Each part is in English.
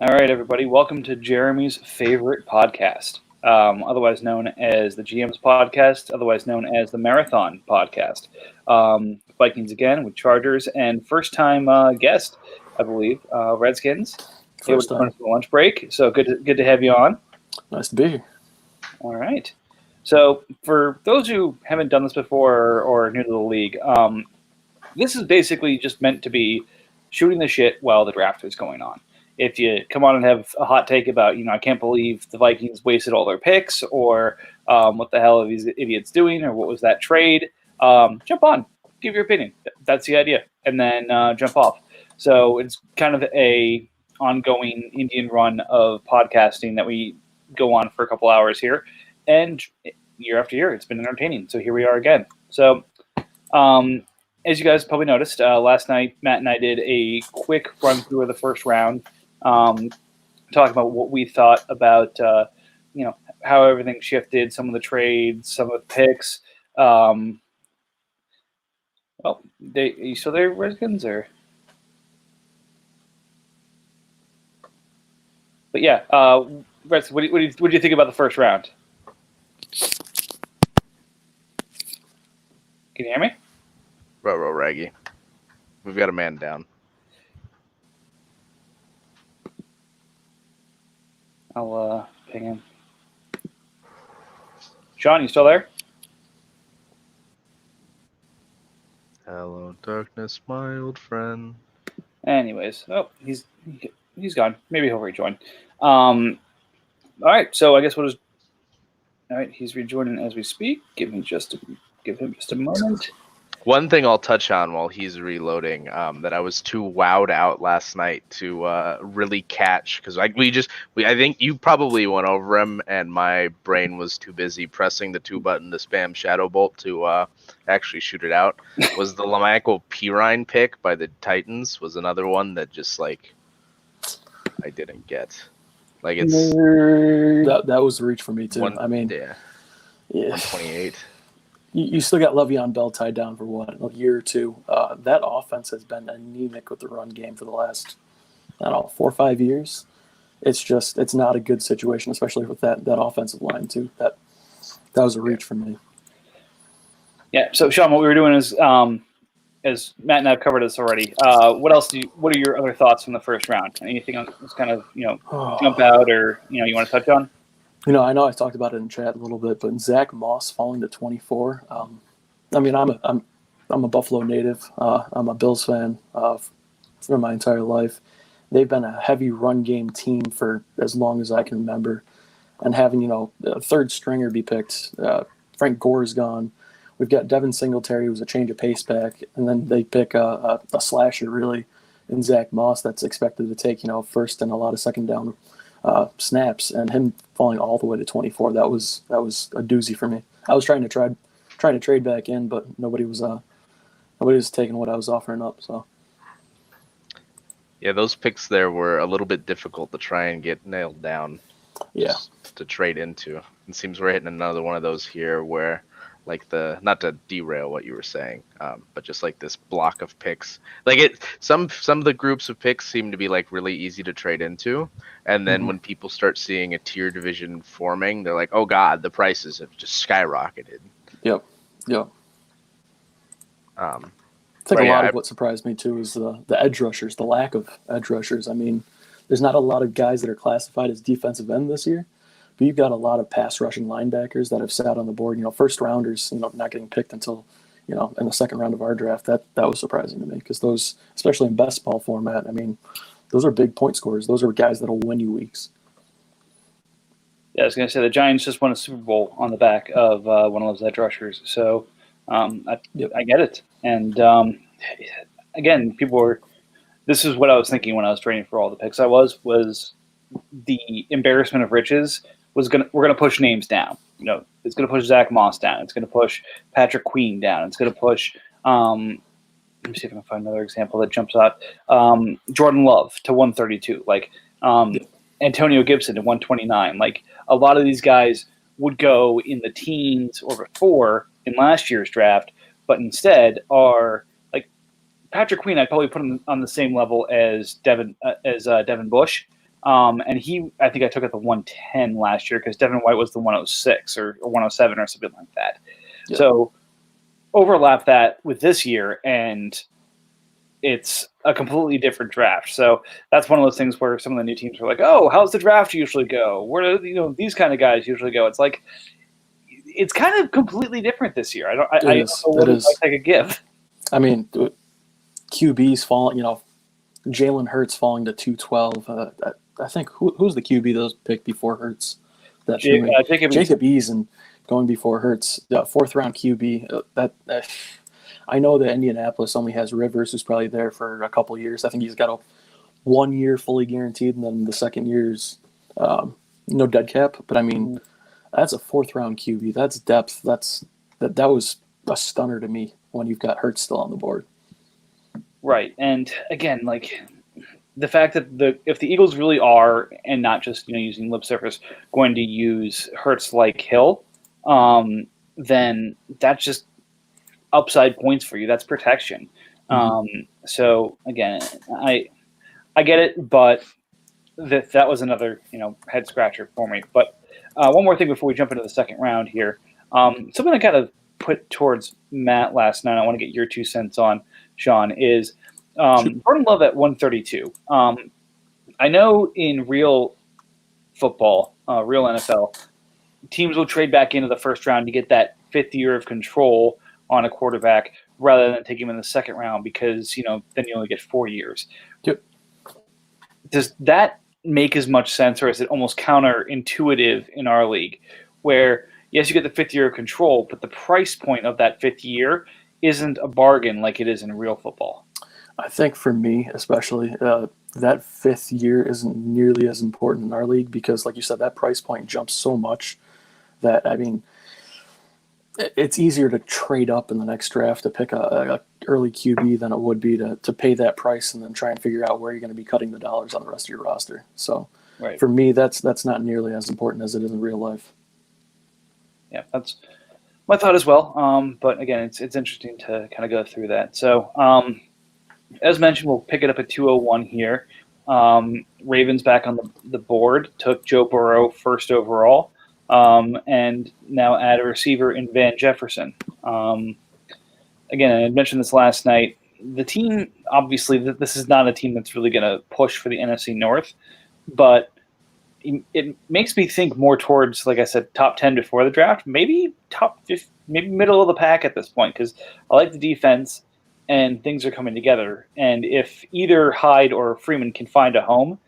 All right, everybody. Welcome to Jeremy's favorite podcast, otherwise known as the GM's podcast, otherwise known as the Marathon podcast. Vikings again with Chargers and first-time guest, I believe, Redskins. Here First we're time. for the lunch break, so good to have you on. Nice to be here. All right. So for those who haven't done this before or new to the league, this is basically just meant to be shooting the shit while the draft is going on. If you come on and have a hot take about, I can't believe the Vikings wasted all their picks, or what the hell are these idiots doing, or what was that trade, jump on, give your opinion. That's the idea, and then jump off. So it's kind of a ongoing Indian run of podcasting that we go on for a couple hours here, and year after year, it's been entertaining. So here we are again. So as you guys probably noticed, last night Matt and I did a quick run through of the first round, talking about what we thought about, how everything shifted, some of the trades, some of the picks. Are you still there, Redskins? Or? But yeah, Reds, what do you think about the first round? Can you hear me? Ruh-roh, Raggy. We've got a man down. I'll ping him. Sean, you still there? Hello, darkness, my old friend. Anyways, he's gone. Maybe he'll rejoin. All right, so I guess all right, he's rejoining as we speak. Give him just a moment. One thing I'll touch on while he's reloading, that I was too wowed out last night to really catch, because I think you probably went over him, and my brain was too busy pressing the 2-button to spam Shadow Bolt to actually shoot it out. Was the Lamichael Pirine pick by the Titans was another one that just I didn't get. It's that was a reach for me too. Yeah. 128. You still got Le'Veon Bell tied down for a year or two. That offense has been anemic with the run game for the last, 4 or 5 years. It's not a good situation, especially with that offensive line too. That was a reach for me. Yeah. So Sean, what we were doing is, as Matt and I have covered this already. What are your other thoughts from the first round? Anything else kind of jump out, or you want to touch on? I know I talked about it in chat a little bit, but Zach Moss falling to 24. I'm a Buffalo native. I'm a Bills fan for my entire life. They've been a heavy run game team for as long as I can remember, and having a third stringer be picked. Frank Gore's gone. We've got Devin Singletary, who's a change of pace back, and then they pick a slasher really in Zach Moss that's expected to take first and a lot of second down snaps, and him falling all the way to 24. That was a doozy for me. I was trying to trade back in, but nobody was taking what I was offering up. So yeah, those picks there were a little bit difficult to try and get nailed down. Yeah, to trade into. It seems we're hitting another one of those here where, not to derail what you were saying, but just this block of picks, some of the groups of picks seem to be really easy to trade into, and then when people start seeing a tier division forming, they're like, oh god, the prices have just skyrocketed. Yep. I think a lot of what surprised me too is the edge rushers, the lack of edge rushers. There's not a lot of guys that are classified as defensive end this year. But you've got a lot of pass rushing linebackers that have sat on the board. First rounders, not getting picked until, in the second round of our draft. That was surprising to me, because those, especially in best ball format, those are big point scorers. Those are guys that'll win you weeks. Yeah, I was going to say the Giants just won a Super Bowl on the back of one of those edge rushers. So I get it. And again, this is what I was thinking when I was training for all the picks. Was the embarrassment of riches. We're gonna push names down. It's gonna push Zach Moss down. It's gonna push Patrick Queen down. It's gonna push. Let me see if I can find another example that jumps out. Jordan Love to 132. Antonio Gibson to 129. A lot of these guys would go in the teens or before in last year's draft, but instead are Patrick Queen. I'd probably put him on the same level as Devin Bush. And I think I took it the 110 last year because Devin White was the 106 or 107 or something like that. Yeah. So overlap that with this year, and it's a completely different draft. So that's one of those things where some of the new teams are like, "Oh, how's the draft usually go? Where do these kind of guys usually go?" It's like it's kind of completely different this year. I don't know what advice I could give. I mean, QB's falling. Jalen Hurts falling to 212. I think who's the QB that was picked before Hurts? Jacob Eason going before Hurts, 4th round QB. I know that Indianapolis only has Rivers, who's probably there for a couple of years. I think he's got 1 year fully guaranteed, and then the second year's no dead cap. But I mean, that's a 4th round QB. That's depth. That was a stunner to me when you've got Hurts still on the board. Right, and again, like the fact that if the Eagles really are, and not just using lip service, going to use Hurts like Hill, then that's just upside points for you. That's protection. So again, I get it, but that was another head scratcher for me. But one more thing before we jump into the second round here, something I kind of put towards Matt last night. I want to get your 2 cents on, Sean, is Jordan Love at 132. I know in real football, real NFL, teams will trade back into the first round to get that 5th year of control on a quarterback rather than take him in the second round because, then you only get 4 years. Yep. Does that make as much sense, or is it almost counterintuitive in our league where, yes, you get the 5th year of control, but the price point of that 5th year isn't a bargain like it is in real football? I think for me, especially, that 5th year isn't nearly as important in our league because, like you said, that price point jumps so much that, I mean, it's easier to trade up in the next draft to pick a early QB than it would be to pay that price and then try and figure out where you're going to be cutting the dollars on the rest of your roster. So right. For me, that's not nearly as important as it is in real life. Yeah, that's my thought as well. But again, it's interesting to kind of go through that. So as mentioned, we'll pick it up at 201 here. Ravens back on the board, took Joe Burrow 1st overall. And now add a receiver in Van Jefferson. Again, I mentioned this last night. The team, obviously, this is not a team that's really going to push for the NFC North, but it makes me think more towards, like I said, top 10 before the draft, maybe top 50, maybe middle of the pack at this point, because I like the defense and things are coming together. And if either Hyde or Freeman can find a home,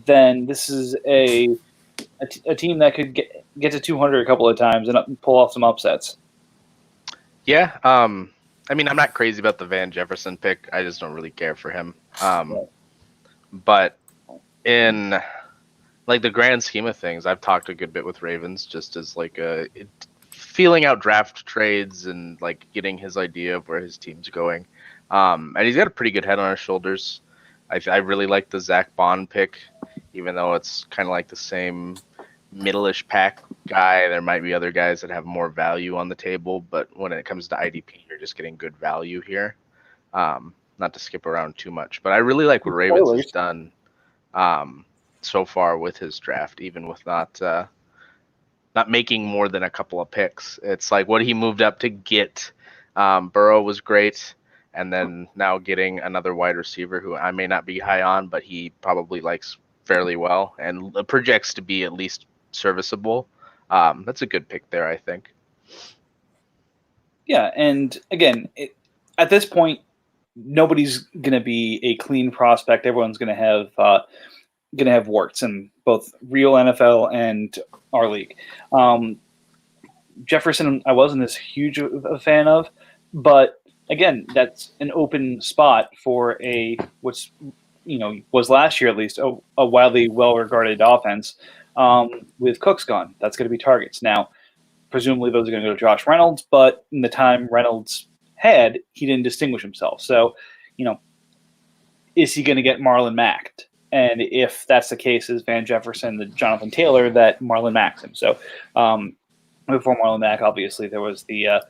then this is a team that could get to 200 a couple of times and pull off some upsets. Yeah. I mean, I'm not crazy about the Van Jefferson pick. I just don't really care for him. But in like the grand scheme of things, I've talked a good bit with Ravens just as like feeling out draft trades and like getting his idea of where his team's going. And he's got a pretty good head on his shoulders. I really like the Zach Bond pick, even though it's kind of like the same middle-ish pack guy. There might be other guys that have more value on the table, but when it comes to IDP, you're just getting good value here. Not to skip around too much, but I really like what Ravens has done so far with his draft, even with not making more than a couple of picks. It's like what he moved up to get. Burrow was great. And then now getting another wide receiver who I may not be high on, but he probably likes fairly well and projects to be at least serviceable. That's a good pick there, I think. Yeah, and again, at this point, nobody's going to be a clean prospect. Everyone's going to have warts in both real NFL and our league. Jefferson, I wasn't as huge a fan of, but again, that's an open spot for was last year at least a wildly well-regarded offense with Cooks gone. That's going to be targets. Now, presumably those are going to go to Josh Reynolds, but in the time Reynolds had, he didn't distinguish himself. So, is he going to get Marlon Mack? And if that's the case, is Van Jefferson the Jonathan Taylor that Marlon Mack's him? So before Marlon Mack, obviously, there was the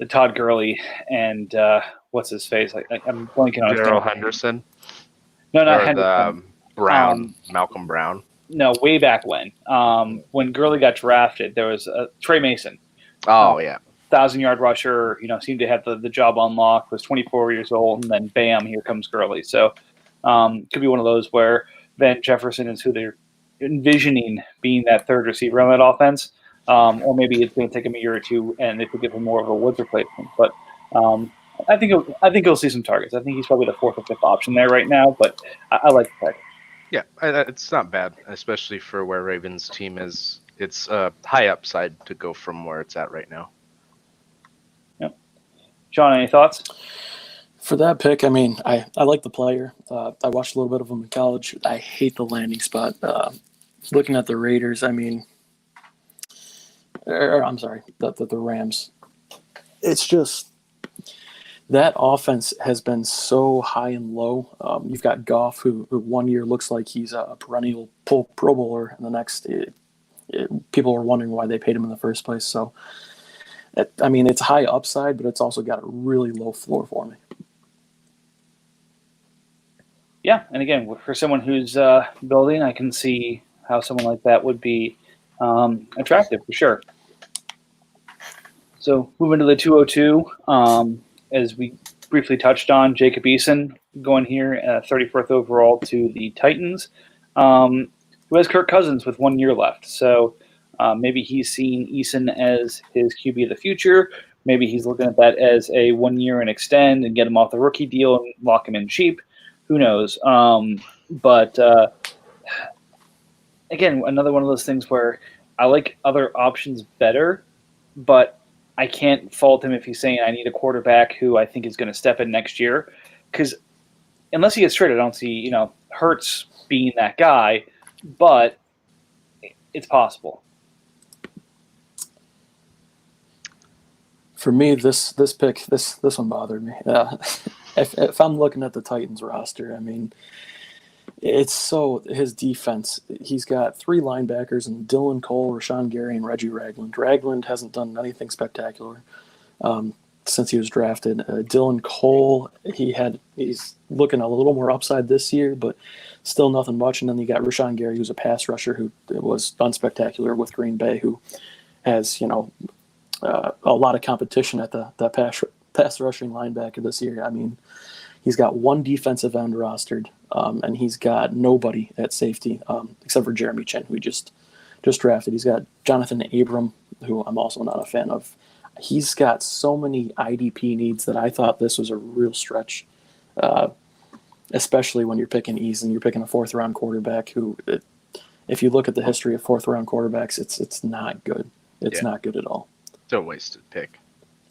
Todd Gurley and what's his face? I'm blanking on his name. Darrell Henderson. No, not Henderson. Brown, Malcolm Brown. no, way back when Gurley got drafted, there was Trey Mason. Oh yeah. 1,000-yard rusher, seemed to have the job unlocked, was 24 years old, and then bam, here comes Gurley. So could be one of those where Van Jefferson is who they're envisioning being that third receiver on that offense. Or maybe it's going to take him a year or two, and they could give him more of a Woods replacement. But I think he'll see some targets. I think he's probably the fourth or fifth option there right now, but I like the pick. Yeah, it's not bad, especially for where Ravens' team is. It's a high upside to go from where it's at right now. John, any thoughts? For that pick, I mean, I like the player. I watched a little bit of him in college. I hate the landing spot. Looking at the Raiders, I mean, I'm sorry, the Rams. It's just that offense has been so high and low. You've got Goff, who 1 year looks like he's a perennial Pro Bowler, and the next, people are wondering why they paid him in the first place. So, I mean, it's high upside, but it's also got a really low floor for me. Yeah, and again, for someone who's building, I can see how someone like that would be attractive for sure. So moving to the 202, as we briefly touched on, Jacob Eason going here, 34th overall to the Titans, who has Kirk Cousins with 1 year left. So maybe he's seeing Eason as his QB of the future. Maybe he's looking at that as a 1 year and extend and get him off the rookie deal and lock him in cheap. Who knows? But again, another one of those things where I like other options better, but I can't fault him if he's saying I need a quarterback who I think is going to step in next year. Because unless he gets traded, I don't see Hurts being that guy, but it's possible. For me, this pick, this one bothered me. If I'm looking at the Titans roster, I mean, it's so his defense. He's got three linebackers and Dylan Cole, Rashawn Gary, and Reggie Ragland. Ragland hasn't done anything spectacular since he was drafted. Dylan Cole, he's looking a little more upside this year, but still nothing much. And then you got Rashawn Gary, who's a pass rusher who was unspectacular with Green Bay, who has a lot of competition at the pass rushing linebacker this year. I mean, he's got one defensive end rostered, and he's got nobody at safety except for Jeremy Chin, who he just drafted. He's got Jonathan Abram, who I'm also not a fan of. He's got so many IDP needs that I thought this was a real stretch, especially when you're picking Eason. You're picking a fourth-round quarterback who, if you look at the history of fourth-round quarterbacks, it's not good. It's not good at all. It's a wasted pick.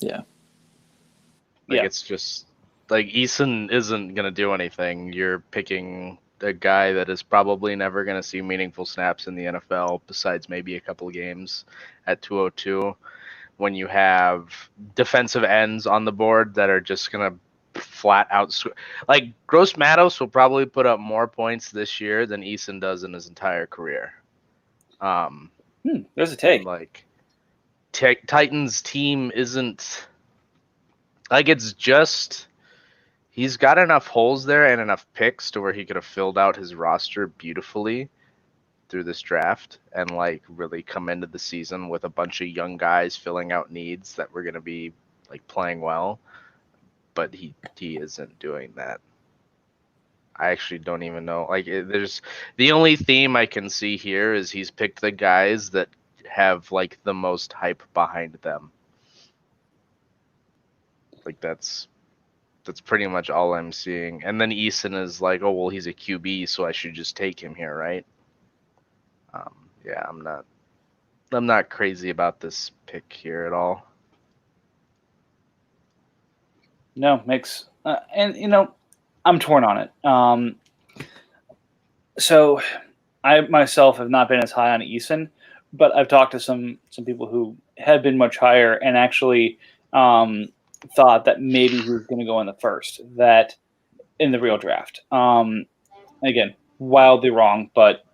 Yeah. It's just like Eason isn't going to do anything. You're picking a guy that is probably never going to see meaningful snaps in the NFL besides maybe a couple of games at 202 when you have defensive ends on the board that are just going to flat out. Like Gross Matos will probably put up more points this year than Eason does in his entire career. There's a take. Like Titans team isn't like it's just he's got enough holes there and enough picks to where he could have filled out his roster beautifully through this draft and like really come into the season with a bunch of young guys filling out needs that were going to be like playing well, but he isn't doing that. I actually don't even know. Like there's the only theme I can see here is he's picked the guys that have like the most hype behind them. Like that's pretty much all I'm seeing. And then Eason is like, oh well, he's a QB, so I should just take him here, right? Yeah, I'm not crazy about this pick here at all. No, makes and I'm torn on it. So I myself have not been as high on Eason, but I've talked to some people who have been much higher and actually thought that maybe he was going to go in the first, that in the real draft. Again, wildly wrong, but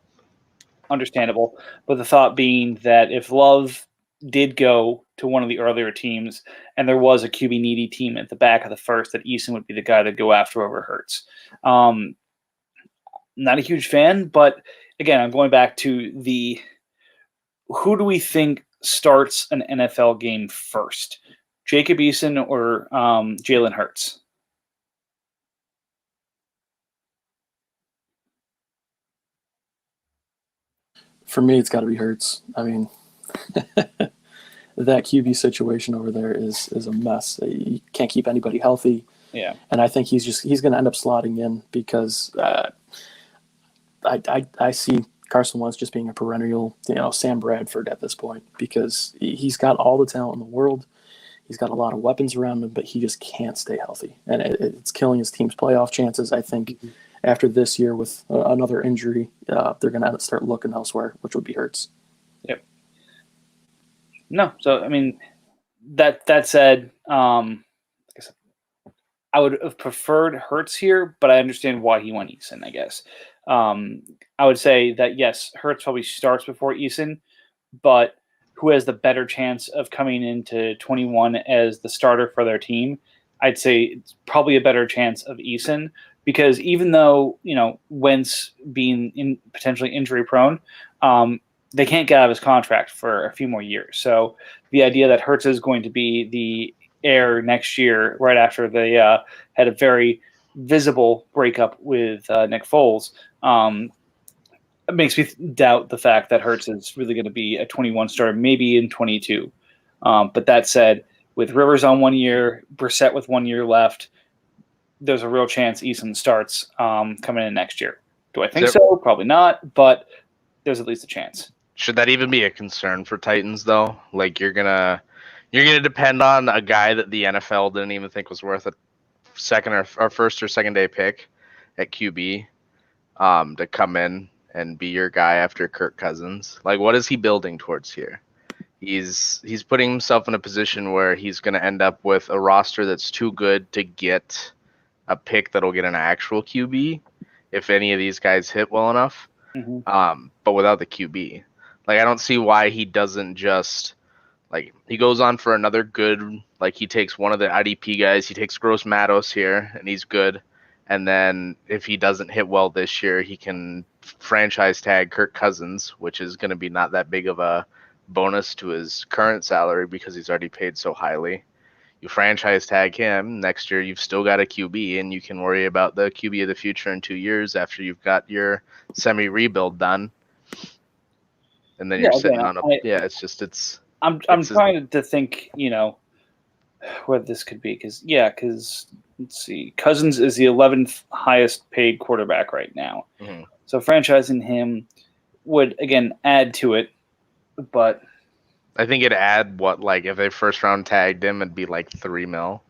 understandable. But the thought being that if Love did go to one of the earlier teams and there was a QB needy team at the back of the first, that Eason would be the guy to go after over Hurts. Not a huge fan, but again, I'm going back to who do we think starts an NFL game first? Jacob Eason or Jalen Hurts? For me, it's got to be Hurts. I mean, that QB situation over there is a mess. You can't keep anybody healthy. Yeah. And I think he's going to end up slotting in because I see Carson Wentz just being a perennial, Sam Bradford at this point because he's got all the talent in the world. He's got a lot of weapons around him, but he just can't stay healthy. And it's killing his team's playoff chances. I think after this year with another injury, they're going to start looking elsewhere, which would be Hurts. Yep. No. So, I mean, that said, I would have preferred Hurts here, but I understand why he went Eason, I guess. I would say that, yes, Hurts probably starts before Eason, but who has the better chance of coming into 21 as the starter for their team? I'd say it's probably a better chance of Eason because even though, Wentz being potentially injury prone, they can't get out of his contract for a few more years. So the idea that Hurts is going to be the heir next year, right after they had a very visible breakup with Nick Foles, it makes me doubt the fact that Hurts is really going to be a 21 starter, maybe in 22. But that said, with Rivers on 1 year, Brissett with 1 year left, there's a real chance Eason starts coming in next year. Do I think so? Probably not, but there's at least a chance. Should that even be a concern for Titans, though? Like, you're gonna depend on a guy that the NFL didn't even think was worth a second or first or second day pick at QB to come in and be your guy after Kirk Cousins. Like, what is he building towards here? He's putting himself in a position where he's going to end up with a roster that's too good to get a pick that'll get an actual QB if any of these guys hit well enough. Mm-hmm. But without the QB, like, I don't see why he doesn't just, like, he goes on for another good, like, he takes one of the IDP guys, he takes Gross Matos here, and he's good. And then if he doesn't hit well this year, he can franchise tag Kirk Cousins, which is going to be not that big of a bonus to his current salary because he's already paid so highly. You franchise tag him next year, you've still got a QB, and you can worry about the QB of the future in 2 years after you've got your semi-rebuild done. And then you're sitting on I'm trying to think, what this could be because let's see, Cousins is the 11th highest paid quarterback right now. Mm-hmm. So franchising him would again add to it, but I think it'd add if they first round tagged him, it'd be like $3 million.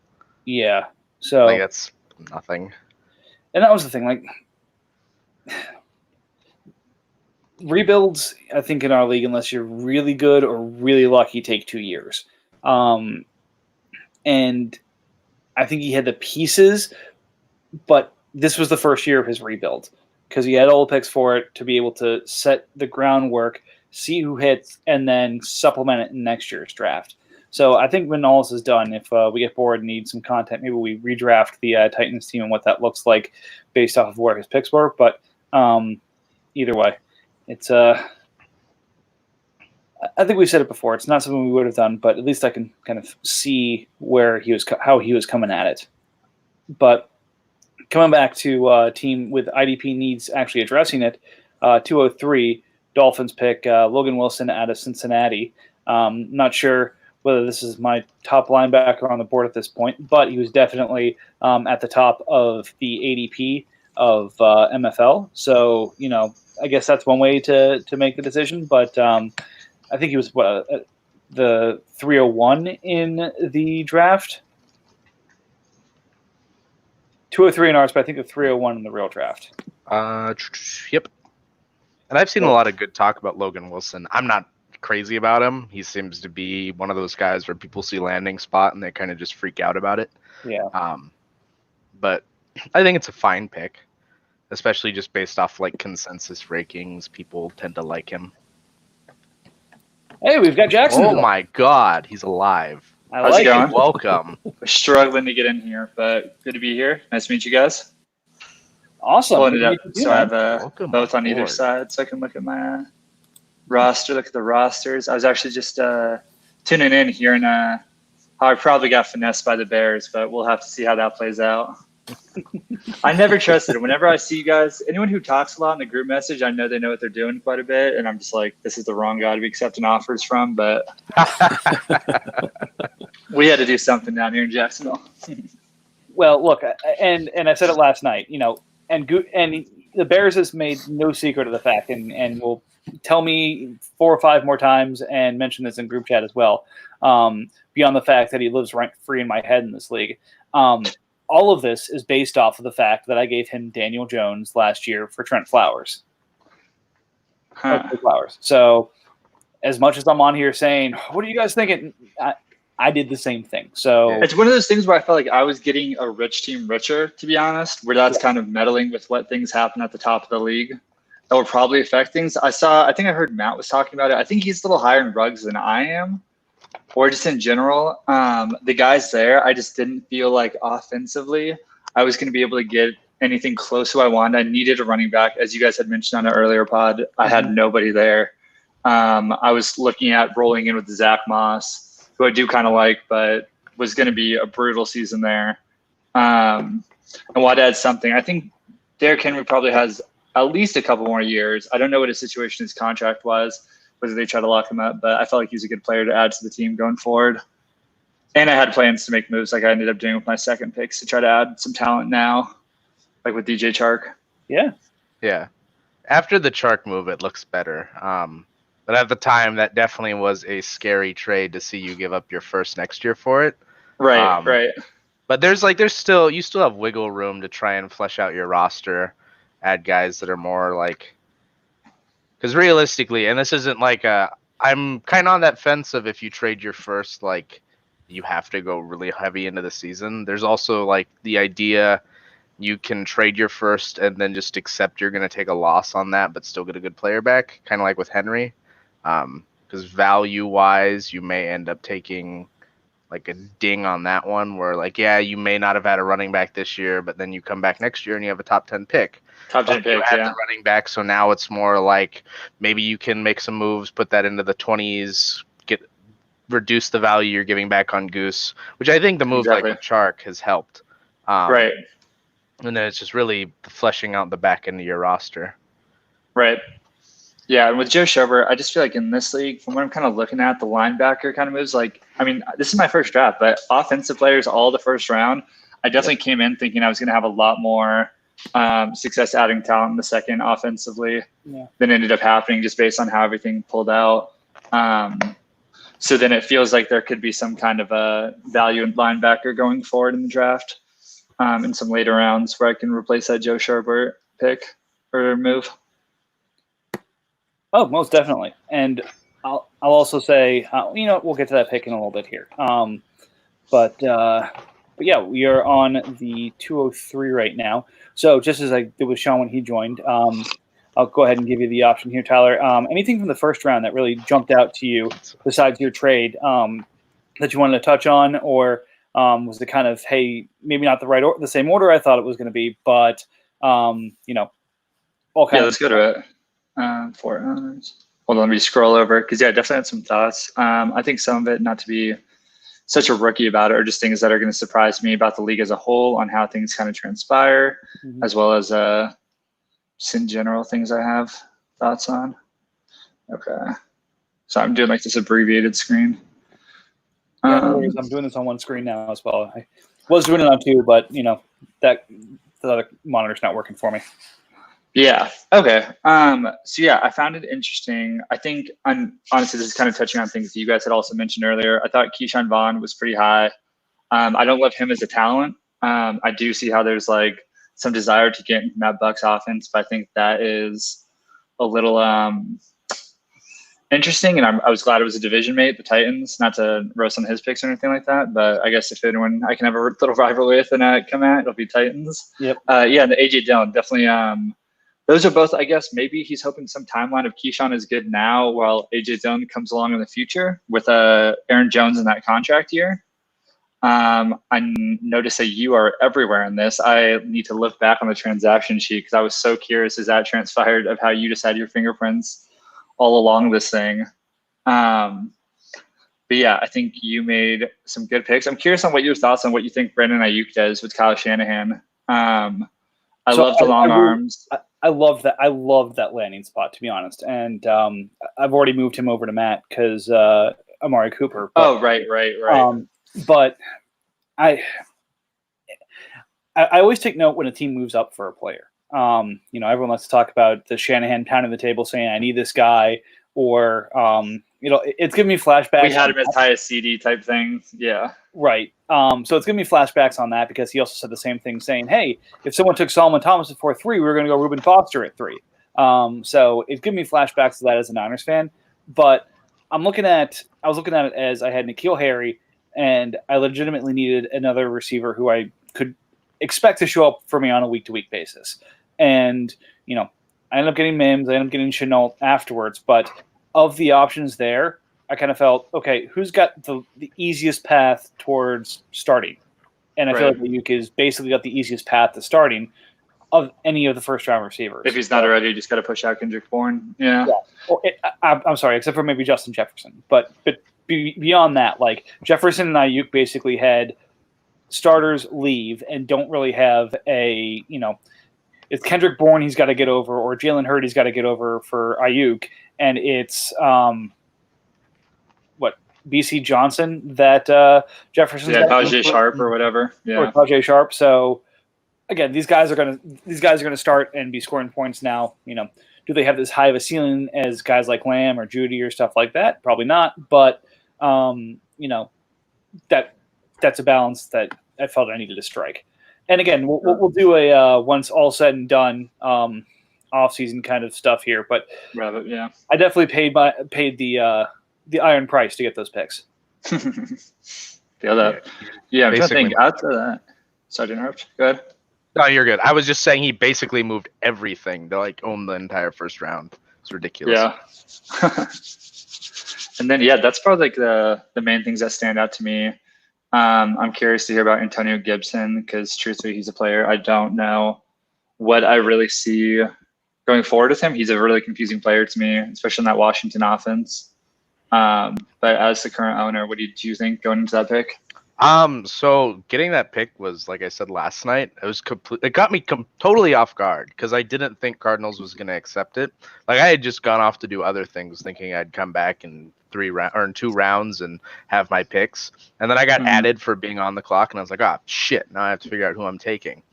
Yeah, so like that's nothing. And that was the thing, like rebuilds. I think in our league, unless you're really good or really lucky, take 2 years. And I think he had the pieces, but this was the first year of his rebuild because he had all the picks for it to be able to set the groundwork, see who hits, and then supplement it in next year's draft. So I think when all this is done, if we get bored and need some content, maybe we redraft the Titans team and what that looks like based off of where his picks were. But either way, it's I think we've said it before. It's not something we would have done, but at least I can kind of see how he was coming at it. But coming back to a team with IDP needs actually addressing it, 203 Dolphins pick Logan Wilson out of Cincinnati. Not sure whether this is my top linebacker on the board at this point, but he was definitely at the top of the ADP of MFL. So, I guess that's one way to make the decision, but I think he was the 301 in the draft. 203 in ours, but I think the 301 in the real draft. Yep. And I've seen a lot of good talk about Logan Wilson. I'm not crazy about him. He seems to be one of those guys where people see landing spot and they kind of just freak out about it. Yeah. But I think it's a fine pick, especially just based off consensus rankings. People tend to like him. Hey, we've got Jackson. Oh my God, he's alive. How's it going? Welcome. We're struggling to get in here, but good to be here. Nice to meet you guys. Awesome. Pulling it up. Good to do, So I man. have Welcome both on either aboard. side, so I can look at my roster, look at the rosters. I was actually just tuning in here, and how I probably got finessed by the Bears, but we'll have to see how that plays out. I never trusted it. Whenever I see you guys, anyone who talks a lot in the group message, I know they know what they're doing quite a bit, and I'm just like, this is the wrong guy to be accepting offers from, but we had to do something down here in Jacksonville. Well, look, and I said it last night, and the Bears has made no secret of the fact, and will tell me 4 or 5 more times and mention this in group chat as well, beyond the fact that he lives rent free in my head in this league. All of this is based off of the fact that I gave him Daniel Jones last year for Trent Flowers. Flowers. So as much as I'm on here saying, what are you guys thinking? I did the same thing. So It's one of those things where I felt like I was getting a rich team richer, to be honest, where that's kind of meddling with what things happen at the top of the league that will probably affect things. I think I heard Matt was talking about it. I think he's a little higher in Ruggs than I am, or just in general. The guys there, I just didn't feel like offensively I was going to be able to get anything close to what I wanted. I needed a running back. As you guys had mentioned on an earlier pod, I had nobody there. I was looking at rolling in with Zach Moss, who I do kind of like, but was going to be a brutal season there. And while to add something, I think Derrick Henry probably has at least a couple more years. I don't know what his situation, his contract was, whether they try to lock him up, but I felt like he's a good player to add to the team going forward. And I had plans to make moves like I ended up doing with my second picks to try to add some talent now, like with DJ Chark. yeah. Yeah. After the Chark move, it looks better. But at the time, that definitely was a scary trade to see you give up your first next year for it. Right, right. But you still have wiggle room to try and flesh out your roster, add guys that are more like, because realistically, and this isn't like I'm kind of on that fence of if you trade your first, like you have to go really heavy into the season. There's also like the idea you can trade your first and then just accept you're going to take a loss on that, but still get a good player back, kind of like with Henry. Because value-wise, you may end up taking like a ding on that one where like, yeah, you may not have had a running back this year, but then you come back next year and you have a top 10 pick. Top 10 pick, the yeah. running back, so now it's more like maybe you can make some moves, put that into the 20s, reduce the value you're giving back on Goose, which I think the move like with Chark has helped. Right. And then it's just really fleshing out the back end of your roster. Right. Yeah, and with Joe Schobert, I just feel like in this league, from what I'm kind of looking at, the linebacker kind of moves, like, I mean, this is my first draft, but offensive players all the first round, I definitely came in thinking I was going to have a lot more success adding talent in the second offensively than ended up happening just based on how everything pulled out. So then it feels like there could be some kind of a value in linebacker going forward in the draft in some later rounds where I can replace that Joe Schobert pick or move. Oh, most definitely. And I'll also say, we'll get to that pick in a little bit here. But yeah, we are on the 203 right now. So just as I did with Sean when he joined, I'll go ahead and give you the option here, Tyler. Anything from the first round that really jumped out to you besides your trade that you wanted to touch on, or was it kind of, hey, maybe not the same order I thought it was going to be, but all kinds. Let's go to it. 4 hours. Hold on, let me scroll over because I definitely had some thoughts. I think some of it, not to be such a rookie about it, are just things that are going to surprise me about the league as a whole on how things kind of transpire, as well as just in general things I have thoughts on. Okay, so I'm doing like this abbreviated screen. Yeah, no worries. I'm doing this on one screen now as well. I was doing it on 2, but that the other monitor's not working for me. Yeah. Okay. So yeah, I found it interesting. I think honestly, this is kind of touching on things that you guys had also mentioned earlier. I thought Keyshawn Vaughn was pretty high. I don't love him as a talent. I do see how there's like some desire to get in that Bucs offense, but I think that is a little interesting. And I was glad it was a division mate, the Titans, not to roast on his picks or anything like that. But I guess if anyone I can have a little rivalry with and come at, it'll be Titans. Yep. Yeah, the AJ Dillon definitely. Those are both, I guess, maybe he's hoping some timeline of Keyshawn is good now while AJ Dillon comes along in the future with Aaron Jones in that contract year. Notice that you are everywhere in this. I need to look back on the transaction sheet because I was so curious as that transpired of how you just had your fingerprints all along this thing. But yeah, I think you made some good picks. I'm curious on what your thoughts on what you think Brandon Ayuk does with Kyle Shanahan. I love the long arms. I love that. I love that landing spot, to be honest. And I've already moved him over to Matt because Amari Cooper. But, right. But I always take note when a team moves up for a player. Everyone likes to talk about the Shanahan pounding the table saying, I need this guy, or it's giving me flashbacks. We had him as high as CD type thing. Yeah. Right. So it's giving me flashbacks on that because he also said the same thing saying, hey, if someone took Solomon Thomas at 4-3, we were going to go Reuben Foster at 3. So it's giving me flashbacks to that as a Niners fan. But I was looking at it as I had N'Keal Harry, and I legitimately needed another receiver who I could expect to show up for me on a week-to-week basis. And, I ended up getting Mims, I ended up getting Chenault afterwards, but of the options there, I kind of felt, okay, who's got the easiest path towards starting? And I feel like Ayuk is basically got the easiest path to starting of any of the first-round receivers. If he's not already, you just got to push out Kendrick Bourne. Yeah. Well, I'm sorry, except for maybe Justin Jefferson. But beyond that, like Jefferson and Ayuk basically had starters leave and don't really have a, it's Kendrick Bourne he's got to get over, or Jalen Hurd he's got to get over for Ayuk, and it's BC Johnson that Jefferson's Tajay Sharp or whatever. Yeah. Or Tajay Sharp. So again, these guys are gonna start and be scoring points now. Do they have this high of a ceiling as guys like Lamb or Judy or stuff like that? Probably not. But that's a balance that I felt I needed to strike. And again, we'll do a once all said and done off-season kind of stuff here. But yeah, I definitely paid the iron price to get those picks. Feel that. Yeah, I'm trying to think after that. Sorry to interrupt. Go ahead. No, you're good. I was just saying he basically moved everything to own the entire first round. It's ridiculous. Yeah. And then that's probably the main things that stand out to me. I'm curious to hear about Antonio Gibson because truthfully, he's a player I don't know what I really see going forward with him. He's a really confusing player to me, especially in that Washington offense. But as the current owner, what did you think going into that pick? So getting that pick was, like I said last night, it got me totally off guard because I didn't think Cardinals was going to accept it. Like I had just gone off to do other things, thinking I'd come back in 2 rounds and have my picks, and then I got added for being on the clock, and I was like, oh shit, now I have to figure out who I'm taking.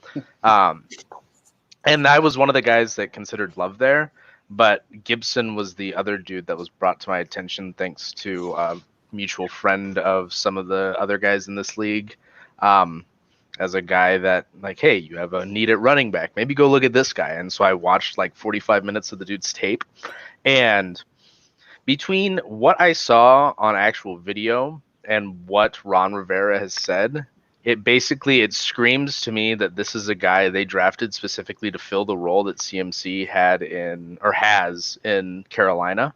And I was one of the guys that considered Love there, but Gibson was the other dude that was brought to my attention thanks to mutual friend of some of the other guys in this league, as a guy that hey, you have a need at running back, maybe go look at this guy. And so I watched 45 minutes of the dude's tape, and between what I saw on actual video and what Ron Rivera has said, it screams to me that this is a guy they drafted specifically to fill the role that CMC has in Carolina.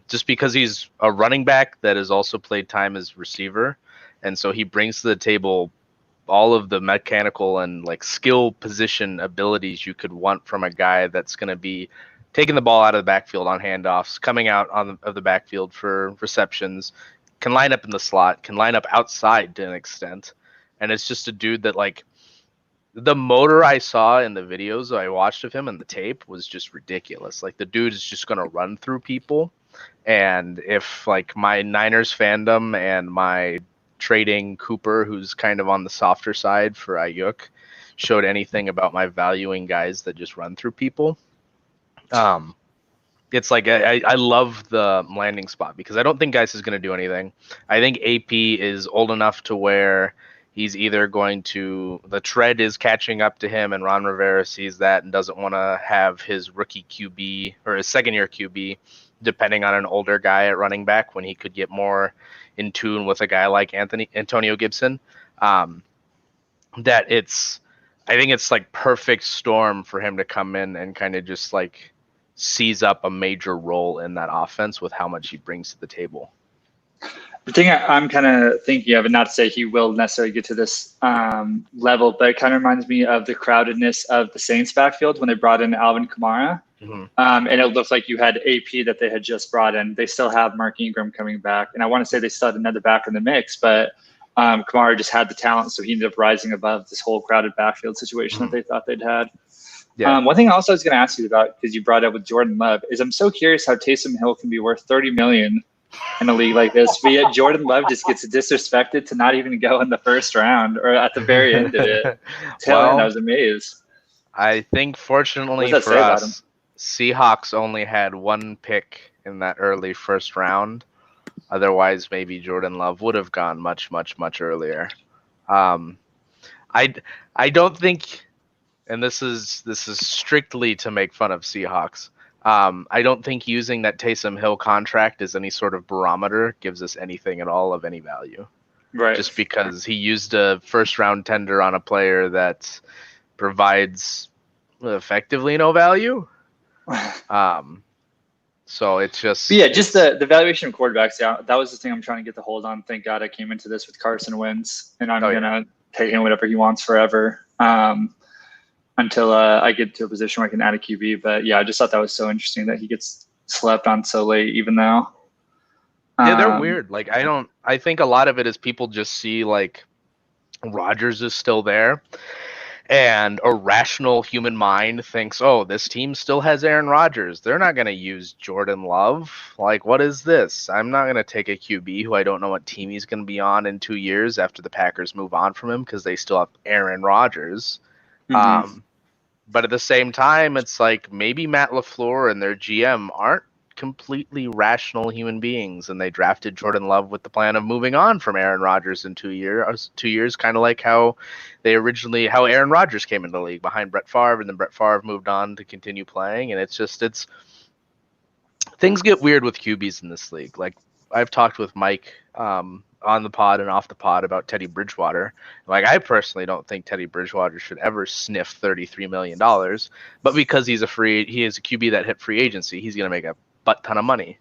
Just because he's a running back that has also played time as receiver. And so he brings to the table all of the mechanical and skill position abilities you could want from a guy that's going to be taking the ball out of the backfield on handoffs, coming out of the backfield for receptions, can line up in the slot, can line up outside to an extent. And it's just a dude that the motor I saw in the videos I watched of him and the tape was just ridiculous. The dude is just going to run through people. And if my Niners fandom and my trading Cooper, who's kind of on the softer side for Ayuk, showed anything about my valuing guys that just run through people, it's I love the landing spot because I don't think Geis is going to do anything. I think AP is old enough to where he's either the tread is catching up to him, and Ron Rivera sees that and doesn't want to have his rookie QB or his second-year QB depending on an older guy at running back when he could get more in tune with a guy like Antonio Gibson. I think it's perfect storm for him to come in and kind of just seize up a major role in that offense with how much he brings to the table. The thing I'm kind of thinking of, and not to say he will necessarily get to this level, but it kind of reminds me of the crowdedness of the Saints backfield when they brought in Alvin Kamara. Mhm. And it looked like you had AP that they had just brought in. They still have Mark Ingram coming back. And I want to say they still had another back in the mix, but Kamara just had the talent, so he ended up rising above this whole crowded backfield situation that they thought they'd had. Yeah. One thing also I was going to ask you about, because you brought up with Jordan Love, is I'm so curious how Taysom Hill can be worth $30 million in a league like this, but yet Jordan Love just gets disrespected to not even go in the first round or at the very end of it. I was amazed. I think fortunately What does that for say about him? us, Seahawks only had one pick in that early first round. Otherwise, maybe Jordan Love would have gone much, much, much earlier. I don't think, and this is strictly to make fun of Seahawks. I don't think using that Taysom Hill contract as any sort of barometer gives us anything at all of any value. Right. Just because he used a first round tender on a player that provides effectively no value. So it's just. But yeah, just the valuation of quarterbacks. Yeah, that was the thing I'm trying to get the hold on. Thank God I came into this with Carson Wentz, and I'm gonna take him whatever he wants forever. Until I get to a position where I can add a QB. But yeah, I just thought that was so interesting that he gets slept on so late, even though. Yeah, they're weird. Like I think a lot of it is people just see like Rodgers is still there, and a rational human mind thinks, oh, this team still has Aaron Rodgers. They're not going to use Jordan Love. Like, what is this? I'm not going to take a QB who I don't know what team he's going to be on in 2 years after the Packers move on from him because they still have Aaron Rodgers. Mhm. But at the same time, it's like maybe Matt LaFleur and their GM aren't completely rational human beings, and they drafted Jordan Love with the plan of moving on from Aaron Rodgers in 2 years, kind of like how Aaron Rodgers came into the league behind Brett Favre, and then Brett Favre moved on to continue playing. And it's things get weird with QBs in this league. Like I've talked with Mike on the pod and off the pod about Teddy Bridgewater. Like, I personally don't think Teddy Bridgewater should ever sniff $33 million, but because he is a QB that hit free agency, he's going to make a butt ton of money.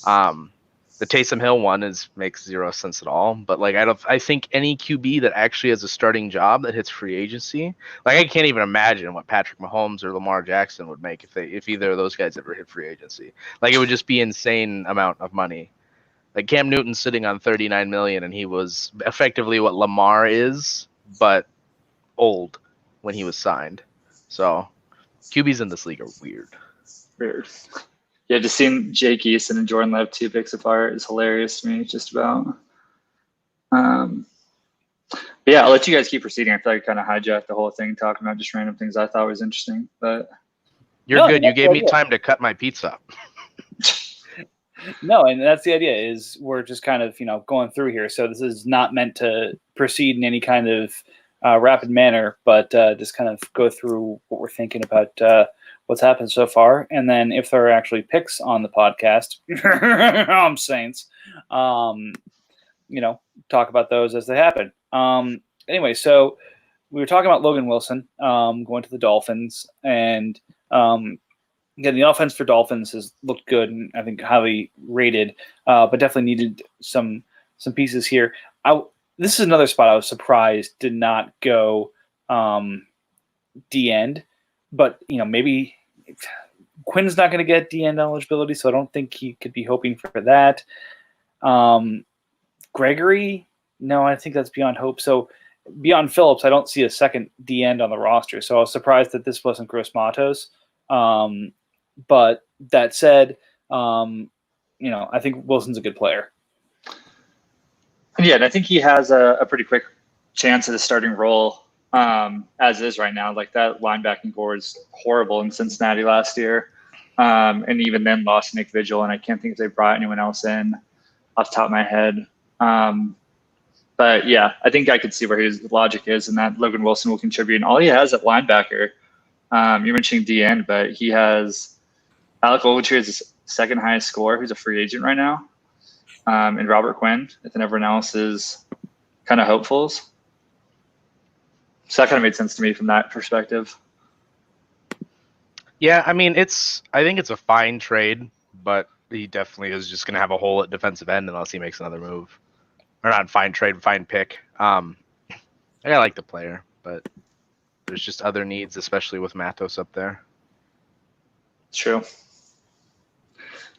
The Taysom Hill one makes zero sense at all, but like, I think any QB that actually has a starting job that hits free agency, like I can't even imagine what Patrick Mahomes or Lamar Jackson would make if either of those guys ever hit free agency. Like, it would just be insane amount of money. Like Cam Newton's sitting on $39 million, and he was effectively what Lamar is, but old when he was signed. So QBs in this league are weird. Weird. Yeah, just seeing Jake Eason and Jordan Love 2 picks apart is hilarious to me, just about. But yeah, I'll let you guys keep proceeding. I feel like I kind of hijacked the whole thing, talking about just random things I thought was interesting. But you're good. You gave me time to cut my pizza. No, and that's the idea, is we're just kind of, going through here. So this is not meant to proceed in any kind of rapid manner, but just kind of go through what we're thinking about what's happened so far. And then if there are actually picks on the podcast, I'm Saints, talk about those as they happen. Anyway, so we were talking about Logan Wilson going to the Dolphins, and again, the offense for Dolphins has looked good and I think highly rated, but definitely needed some pieces here. This is another spot I was surprised did not go D-end, but maybe Quinn's not going to get D-end eligibility, so I don't think he could be hoping for that. Gregory, no, I think that's beyond hope. So beyond Phillips, I don't see a second D-end on the roster, so I was surprised that this wasn't Gross Matos. But that said, I think Wilson's a good player. yeah, and I think he has a pretty quick chance at a starting role as is right now. Like, that linebacking core is horrible in Cincinnati last year. And even then lost Nick Vigil, and I can't think if they brought anyone else in off the top of my head. But yeah, I think I could see where his logic is, and that Logan Wilson will contribute. And all he has at linebacker, you're mentioning D-end, but he has Alec Ogletree is his second highest score, who's a free agent right now, and Robert Quinn, and then everyone else is kind of hopefuls. So that kind of made sense to me from that perspective. Yeah, I mean, I think it's a fine trade, but he definitely is just going to have a hole at defensive end unless he makes another move. or not fine trade, fine pick. I like the player, but there's just other needs, especially with Matos up there. True.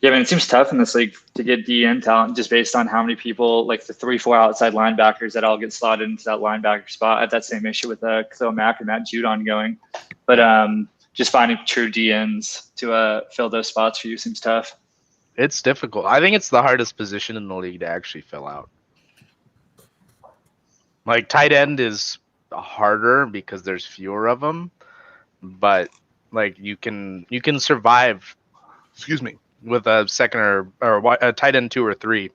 Yeah, I mean, it seems tough in this league to get DN talent just based on how many people, like the 3-4 outside linebackers that all get slotted into that linebacker spot. I have that same issue with Khalil Mack and Matt Judon going. But just finding true DNs to fill those spots for you seems tough. It's difficult. I think it's the hardest position in the league to actually fill out. Like tight end is harder because there's fewer of them, but like you can survive. Excuse me, with a second or a tight end 2 or 3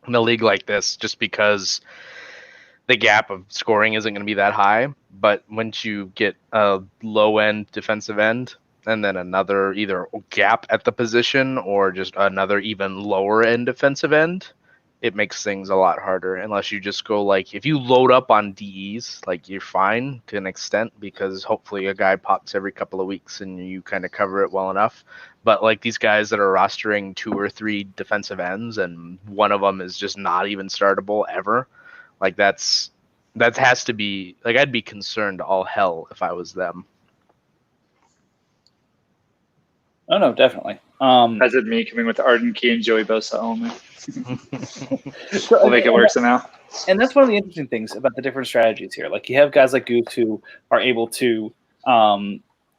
in a league like this, just because the gap of scoring isn't going to be that high. But once you get a low end defensive end and then another either gap at the position or just another even lower end defensive end, it makes things a lot harder unless you just go like, if you load up on DEs, like you're fine to an extent because hopefully a guy pops every couple of weeks and you kind of cover it well enough. But like these guys that are rostering 2 or 3 defensive ends and one of them is just not even startable ever, like that has to be like, I'd be concerned all hell if I was them. Oh no, definitely. As did me coming with Arden Key and Joey Bosa only. We'll make it work somehow. And that's one of the interesting things about the different strategies here. Like you have guys like Goose who are able to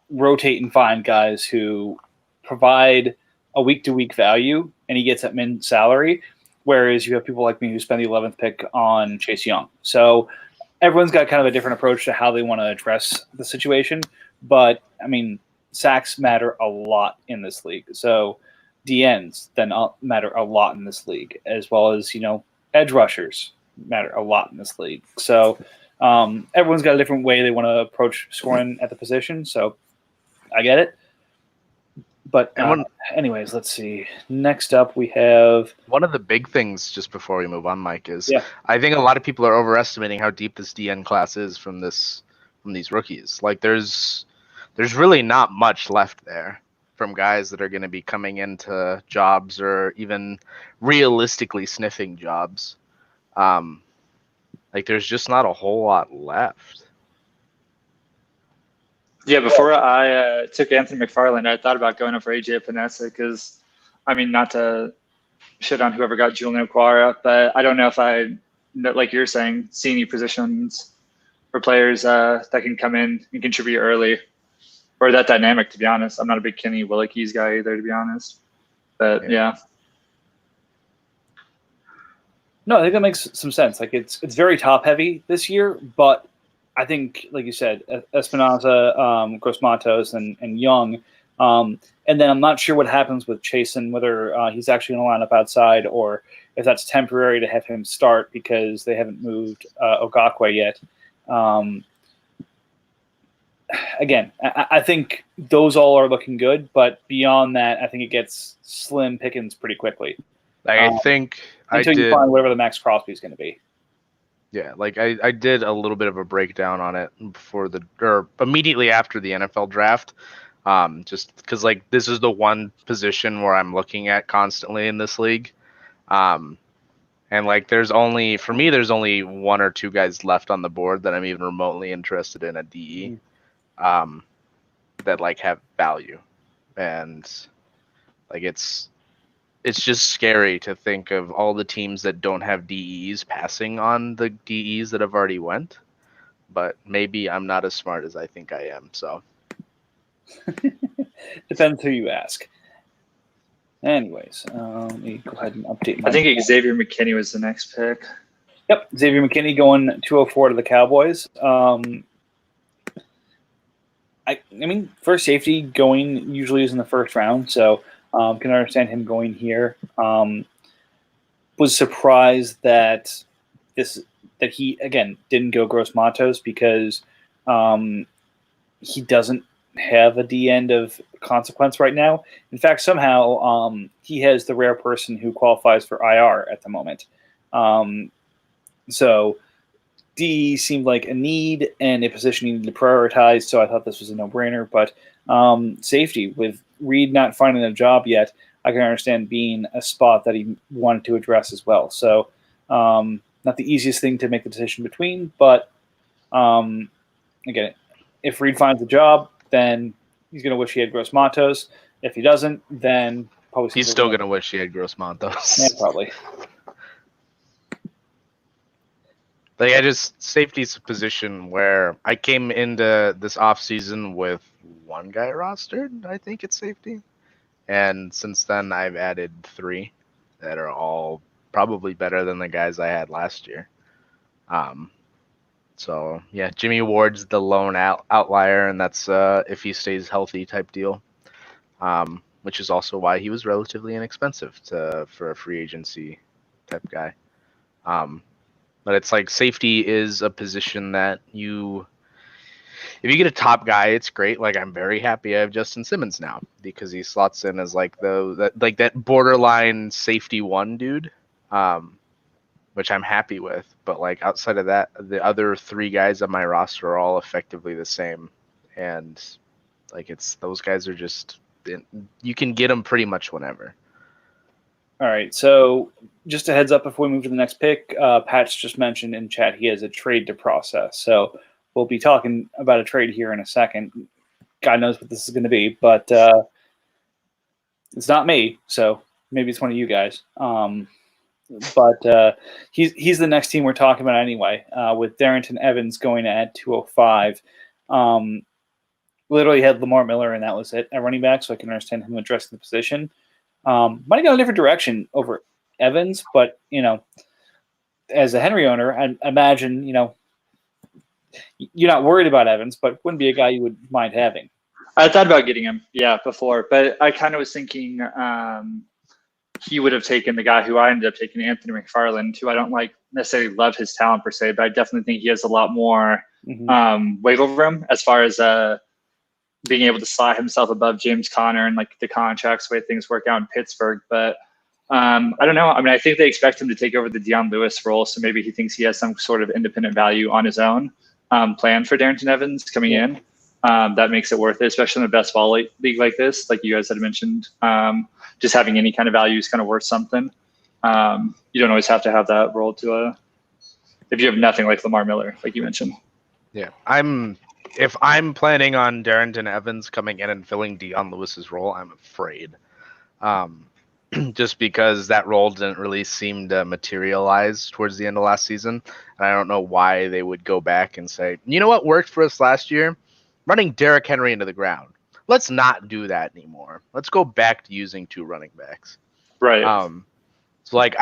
rotate and find guys who provide a week-to-week value, and he gets that min salary. Whereas you have people like me who spend the 11th pick on Chase Young. So everyone's got kind of a different approach to how they want to address the situation. But I mean, sacks matter a lot in this league. So DNs then matter a lot in this league, as well as, edge rushers matter a lot in this league. So everyone's got a different way they want to approach scoring at the position. So I get it. But anyways, let's see. Next up, we have one of the big things just before we move on, Mike, is I think a lot of people are overestimating how deep this DN class is from these rookies. Like there's really not much left there from guys that are going to be coming into jobs or even realistically sniffing jobs. Like there's just not a whole lot left. Yeah, before I took Anthony McFarland, I thought about going up for AJ Epinesa because, I mean, not to shit on whoever got Julian Okwara, but I don't know if like you're saying, see any positions for players that can come in and contribute early. Or that dynamic, to be honest. I'm not a big Kenny Willekes guy either, to be honest. But yeah. No, I think that makes some sense. Like it's very top heavy this year, but I think, like you said, Espinoza, Gross Matos, and Young. And then I'm not sure what happens with Chasen, whether he's actually going to line up outside or if that's temporary to have him start because they haven't moved Ogakwe yet. Again, I think those all are looking good, but beyond that, I think it gets slim pickings pretty quickly. I think until you find whatever the Max Crosby is going to be. Yeah, like I did a little bit of a breakdown on it immediately after the NFL draft, just because like this is the one position where I'm looking at constantly in this league, and like there's only 1 or 2 guys left on the board that I'm even remotely interested in at DE, that like have value, and like it's just scary to think of all the teams that don't have DEs passing on the DEs that have already went. But maybe I'm not as smart as I think I am. So depends who you ask. Anyways, let me go ahead and update. I think Xavier McKinney was the next pick. Yep, Xavier McKinney going 204 to the Cowboys. I mean, first safety going usually is in the first round, so can understand him going here. Was surprised that he again didn't go Gross Matos because he doesn't have a D end of consequence right now. In fact, somehow he has the rare person who qualifies for IR at the moment. So D seemed like a need and a position needed to prioritize, so I thought this was a no-brainer. But safety, with Reed not finding a job yet, I can understand being a spot that he wanted to address as well. So Not the easiest thing to make the decision between, but again, if Reed finds a job, then he's going to wish he had Gross Matos. If he doesn't, then probably He's still going to wish he had Gross Matos. Yeah, probably. Like, safety's a position where I came into this offseason with one guy rostered, I think, it's safety. And since then, I've added 3 that are all probably better than the guys I had last year. So, yeah, Jimmy Ward's the lone outlier, and that's if he stays healthy type deal, which is also why he was relatively inexpensive for a free agency type guy. But it's like safety is a position that if you get a top guy, it's great. Like, I'm very happy I have Justin Simmons now because he slots in as like that borderline safety 1 dude, which I'm happy with. But like outside of that, the other 3 guys on my roster are all effectively the same, and like those guys are just, you can get them pretty much whenever. All right, so just a heads up before we move to the next pick, Pat's just mentioned in chat he has a trade to process. So we'll be talking about a trade here in a second. God knows what this is going to be, but it's not me, so maybe it's one of you guys. But he's the next team we're talking about anyway, with Darrington Evans going at 205. Literally had Lamar Miller, and that was it at running back, so I can understand him addressing the position. Might have gone a different direction over Evans, but, as a Henry owner, I imagine, you're not worried about Evans, but wouldn't be a guy you would mind having. I thought about getting him, before, but I kind of was thinking he would have taken the guy who I ended up taking, Anthony McFarland, who I don't necessarily love his talent per se, but I definitely think he has a lot more wiggle room as far as being able to slide himself above James Conner and like the contracts, way things work out in Pittsburgh. But I don't know. I mean, I think they expect him to take over the Dion Lewis role, so maybe he thinks he has some sort of independent value on his own plan for Darrington Evans coming in. That makes it worth it, especially in a best ball league like this, like you guys had mentioned. Just having any kind of value is kind of worth something. You don't always have to have that role if you have nothing like Lamar Miller, like you mentioned. Yeah, if I'm planning on Darrington Evans coming in and filling Dion Lewis's role, I'm afraid. Just because that role didn't really seem to materialize towards the end of last season. And I don't know why they would go back and say, you know what worked for us last year? Running Derrick Henry into the ground. Let's not do that anymore. Let's go back to using 2 running backs. Right. So like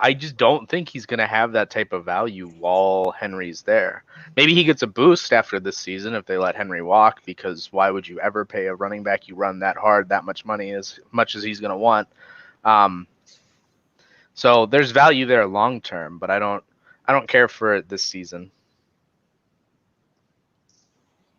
I just don't think he's going to have that type of value while Henry's there. Maybe he gets a boost after this season if they let Henry walk, because why would you ever pay a running back you run that hard, that much money, as much as he's going to want? So there's value there long term, but I don't care for it this season.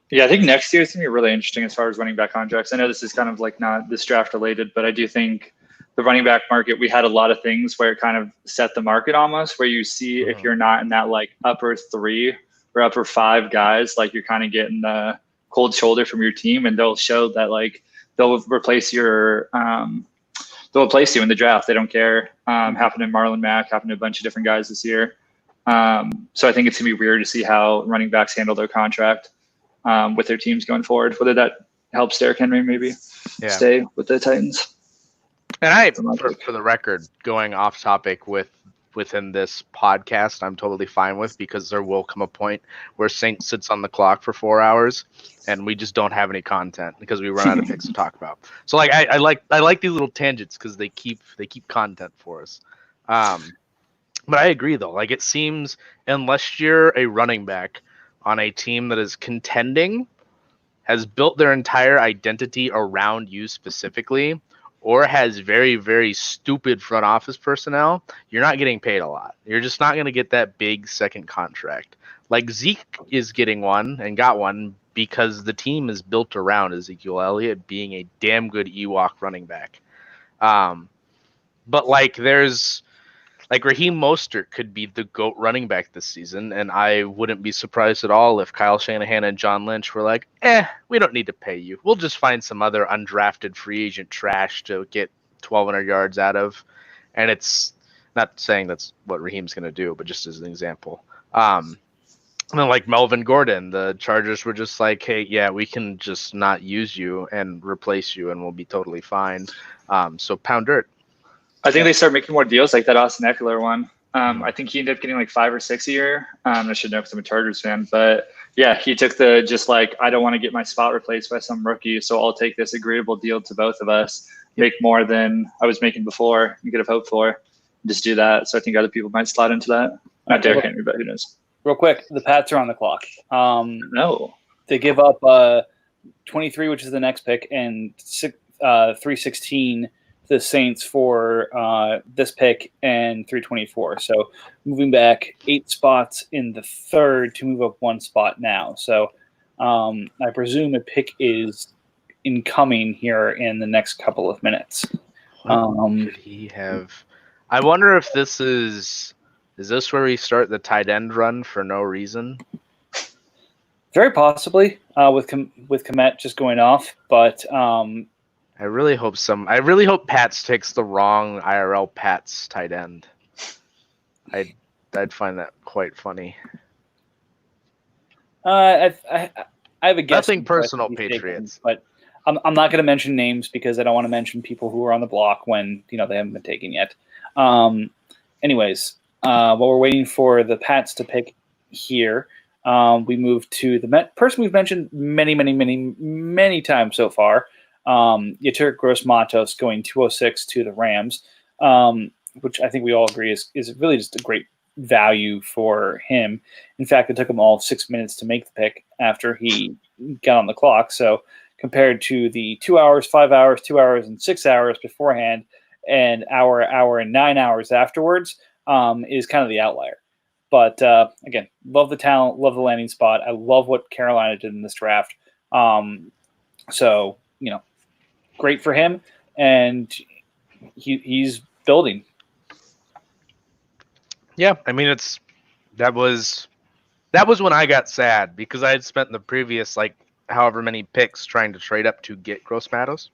Yeah, I think next year is going to be really interesting as far as running back contracts. I know this is kind of like not this draft related, but I do think the running back market, we had a lot of things where it kind of set the market almost, where you see if you're not in that like upper 3 or upper 5 guys, like you're kind of getting the cold shoulder from your team, and they'll show that like they'll replace you in the draft. They don't care. Happened to Marlon Mack, happened to a bunch of different guys this year. So I think it's gonna be weird to see how running backs handle their contract with their teams going forward, whether that helps Derrick Henry maybe stay with the Titans. And for the record, going off topic within this podcast, I'm totally fine with, because there will come a point where Saint sits on the clock for 4 hours and we just don't have any content because we run out of picks to talk about. So like I like these little tangents because they keep content for us. But I agree though. Like, it seems unless you're a running back on a team that is contending, has built their entire identity around you specifically, or has very, very stupid front office personnel, you're not getting paid a lot. You're just not going to get that big second contract. Like Zeke is getting one and got one because the team is built around Ezekiel Elliott being a damn good Ewok running back. But like Raheem Mostert could be the GOAT running back this season, and I wouldn't be surprised at all if Kyle Shanahan and John Lynch were like, we don't need to pay you. We'll just find some other undrafted free agent trash to get 1,200 yards out of. And it's Not saying that's what Raheem's going to do, but just as an example. And then like Melvin Gordon, the Chargers were just like, hey, yeah, we can just not use you and replace you and we'll be totally fine. So pound dirt. I think they start making more deals like that Austin Eckler one. I think he ended up getting like 5 or 6 a year. I should know because I'm a Chargers fan, but yeah, he took the just like, I don't want to get my spot replaced by some rookie, so I'll take this agreeable deal to both of us, make more than I was making before and could have hoped for. Just do that. So I think other people might slide into that. Not Derrick Henry, but who knows? Real quick, the Pats are on the clock. No. They give up 23, which is the next pick, and 316 the Saints for this pick and 324. So moving back 8 spots in the third to move up 1 spot now. So I presume a pick is incoming here in the next couple of minutes. Could he have? I wonder if this is this where we start the tight end run for no reason? Very possibly with Kmet just going off, but I really hope Pats takes the wrong IRL Pats tight end. I'd find that quite funny. I have a guess. Nothing personal, Patriots. But I'm not going to mention names because I don't want to mention people who are on the block when they haven't been taken yet. Anyways, while we're waiting for the Pats to pick here, we move to the person we've mentioned many times so far. Yetur Gross-Matos going 206 to the Rams, which I think we all agree is really just a great value for him. In fact, it took him all 6 minutes to make the pick after he got on the clock. So compared to the 2 hours, 5 hours, 2 hours, and 6 hours beforehand, and hour and 9 hours afterwards, is kind of the outlier. But again, love the talent, love the landing spot. I love what Carolina did in this draft. So great for him, and he's building. Yeah, I mean that was when I got sad because I had spent the previous however many picks trying to trade up to get Gross-Matos.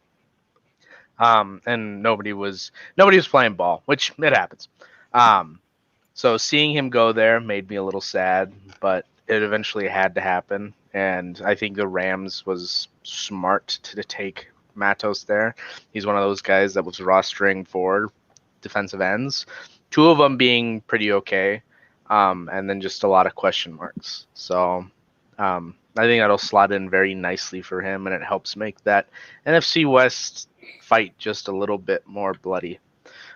And nobody was playing ball, which it happens. So seeing him go there made me a little sad, but it eventually had to happen. And I think the Rams was smart to take Matos there. He's one of those guys that was rostering for defensive ends, 2 of them being pretty okay, and then just a lot of question marks. So I think that'll slot in very nicely for him, and it helps make that NFC West fight just a little bit more bloody.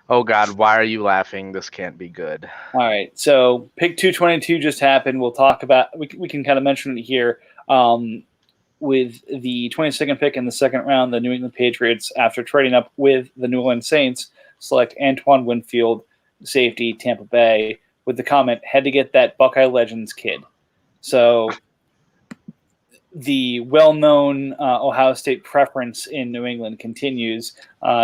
Oh God, why are you laughing? This can't be good. All right, so pick 222 just happened. We'll talk about. We can kind of mention it here. With the 22nd pick in the second round, the New England Patriots, after trading up with the New Orleans Saints, select Antoine Winfield, safety, Tampa Bay, with the comment, had to get that Buckeye Legends kid. So the well-known Ohio State preference in New England continues,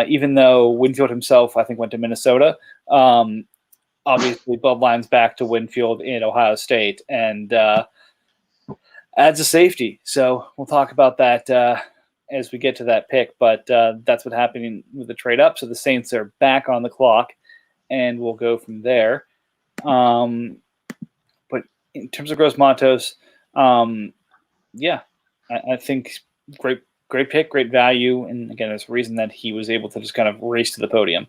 even though Winfield himself, I think, went to Minnesota. Obviously, bloodlines back to Winfield in Ohio State, and adds a safety. So we'll talk about that as we get to that pick, but that's what happened with the trade up. So the Saints are back on the clock, and we'll go from there. But in terms of Gross-Matos, yeah, I think great pick, great value, and again, there's a reason that he was able to just kind of race to the podium.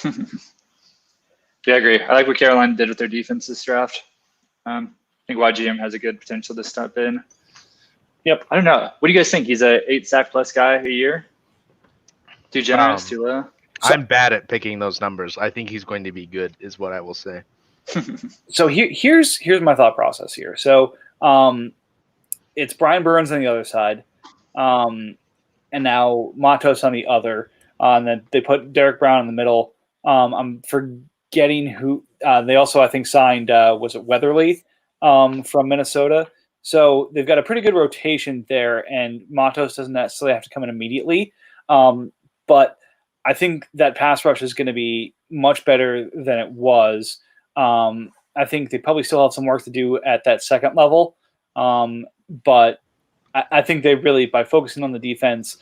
Yeah, I agree. I like what Carolina did with their defense this draft. I think YGM has a good potential to step in. Yep. I don't know. What do you guys think? He's a 8 sack plus guy a year? Too generous, too low? I'm bad at picking those numbers. I think he's going to be good, is what I will say. So here's my thought process here. So it's Brian Burns on the other side, and now Matos on the other, and then they put Derek Brown in the middle. I'm forgetting who they also, I think, signed. Was it Weatherly from Minnesota? So they've got a pretty good rotation there, and Matos doesn't necessarily have to come in immediately. But I think that pass rush is going to be much better than it was. I think they probably still have some work to do at that second level. But I think they really, by focusing on the defense,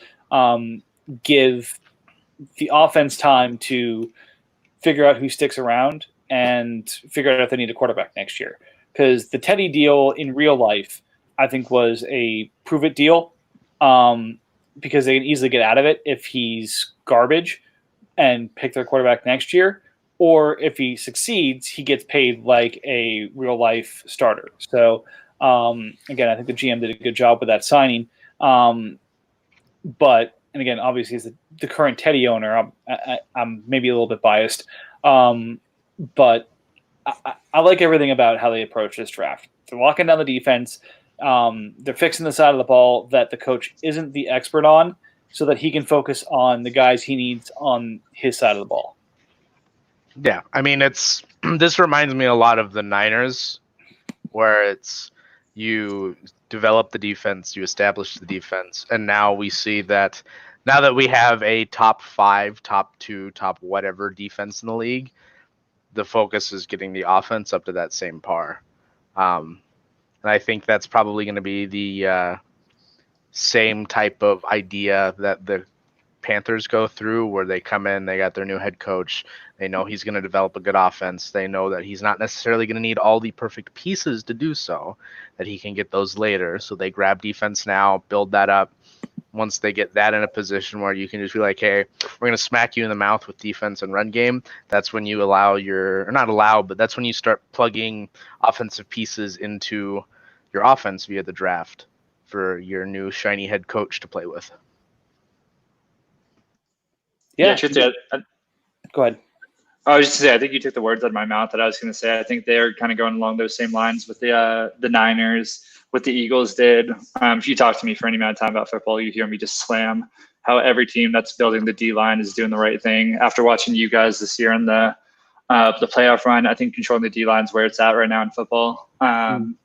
give the offense time to figure out who sticks around and figure out if they need a quarterback next year. Because the Teddy deal in real life, I think, was a prove it deal, because they can easily get out of it if he's garbage and pick their quarterback next year, or if he succeeds, he gets paid like a real life starter. So again, I think the GM did a good job with that signing. But and again, obviously, as the current Teddy owner, I'm maybe a little bit biased, but I like everything about how they approach this draft. They're locking down the defense. They're fixing the side of the ball that the coach isn't the expert on, so that he can focus on the guys he needs on his side of the ball. Yeah, I mean, this reminds me a lot of the Niners, where it's you develop the defense, you establish the defense, and now we see that now that we have a top 5, top 2, top whatever defense in the league, the focus is getting the offense up to that same par. And I think that's probably going to be the same type of idea that the Panthers go through, where they come in, they got their new head coach, they know he's going to develop a good offense, they know that he's not necessarily going to need all the perfect pieces to do so, that he can get those later, so they grab defense now, build that up. Once they get that in a position where you can just be like, hey, we're going to smack you in the mouth with defense and run game, that's when you that's when you start plugging offensive pieces into your offense via the draft for your new shiny head coach to play with. Yeah, truthfully, Go ahead. I was just to say, I think you took the words out of my mouth that I was going to say. I think they're kind of going along those same lines with the Niners, what the Eagles did. If you talk to me for any amount of time about football, you hear me just slam how every team that's building the D-line is doing the right thing. After watching you guys this year in the playoff run, I think controlling the D-line is where it's at right now in football. And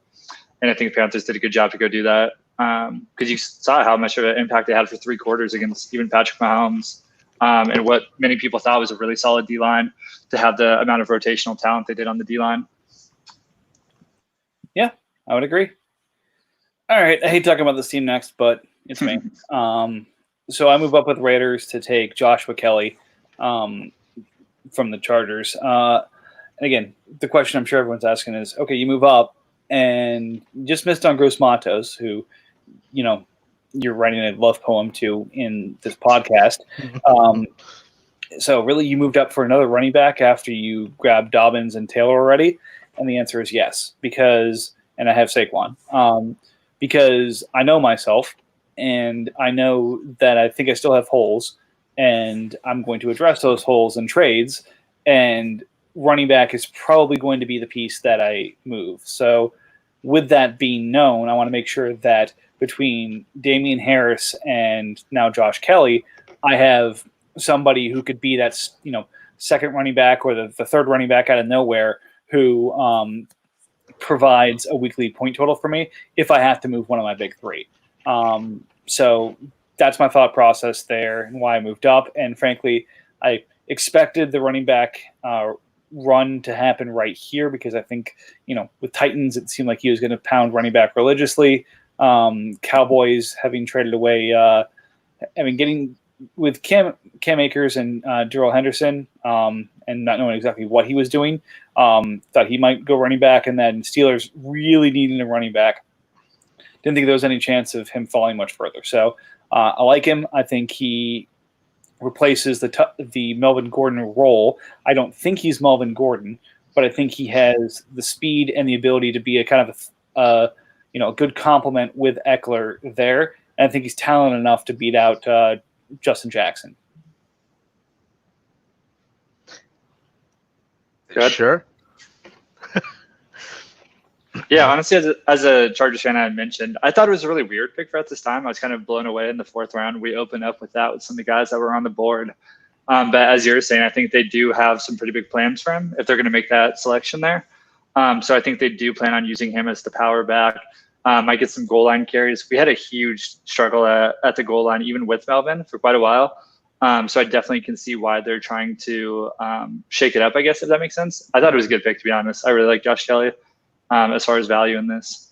I think the Panthers did a good job to go do that, because you saw how much of an impact they had for 3 quarters against even Patrick Mahomes. And what many people thought was a really solid D-line, to have the amount of rotational talent they did on the D-line. Yeah, I would agree. All right, I hate talking about this team next, but it's me. So I move up with Raiders to take Joshua Kelly from the Chargers. And again, the question I'm sure everyone's asking is, okay, you move up and you just missed on Gross Matos, who, you know, you're writing a love poem to in this podcast. So really, you moved up for another running back after you grabbed Dobbins and Taylor already? And the answer is yes, and I have Saquon, because I know myself, and I know that I think I still have holes, and I'm going to address those holes in trades, and running back is probably going to be the piece that I move. So with that being known, I want to make sure that between Damian Harris and now Josh Kelly, I have somebody who could be that, second running back or the third running back out of nowhere who provides a weekly point total for me if I have to move one of my big 3. So that's my thought process there and why I moved up. And frankly, I expected the running back run to happen right here, because I think, with Titans, it seemed like he was going to pound running back religiously. Cowboys having traded away, getting with Cam Akers and Darrell Henderson, and not knowing exactly what he was doing, thought he might go running back, and then Steelers really needing a running back. Didn't think there was any chance of him falling much further. So I like him. I think he replaces the Melvin Gordon role. I don't think he's Melvin Gordon, but I think he has the speed and the ability to be a kind of a good complement with Eckler there. And I think he's talented enough to beat out Justin Jackson. Good. Sure. Yeah, honestly, as a Chargers fan, I had mentioned, I thought it was a really weird pick for at this time. I was kind of blown away in the 4th round. We opened up with that with some of the guys that were on the board. But as you're saying, I think they do have some pretty big plans for him if they're going to make that selection there. So I think they do plan on using him as the power back. Might get some goal line carries. We had a huge struggle at the goal line, even with Melvin, for quite a while. So I definitely can see why they're trying to shake it up, I guess, if that makes sense. I thought it was a good pick, to be honest. I really like Josh Kelly as far as value in this,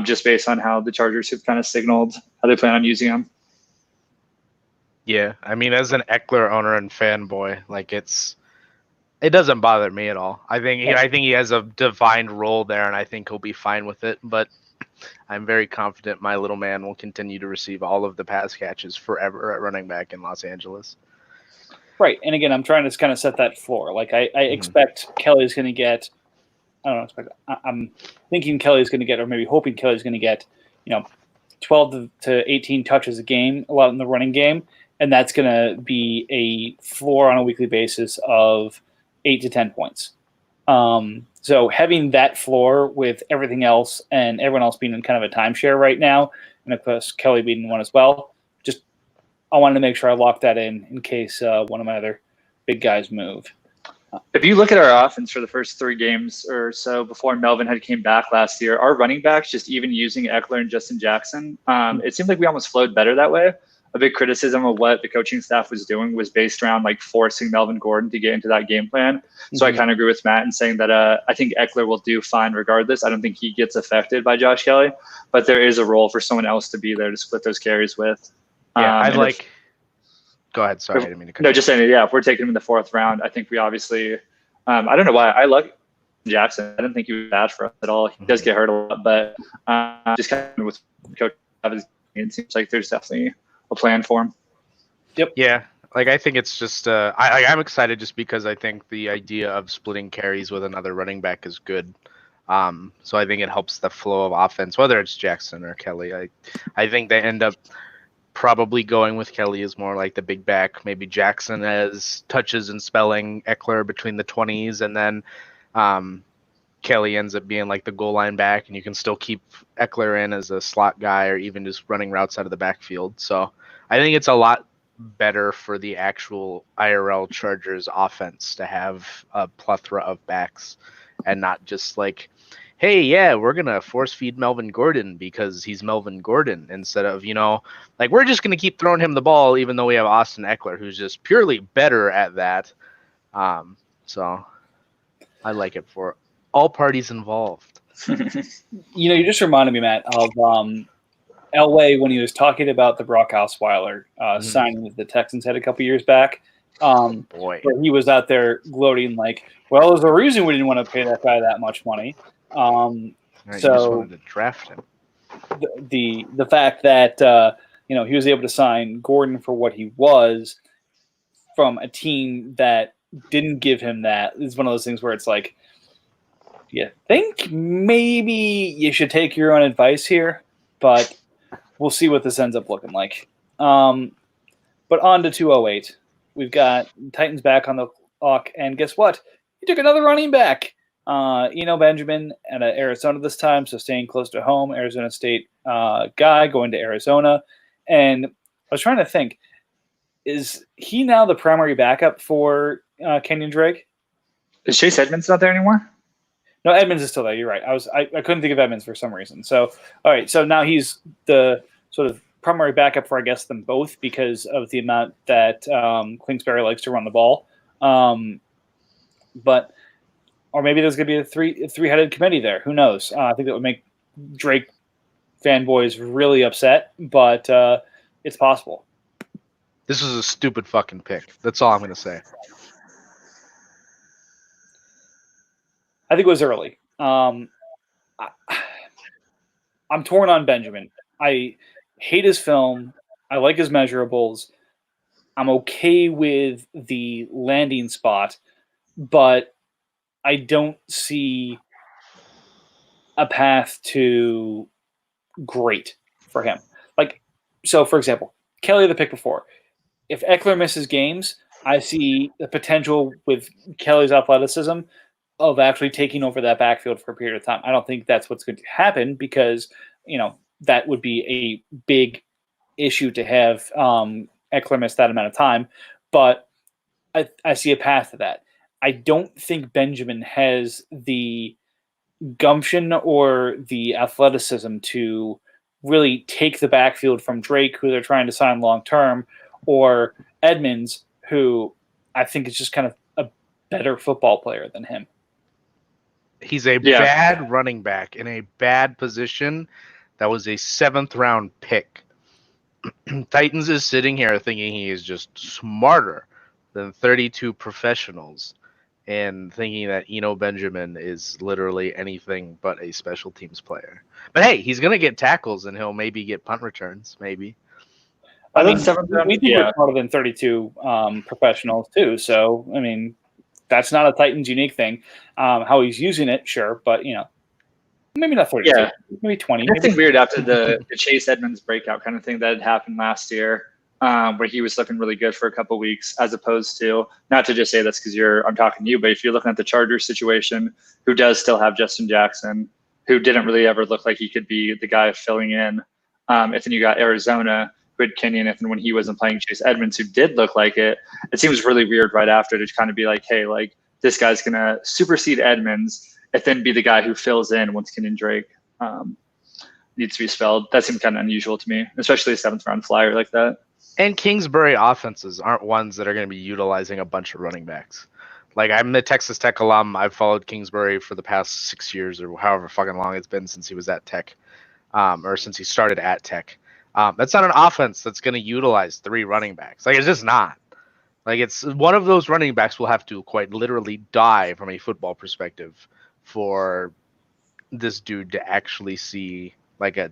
just based on how the Chargers have kind of signaled how they plan on using him. Yeah, I mean, as an Eckler owner and fanboy, like It doesn't bother me at all. I think he has a defined role there, and I think he'll be fine with it. But I'm very confident my little man will continue to receive all of the pass catches forever at running back in Los Angeles. Right. And again, I'm trying to kind of set that floor. Like I expect Kelly's going to get. I don't know. I'm thinking Kelly's going to get, or maybe hoping Kelly's going to get, 12 to 18 touches a game, a lot in the running game, and that's going to be a floor on a weekly basis of 8 to 10 points. So having that floor with everything else and everyone else being in kind of a timeshare right now, and of course Kelly being one as well, just I wanted to make sure I locked that in case one of my other big guys move. If you look at our offense for the first 3 games or so before Melvin had came back last year, our running backs, just even using Eckler and Justin Jackson, it seemed like we almost flowed better that way. A big criticism of what the coaching staff was doing was based around like forcing Melvin Gordon to get into that game plan. So I kind of agree with Matt in saying that I think Eckler will do fine regardless. I don't think he gets affected by Josh Kelly, but there is a role for someone else to be there to split those carries with. Yeah, go ahead. Sorry, I didn't mean to cut No, you. just saying, if we're taking him in the 4th round, I think we obviously, I don't know why I like Jackson. I didn't think he was bad for us at all. He does get hurt a lot, but just kind of with Coach Travis, it seems like there's definitely a plan for him. Yep. Yeah, I think it's just I'm excited just because I think the idea of splitting carries with another running back is good. So I think it helps the flow of offense, whether it's Jackson or Kelly. I think they end up probably going with Kelly as more like the big back, maybe Jackson as touches and spelling, Eckler between the 20s, and then Kelly ends up being like the goal line back, and you can still keep Eckler in as a slot guy or even just running routes out of the backfield. So I think it's a lot better for the actual IRL Chargers offense to have a plethora of backs and not just like, hey, yeah, we're going to force feed Melvin Gordon because he's Melvin Gordon instead of, like we're just going to keep throwing him the ball even though we have Austin Eckler, who's just purely better at that. So I like it for all parties involved. You just reminded me, Matt, of Elway when he was talking about the Brock Osweiler signing that the Texans had a couple years back. Boy. Where he was out there gloating like, well, there's a reason we didn't want to pay that guy that much money. You just wanted to draft him. The fact that he was able to sign Gordon for what he was from a team that didn't give him that is one of those things where it's like, you think maybe you should take your own advice here, but we'll see what this ends up looking like. But on to 208. We've got Titans back on the clock, and guess what? He took another running back. Eno Benjamin at Arizona this time, so staying close to home. Arizona State guy going to Arizona. And I was trying to think, is he now the primary backup for Kenyon Drake? Is Chase Edmonds not there anymore? No, Edmonds is still there. You're right. I couldn't think of Edmonds for some reason. So, all right. So now he's the sort of primary backup for, I guess, them both because of the amount that Kingsbury likes to run the ball. But or maybe there's going to be a three-headed committee there. Who knows? I think that would make Drake fanboys really upset, but it's possible. This is a stupid fucking pick. That's all I'm going to say. I think it was early. I'm torn on Benjamin. I hate his film. I like his measurables. I'm okay with the landing spot, but I don't see a path to great for him. Like, so for example, Kelly the pick before. If Eckler misses games, I see the potential with Kelly's athleticism of actually taking over that backfield for a period of time. I don't think that's what's going to happen because, that would be a big issue to have Eckler miss that amount of time. But I see a path to that. I don't think Benjamin has the gumption or the athleticism to really take the backfield from Drake, who they're trying to sign long-term, or Edmonds, who I think is just kind of a better football player than him. He's a bad running back in a bad position. That was a 7th round pick. Titans is sitting here thinking he is just smarter than 32 professionals. in thinking that Eno Benjamin is literally anything but a special teams player. But hey, he's gonna get tackles and he'll maybe get punt returns, maybe. I thought mean, the seventh round- we think yeah. we're smarter than 32 professionals too. So, I mean, that's not a Titans unique thing. How he's using it, sure, but maybe not 32, Yeah. maybe 20. Nothing Maybe. weird after the Chase Edmonds breakout kind of thing that had happened last year, where he was looking really good for a couple weeks, as opposed to, not to just say that's because I'm talking to you, but if you're looking at the Chargers situation, who does still have Justin Jackson, who didn't really ever look like he could be the guy filling in. And then you got Arizona, who had Kenyon, and when he wasn't playing Chase Edmonds, who did look like it. It seems really weird right after to kind of be like, hey, like this guy's going to supersede Edmonds and then be the guy who fills in once Kenyon Drake needs to be spelled. That seemed kind of unusual to me, especially a 7th round flyer like that. And Kingsbury offenses aren't ones that are going to be utilizing a bunch of running backs. Like, I'm the Texas Tech alum. I've followed Kingsbury for the past 6 years or however fucking long it's been since he was at Tech, or since he started at Tech. That's not an offense that's going to utilize 3 running backs. Like, it's just not. Like, it's one of those running backs will have to quite literally die from a football perspective for this dude to actually see like a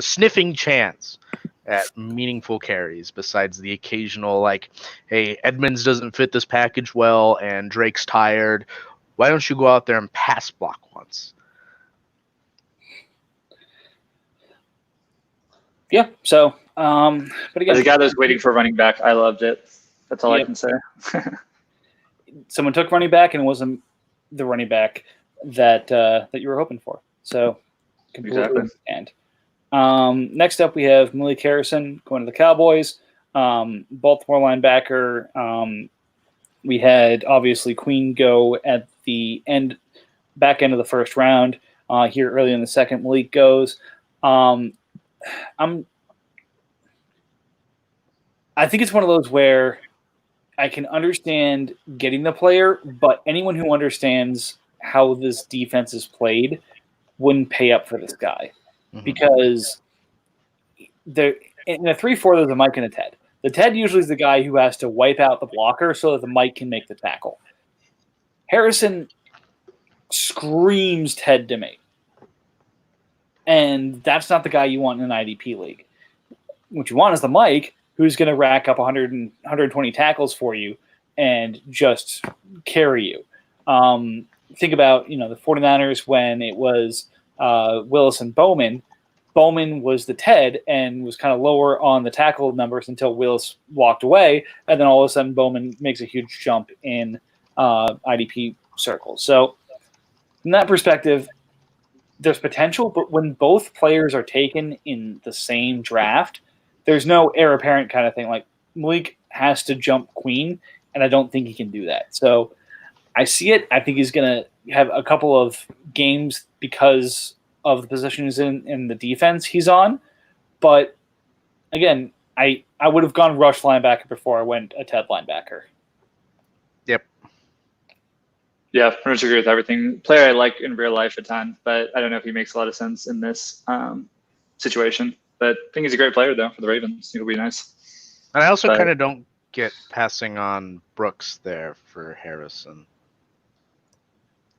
sniffing chance at meaningful carries, besides the occasional like, hey, Edmonds doesn't fit this package well and Drake's tired. Why don't you go out there and pass block once? Yeah. So, but again, As a guy that was waiting for a running back, I loved it. That's all I can say. someone took running back and it wasn't the running back that you were hoping for. So, completely understand. Next up, we have Malik Harrison going to the Cowboys. Baltimore linebacker. We had obviously Queen go at the back end of the first round. Here early in the second, Malik goes. I think it's one of those where I can understand getting the player, but anyone who understands how this defense is played wouldn't pay up for this guy. Because in a 3-4, there's a Mike and a Ted. The Ted usually is the guy who has to wipe out the blocker so that the Mike can make the tackle. Harrison screams Ted to me. And that's not the guy you want in an IDP league. What you want is the Mike who's going to rack up 100 and 120 tackles for you and just carry you. Think about, the 49ers when it was Willis and Bowman. Bowman was the Ted and was kind of lower on the tackle numbers until Willis walked away, and then all of a sudden Bowman makes a huge jump in IDP circles. So from that perspective, there's potential, but when both players are taken in the same draft, there's no heir apparent kind of thing. Like Malik has to jump Queen, and I don't think he can do that. So I see it. I think he's going to have a couple of games because of the position he's in the defense he's on. But again, I would have gone rush linebacker before I went a Ted linebacker. Yep. Yeah, pretty much agree with everything. Player I like in real life a ton, but I don't know if he makes a lot of sense in this situation. But I think he's a great player, though, for the Ravens. It'll be nice. And I also kind of don't get passing on Brooks there for Harrison.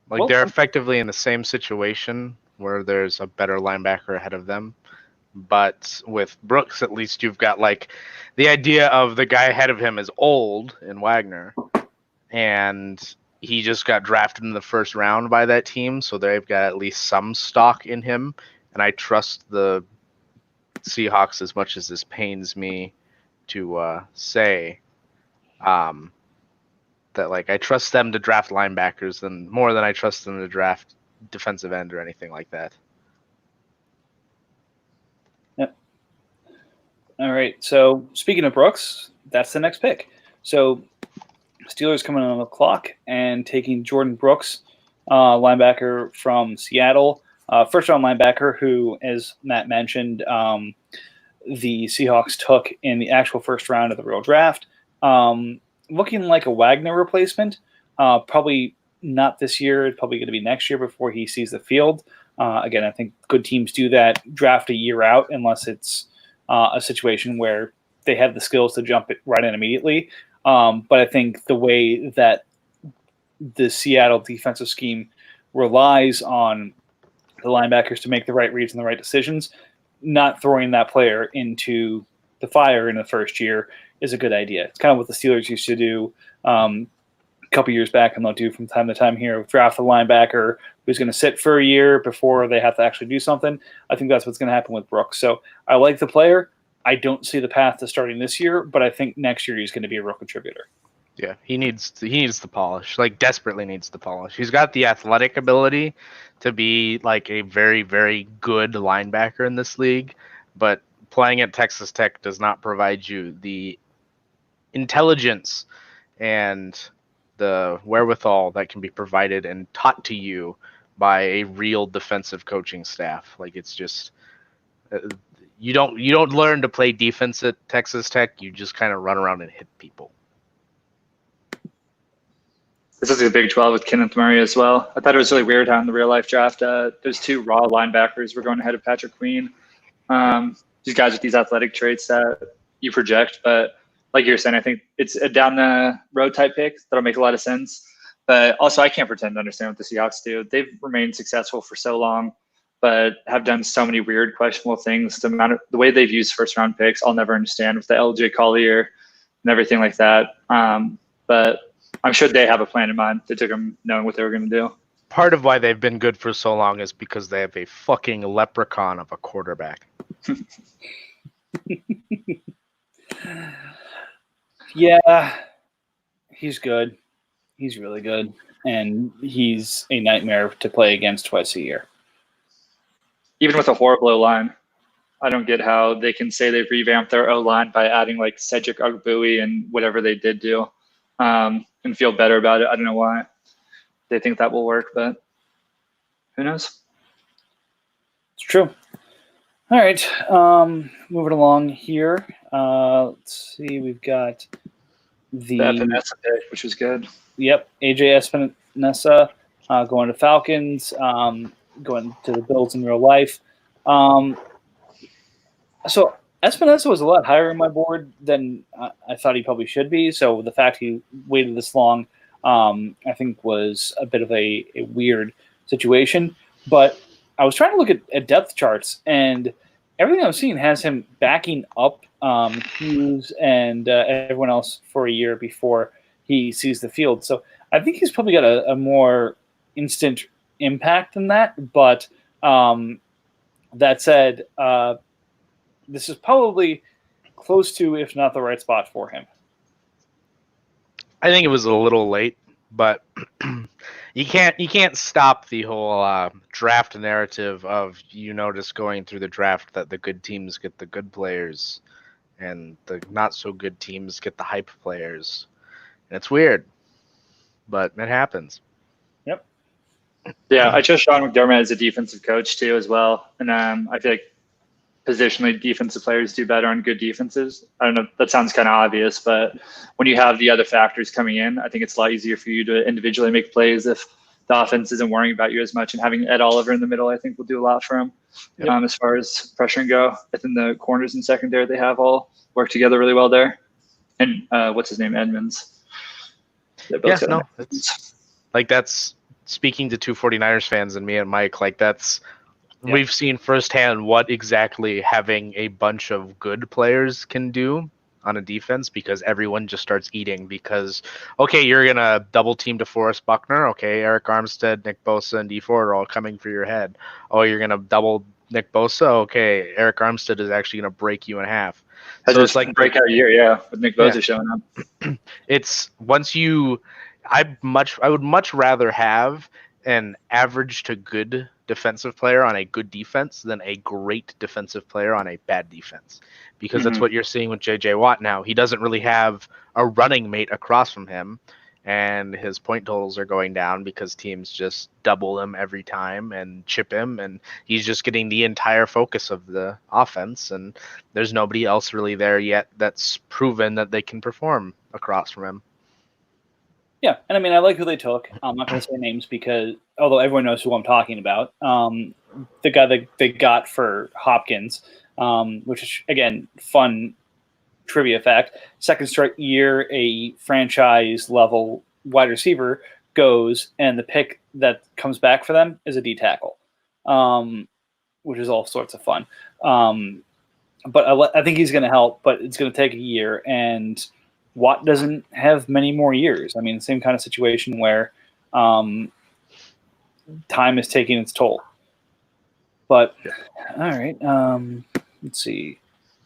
Like, they're effectively in the same situation where there's a better linebacker ahead of them. But with Brooks, at least you've got, like, the idea of the guy ahead of him is old in Wagner. And he just got drafted in the first round by that team, so they've got at least some stock in him. And I trust the Seahawks, as much as this pains me to say, that, like, I trust them to draft linebackers more than I trust them to draft defensive end or anything like that. Yep. All right. So speaking of Brooks, that's the next pick. So Steelers coming on the clock and taking Jordan Brooks, linebacker from Seattle, first round linebacker who, as Matt mentioned, the Seahawks took in the actual first round of the real draft. Looking like a Wagner replacement, probably not this year. It's probably going to be next year before he sees the field. Again, I think good teams do that, draft a year out, unless it's a situation where they have the skills to jump it right in immediately. But I think the way that the Seattle defensive scheme relies on the linebackers to make the right reads and the right decisions. Not throwing that player into the fire in the first year is a good idea. It's kind of what the Steelers used to do a couple years back, and they'll do from time to time here. Draft a linebacker who's going to sit for a year before they have to actually do something. I think that's what's going to happen with Brooks. So I like the player. I don't see the path to starting this year, but I think next year he's going to be a real contributor. Yeah, he needs the polish, like desperately needs the polish. He's got the athletic ability to be like a very, very good linebacker in this league, but playing at Texas Tech does not provide you the intelligence and the wherewithal that can be provided and taught to you by a real defensive coaching staff. Like, it's just you don't learn to play defense at Texas Tech. You just kind of run around and hit people. This is a Big 12 with Kenneth Murray as well. I thought it was really weird how in the real life draft, those two raw linebackers were going ahead of Patrick Queen. These guys with these athletic traits that you project, but like you're saying, I think it's a down the road type pick that'll make a lot of sense. But also, I can't pretend to understand what the Seahawks do. They've remained successful for so long, but have done so many weird, questionable things. The way they've used first round picks, I'll never understand, with the LJ Collier and everything like that. But I'm sure they have a plan in mind. They took them knowing what they were going to do. Part of why they've been good for so long is because they have a fucking leprechaun of a quarterback. Yeah, he's good. He's really good. And he's a nightmare to play against twice a year. Even with a horrible O-line, I don't get how they can say they've revamped their O-line by adding like Cedric Ogbui and whatever they did do, and feel better about it. I don't know why they think that will work, but who knows? It's true. All right, moving along here. Let's see, we've got the Epinesa pick, which was good. Yep, AJ Epinesa going to Falcons, going to the Bills in real life. So Espinosa was a lot higher on my board than I thought he probably should be. So the fact he waited this long, I think, was a bit of a weird situation. But I was trying to look at depth charts, and everything I'm seeing has him backing up Hughes and everyone else for a year before he sees the field. So I think he's probably got a more instant impact than that. But that said, this is probably close to, if not the right spot for him. I think it was a little late, but you can't stop the whole draft narrative of, just going through the draft that the good teams get the good players and the not so good teams get the hype players. And it's weird, but it happens. Yep. Yeah, I chose Sean McDermott as a defensive coach too as well. And I feel like positionally defensive players do better on good defenses. I don't know, that sounds kind of obvious, but when you have the other factors coming in, I think it's a lot easier for you to individually make plays if the offense isn't worrying about you as much. And having Ed Oliver in the middle, I think, will do a lot for him. Yep. As far as pressuring go. I think the corners and secondary, they have all worked together really well there. And what's his name? Edmonds. That's speaking to two 49ers fans and me and Mike, Yeah. We've seen firsthand what exactly having a bunch of good players can do on a defense, because everyone just starts eating because, okay, you're going to double team DeForest Buckner. Okay, Eric Armstead, Nick Bosa, and Dee Ford are all coming for your head. Oh, you're going to double Nick Bosa? Okay, Eric Armstead is actually going to break you in half. So it's like breakout year, with Nick Bosa showing up. It's I would much rather have an average to good defensive player on a good defense than a great defensive player on a bad defense, because that's what you're seeing with JJ Watt now. He doesn't really have a running mate across from him, and his point totals are going down because teams just double him every time and chip him, and he's just getting the entire focus of the offense, and there's nobody else really there yet that's proven that they can perform across from him. Yeah, and I mean, I like who they took. I'm not going to say names because, although everyone knows who I'm talking about, the guy that they got for Hopkins, which is, again, fun trivia fact. Second straight year, a franchise-level wide receiver goes, and the pick that comes back for them is a D tackle, which is all sorts of fun. But I think he's going to help, but it's going to take a year, and Watt doesn't have many more years. I mean, same kind of situation where time is taking its toll. But all right, let's see.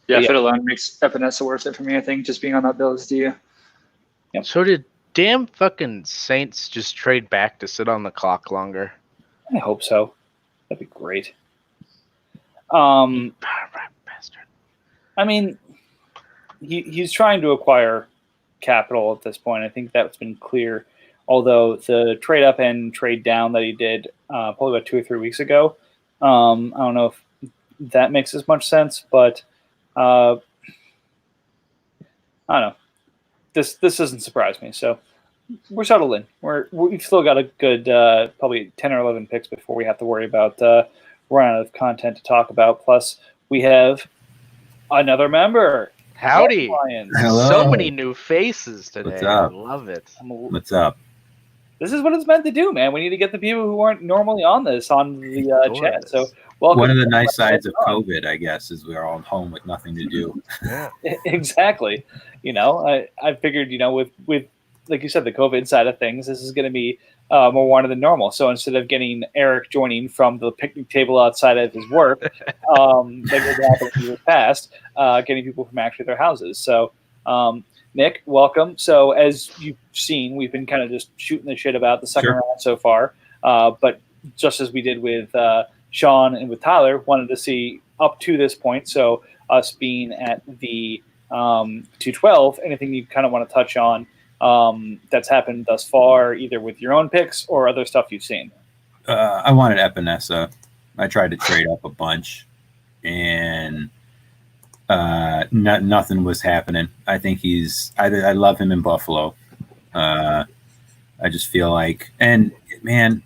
Yeah, Yeah. Fit alone makes Epinesa worth it for me, I think, just being on that Bills D. Yep. So did damn fucking Saints just trade back to sit on the clock longer? I hope so. That'd be great. Bastard. I mean, he's trying to acquire capital at this point. I think that's been clear. Although the trade up and trade down that he did probably about 2 or 3 weeks ago, I don't know if that makes as much sense, but I don't know. This doesn't surprise me. So we're settled in. We've still got a good probably 10 or 11 picks before we have to worry about running out of content to talk about. Plus, we have another member. Howdy. Ryan. Hello. So many new faces today. What's up? I love it. What's up? This is what it's meant to do, man. We need to get the people who aren't normally on this on the chat. So, welcome. One of the nice sides of COVID, I guess, is we're all home with nothing to do. Yeah. Exactly. I figured, with like you said, the COVID side of things, this is going to be more wanted than normal. So instead of getting Eric joining from the picnic table outside of his work, like it happened in years past, getting people from actually their houses. So, Nick, welcome. So as you've seen, we've been kind of just shooting the shit about the second Sure. round so far. But just as we did with Sean and with Tyler, wanted to see up to this point. So us being at the 212, anything you kind of want to touch on that's happened thus far, either with your own picks or other stuff you've seen? I wanted Epinesa. I tried to trade up a bunch, and nothing was happening. I think I love him in Buffalo. I just feel like, and man,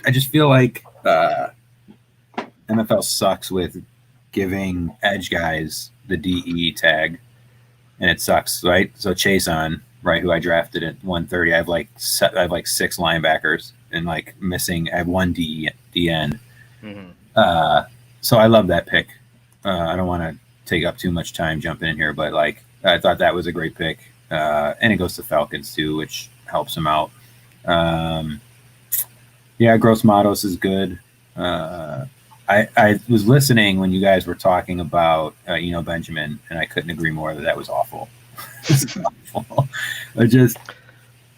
I just feel like NFL sucks with giving edge guys the DE tag, and it sucks, right? So Chason, right, who I drafted at 130, I have like 6 linebackers and like missing. I have one DN. Mm-hmm. So I love that pick. I don't want to take up too much time jumping in here, but like I thought that was a great pick, and it goes to Falcons too, which helps him out. Yeah, Gross Matos is good. I was listening when you guys were talking about Benjamin, and I couldn't agree more that was awful. It's awful. The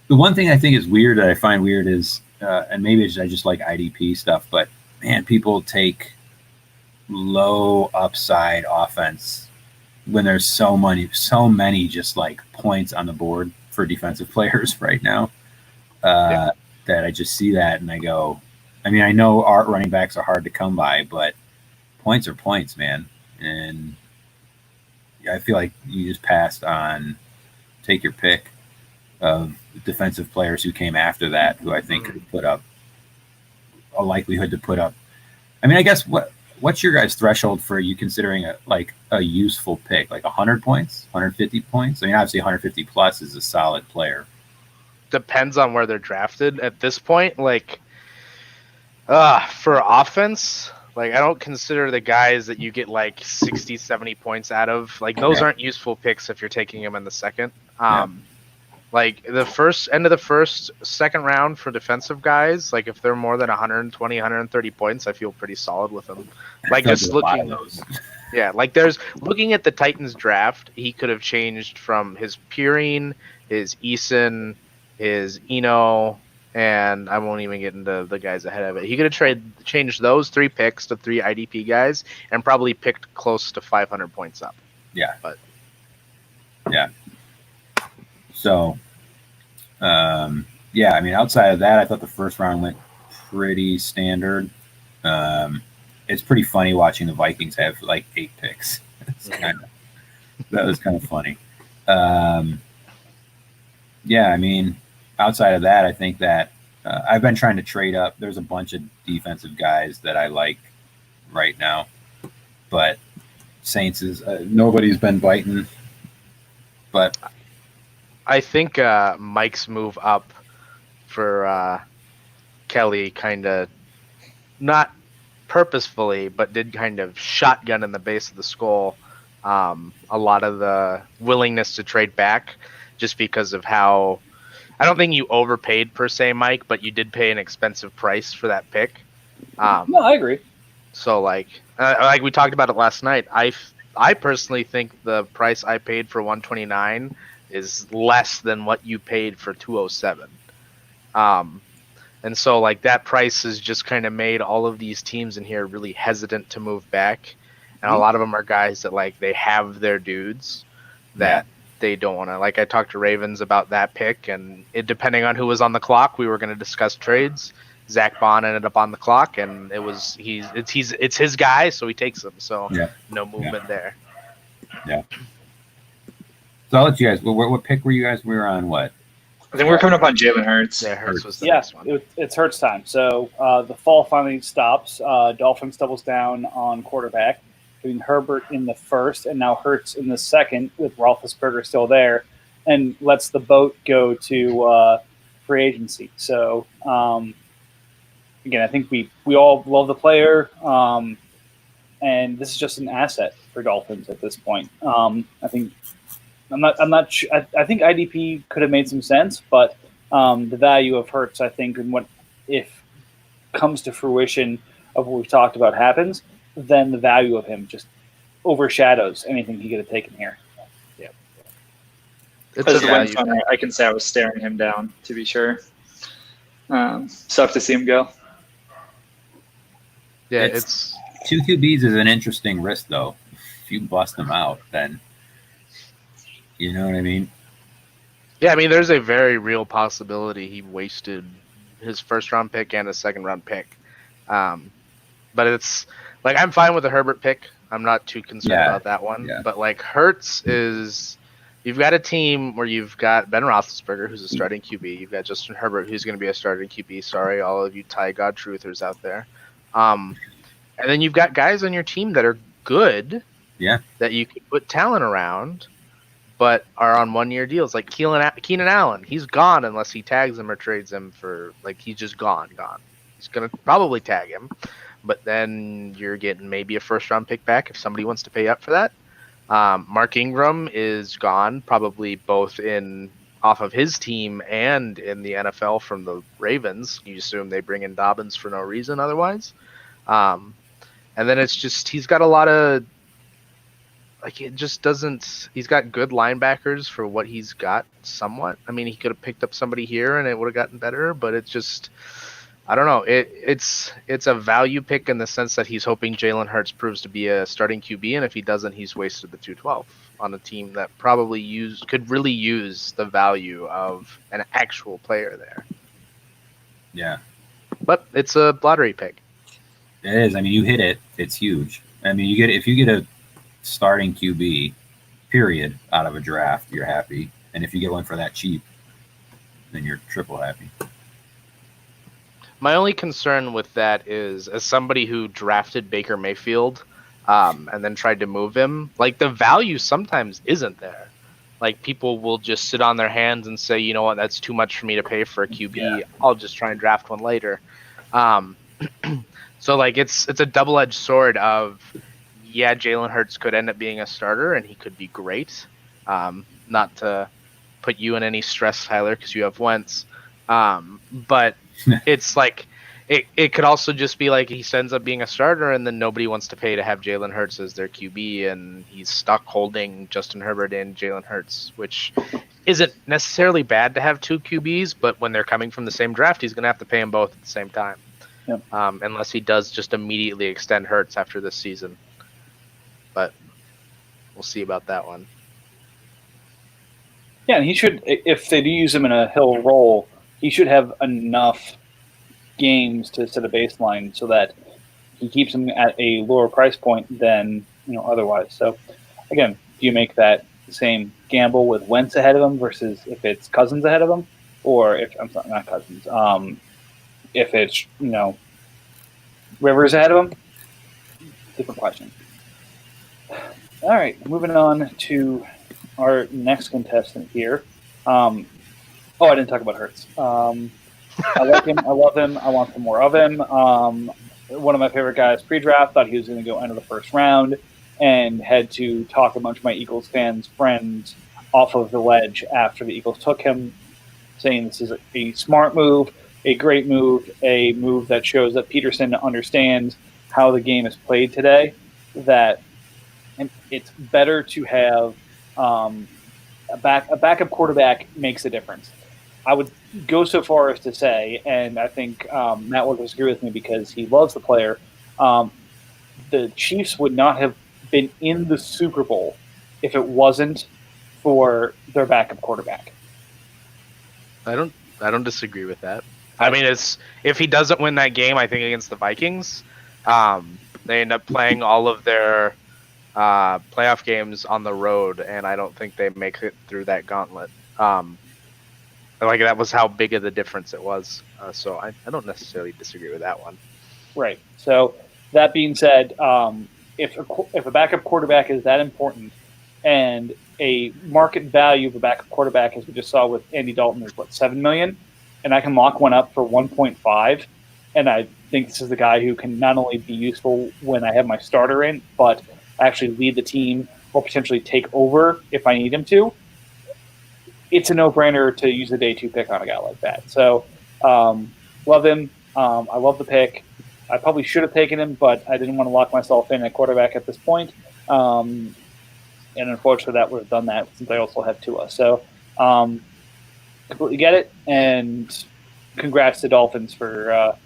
one thing I think is weird, that I find weird, is, and maybe I just like IDP stuff, but man, people take low upside offense when there's so many just like points on the board for defensive players right now. That I just see that and I go, I mean, I know our running backs are hard to come by, but points are points, man. And I feel like you just passed on, take your pick of defensive players who came after that, who I think could put up a likelihood to put up. I mean, I guess what's your guys' threshold for you considering a useful pick, like 100 points, 150 points? I mean, obviously 150 plus is a solid player. Depends on where they're drafted at this point. Like, for offense, like I don't consider the guys that you get like 60, 70 points out of. Like those aren't useful picks if you're taking them in the second. Like the end of the second round for defensive guys, like if they're more than 120, 130 points, I feel pretty solid with them. Like just looking, looking at the Titans draft, he could have changed from his Purine, his Eason, his Eno, and I won't even get into the guys ahead of it. He could have changed those 3 picks to 3 IDP guys and probably picked close to 500 points up. Yeah. But yeah. So, I mean, outside of that, I thought the first round went pretty standard. It's pretty funny watching the Vikings have like 8 picks. That was kind of funny. Yeah, I mean, outside of that, I think that I've been trying to trade up. There's a bunch of defensive guys that I like right now, but Saints is nobody's been biting. But I think Mike's move up for Kelly kind of not purposefully, but did kind of shotgun in the base of the skull a lot of the willingness to trade back, just because of how I don't think you overpaid per se, Mike, but you did pay an expensive price for that pick. No, I agree. So like we talked about it last night, I personally think the price I paid for 129 is less than what you paid for 207. And so like that price has just kind of made all of these teams in here really hesitant to move back. And a lot of them are guys that like they have their dudes that they don't want to. Like I talked to Ravens about that pick, and it depending on who was on the clock, we were going to discuss trades. Zach Bond ended up on the clock, and it's his guy, so he takes him. So no movement there. Yeah. So I'll let you guys. What pick were you guys? We were on what? I think we're coming up on Jalen Hurts. Yeah, Hurts was the next one. It's Hurts time. So the fall finally stops. Dolphins doubles down on quarterback, putting Herbert in the first, and now Hurts in the second, with Roethlisberger still there, and lets the boat go to free agency. So again, I think we all love the player, and this is just an asset for Dolphins at this point. I think IDP could have made some sense, but the value of Hurts, I think, and what if comes to fruition of what we've talked about happens, then the value of him just overshadows anything he could have taken here. Yeah, As a Wentz owner, I can say I was staring him down, to be sure. Sucked to see him go. Yeah, it's 2 QBs is an interesting risk, though. If you bust them out, then you know what I mean. Yeah, I mean, there's a very real possibility he wasted his first round pick and a second round pick. But it's like I'm fine with the Herbert pick. I'm not too concerned about that one. Yeah. But like Hurts is, you've got a team where you've got Ben Roethlisberger, who's a starting QB. You've got Justin Herbert, who's going to be a starting QB. Sorry, all of you Ty God truthers out there. And then you've got guys on your team that are good. Yeah. That you could put talent around, but are on 1-year deals. Like Keenan Allen, he's gone unless he tags him or trades him for, like, he's just gone. He's going to probably tag him, but then you're getting maybe a first-round pick back if somebody wants to pay up for that. Mark Ingram is gone, probably both off of his team and in the NFL from the Ravens. You assume they bring in Dobbins for no reason otherwise. And then it's just, he's got a lot of, like, it just doesn't, he's got good linebackers for what he's got somewhat. I mean, he could have picked up somebody here and it would have gotten better, but it's just, I don't know. It's a value pick in the sense that he's hoping Jalen Hurts proves to be a starting QB, and if he doesn't, he's wasted the 212 on a team that probably could really use the value of an actual player there. Yeah. But it's a lottery pick. It is. I mean, you hit it. It's huge. I mean, if you get a starting QB, period, out of a draft, you're happy. And if you get one for that cheap, then you're triple happy. My only concern with that is, as somebody who drafted Baker Mayfield and then tried to move him, like, the value sometimes isn't there. Like, people will just sit on their hands and say, you know what, that's too much for me to pay for a QB. Yeah. I'll just try and draft one later. So, like, it's a double-edged sword of, yeah, Jalen Hurts could end up being a starter, and he could be great. Not to put you in any stress, Tyler, because you have Wentz. But it's like, it could also just be like he ends up being a starter, and then nobody wants to pay to have Jalen Hurts as their QB, and he's stuck holding Justin Herbert and Jalen Hurts, which isn't necessarily bad to have 2 QBs, but when they're coming from the same draft, he's going to have to pay them both at the same time. Yep. Unless he does just immediately extend Hurts after this season. But we'll see about that one. Yeah, and he should, if they do use him in a Hill role, he should have enough games to set a baseline so that he keeps him at a lower price point than otherwise. So, again, do you make that same gamble with Wentz ahead of him versus if it's Cousins ahead of him, or if I'm sorry, not Cousins, if it's Rivers ahead of him? Different question. All right, moving on to our next contestant here. I didn't talk about Hurts. I like him. I love him. I want some more of him. One of my favorite guys pre-draft thought he was going to go end of the first round, and had to talk a bunch of my Eagles fans friends off of the ledge after the Eagles took him, saying this is a smart move, a great move, a move that shows that Peterson understands how the game is played today, that it's better to have a backup quarterback makes a difference. I would go so far as to say, and I think Matt will disagree with me because he loves the player, the Chiefs would not have been in the Super Bowl if it wasn't for their backup quarterback. I don't disagree with that. I mean, it's if he doesn't win that game, I think against the Vikings, they end up playing all of their playoff games on the road, and I don't think they make it through that gauntlet. Like that was how big of the difference it was. So I don't necessarily disagree with that one. Right. So that being said, if a backup quarterback is that important, and a market value of a backup quarterback, as we just saw with Andy Dalton, is what, $7 million, and I can lock one up for 1.5, and I think this is the guy who can not only be useful when I have my starter in, but actually lead the team or potentially take over if I need him to. It's a no-brainer to use the day 2 pick on a guy like that. So, love him. I love the pick. I probably should have taken him, but I didn't want to lock myself in at quarterback at this point. And unfortunately, that would have done that since I also have Tua. So, completely get it. And congrats to Dolphins for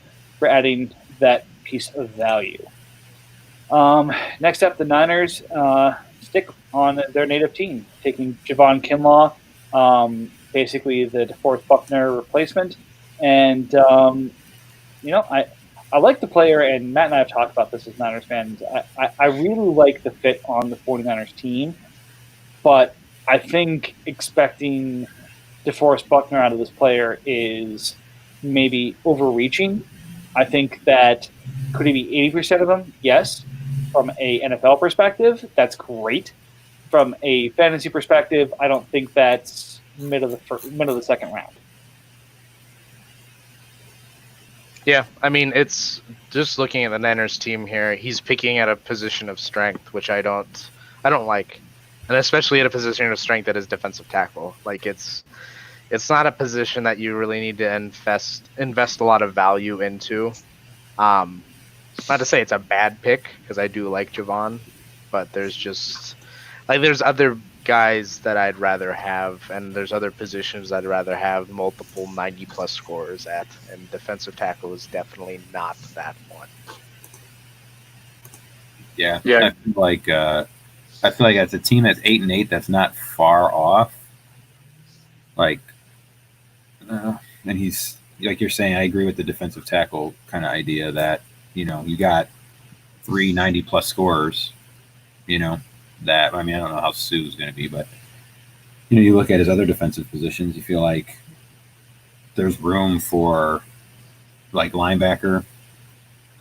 adding that piece of value. Next up, the Niners stick on their native team, taking Javon Kinlaw, basically the DeForest Buckner replacement. And, I like the player, and Matt and I have talked about this as Niners fans. I really like the fit on the 49ers team, but I think expecting DeForest Buckner out of this player is maybe overreaching. I think that could he be 80% of him? Yes. From a NFL perspective, that's great. From a fantasy perspective, I don't think that's mid of the second round. Yeah, I mean, it's just looking at the Niners team here. He's picking at a position of strength, which I don't like, and especially at a position of strength that is defensive tackle. Like it's not a position that you really need to invest a lot of value into. Not to say it's a bad pick, because I do like Javon, but there's other guys that I'd rather have, and there's other positions I'd rather have multiple 90+ scores at, and defensive tackle is definitely not that one. Yeah. I feel like as a team that's 8-8, that's not far off. Like, and he's like you're saying. I agree with the defensive tackle kind of idea that you got 3 90+ scorers. That I don't know how Sue's going to be, but you look at his other defensive positions, you feel like there's room for like linebacker.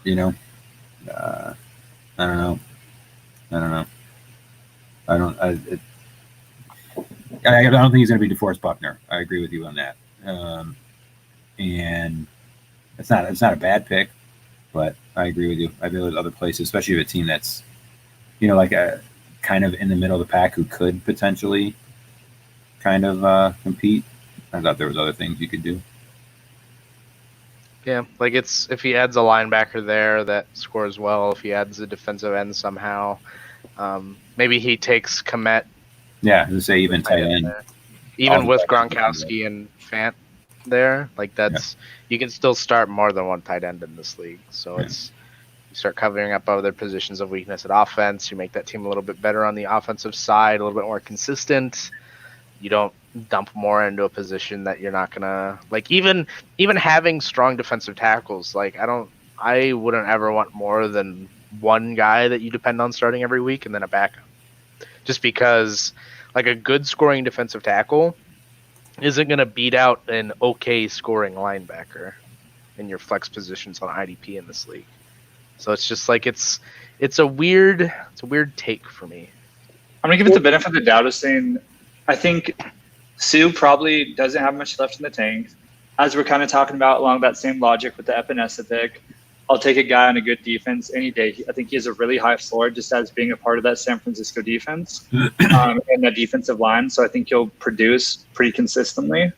I don't know. I don't think he's going to be DeForest Buckner. I agree with you on that. And it's not a bad pick, but I agree with you. I feel there's other places, especially with a team that's like a kind of in the middle of the pack who could potentially kind of compete. I thought there was other things you could do. Yeah, like if he adds a linebacker there that scores well, if he adds a defensive end somehow, maybe he takes Kmet. Yeah, to say even tight end. Even with Gronkowski and Fant there, like you can still start more than one tight end in this league. So you start covering up other positions of weakness at offense. You make that team a little bit better on the offensive side, a little bit more consistent. You don't dump more into a position that you're not gonna like. Even having strong defensive tackles, like I wouldn't ever want more than one guy that you depend on starting every week and then a backup. Just because like a good scoring defensive tackle isn't gonna beat out an okay scoring linebacker in your flex positions on IDP in this league. So it's just like it's a weird take for me. I'm gonna give it the benefit of the doubt of saying I think Sue probably doesn't have much left in the tank. as we're kind of talking about along that same logic with the Epinesa pick, I'll take a guy on a good defense any day. I think he has a really high floor just as being a part of that San Francisco defense and the defensive line. So I think he'll produce pretty consistently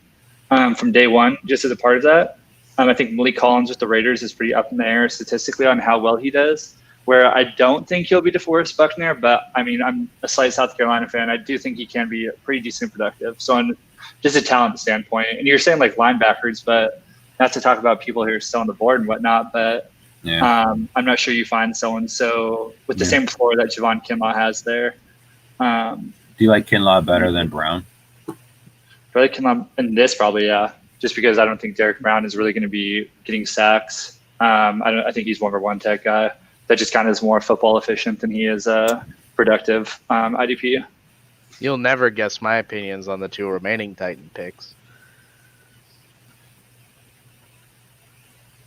from day one, just as a part of that. I think Malik Collins with the Raiders is pretty up in the air statistically on how well he does. Where I don't think he'll be DeForest Buckner, but I mean, I'm a slight South Carolina fan. I do think he can be pretty decent productive. So on just a talent standpoint, and you're saying like linebackers, but not to talk about people who are still on the board and whatnot, but I'm not sure you find someone so with the same floor that Javon Kinlaw has there. Do you like Kinlaw better than Brown? Really, Kinlaw in this probably, yeah. Just because I don't think Derek Brown is really going to be getting sacks. I think he's more of a one-tech guy that just kind of is more football efficient than he is productive IDP. You'll never guess my opinions on the 2 remaining Titan picks.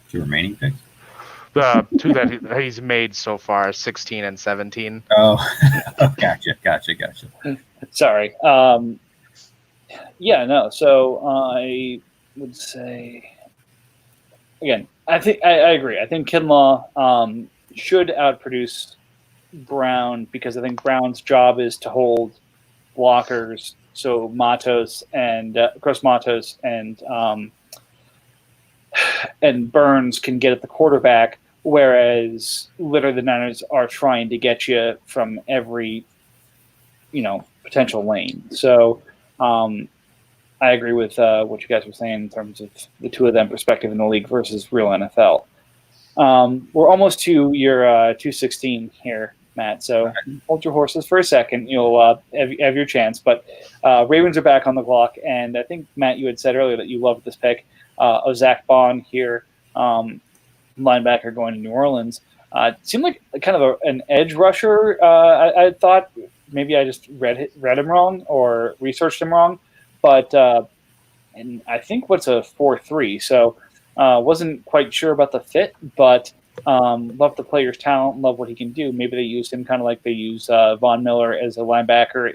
2 remaining picks? The 2 that he's made so far, 16 and 17. Oh, gotcha. Sorry. Yeah, no. So I would say, again, I agree. I think Kinlaw should outproduce Brown because I think Brown's job is to hold blockers. So Matos and Gross Matos and Burns can get at the quarterback, whereas literally the Niners are trying to get you from every, potential lane. So I agree with what you guys were saying in terms of the 2 of them perspective in the league versus real NFL. We're almost to your 216 here, Matt. So hold your horses for a second. You'll have your chance. But Ravens are back on the clock, and I think, Matt, you had said earlier that you loved this pick of Zach Bond here, linebacker going to New Orleans. It seemed like kind of an edge rusher. I thought maybe I just read him wrong or researched him wrong. But and I think what's a 4.3, so wasn't quite sure about the fit, but love the player's talent, love what he can do. Maybe they used him kind of like they use Von Miller as a linebacker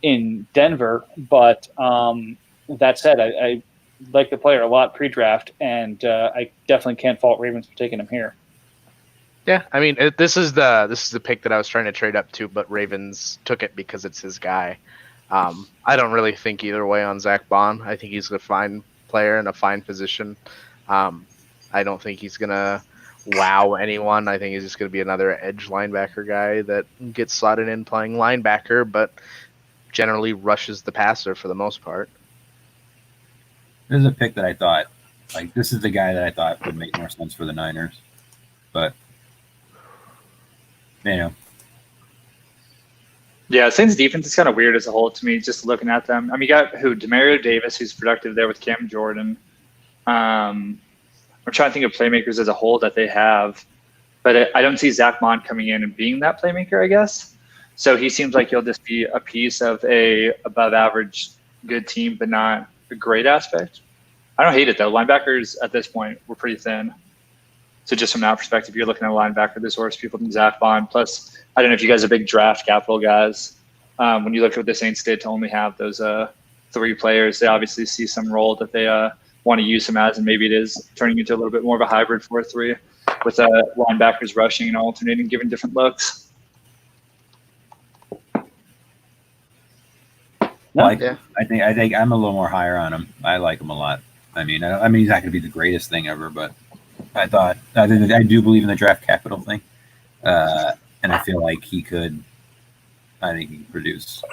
in Denver. But that said, I like the player a lot pre-draft, and I definitely can't fault Ravens for taking him here. Yeah, I mean, this is the pick that I was trying to trade up to, but Ravens took it because it's his guy. I don't really think either way on Zach Bond. I think he's a fine player in a fine position. I don't think he's going to wow anyone. I think he's just going to be another edge linebacker guy that gets slotted in playing linebacker, but generally rushes the passer for the most part. This is a pick that I thought, this is the guy that I thought would make more sense for the Niners. But, Yeah, Saints defense is kind of weird as a whole to me, just looking at them. I mean, you got Demario Davis, who's productive there with Cam Jordan. I'm trying to think of playmakers as a whole that they have, but I don't see Zach Bond coming in and being that playmaker, I guess. So he seems like he'll just be a piece of a above average good team, but not a great aspect. I don't hate it though. Linebackers at this point were pretty thin. So just from that perspective, you're looking at a linebacker, there's worse people than Zach Bond. Plus, I don't know if you guys are big draft capital guys. When you look at what the Saints did to only have those 3 players, they obviously see some role that they want to use him as, and maybe it is turning into a little bit more of a hybrid 4-3 with linebackers rushing and alternating, giving different looks. I think I'm a little more higher on him. I like him a lot. I mean, he's not going to be the greatest thing ever, but I do believe in the draft capital thing, and I feel like he could. I think he can produce.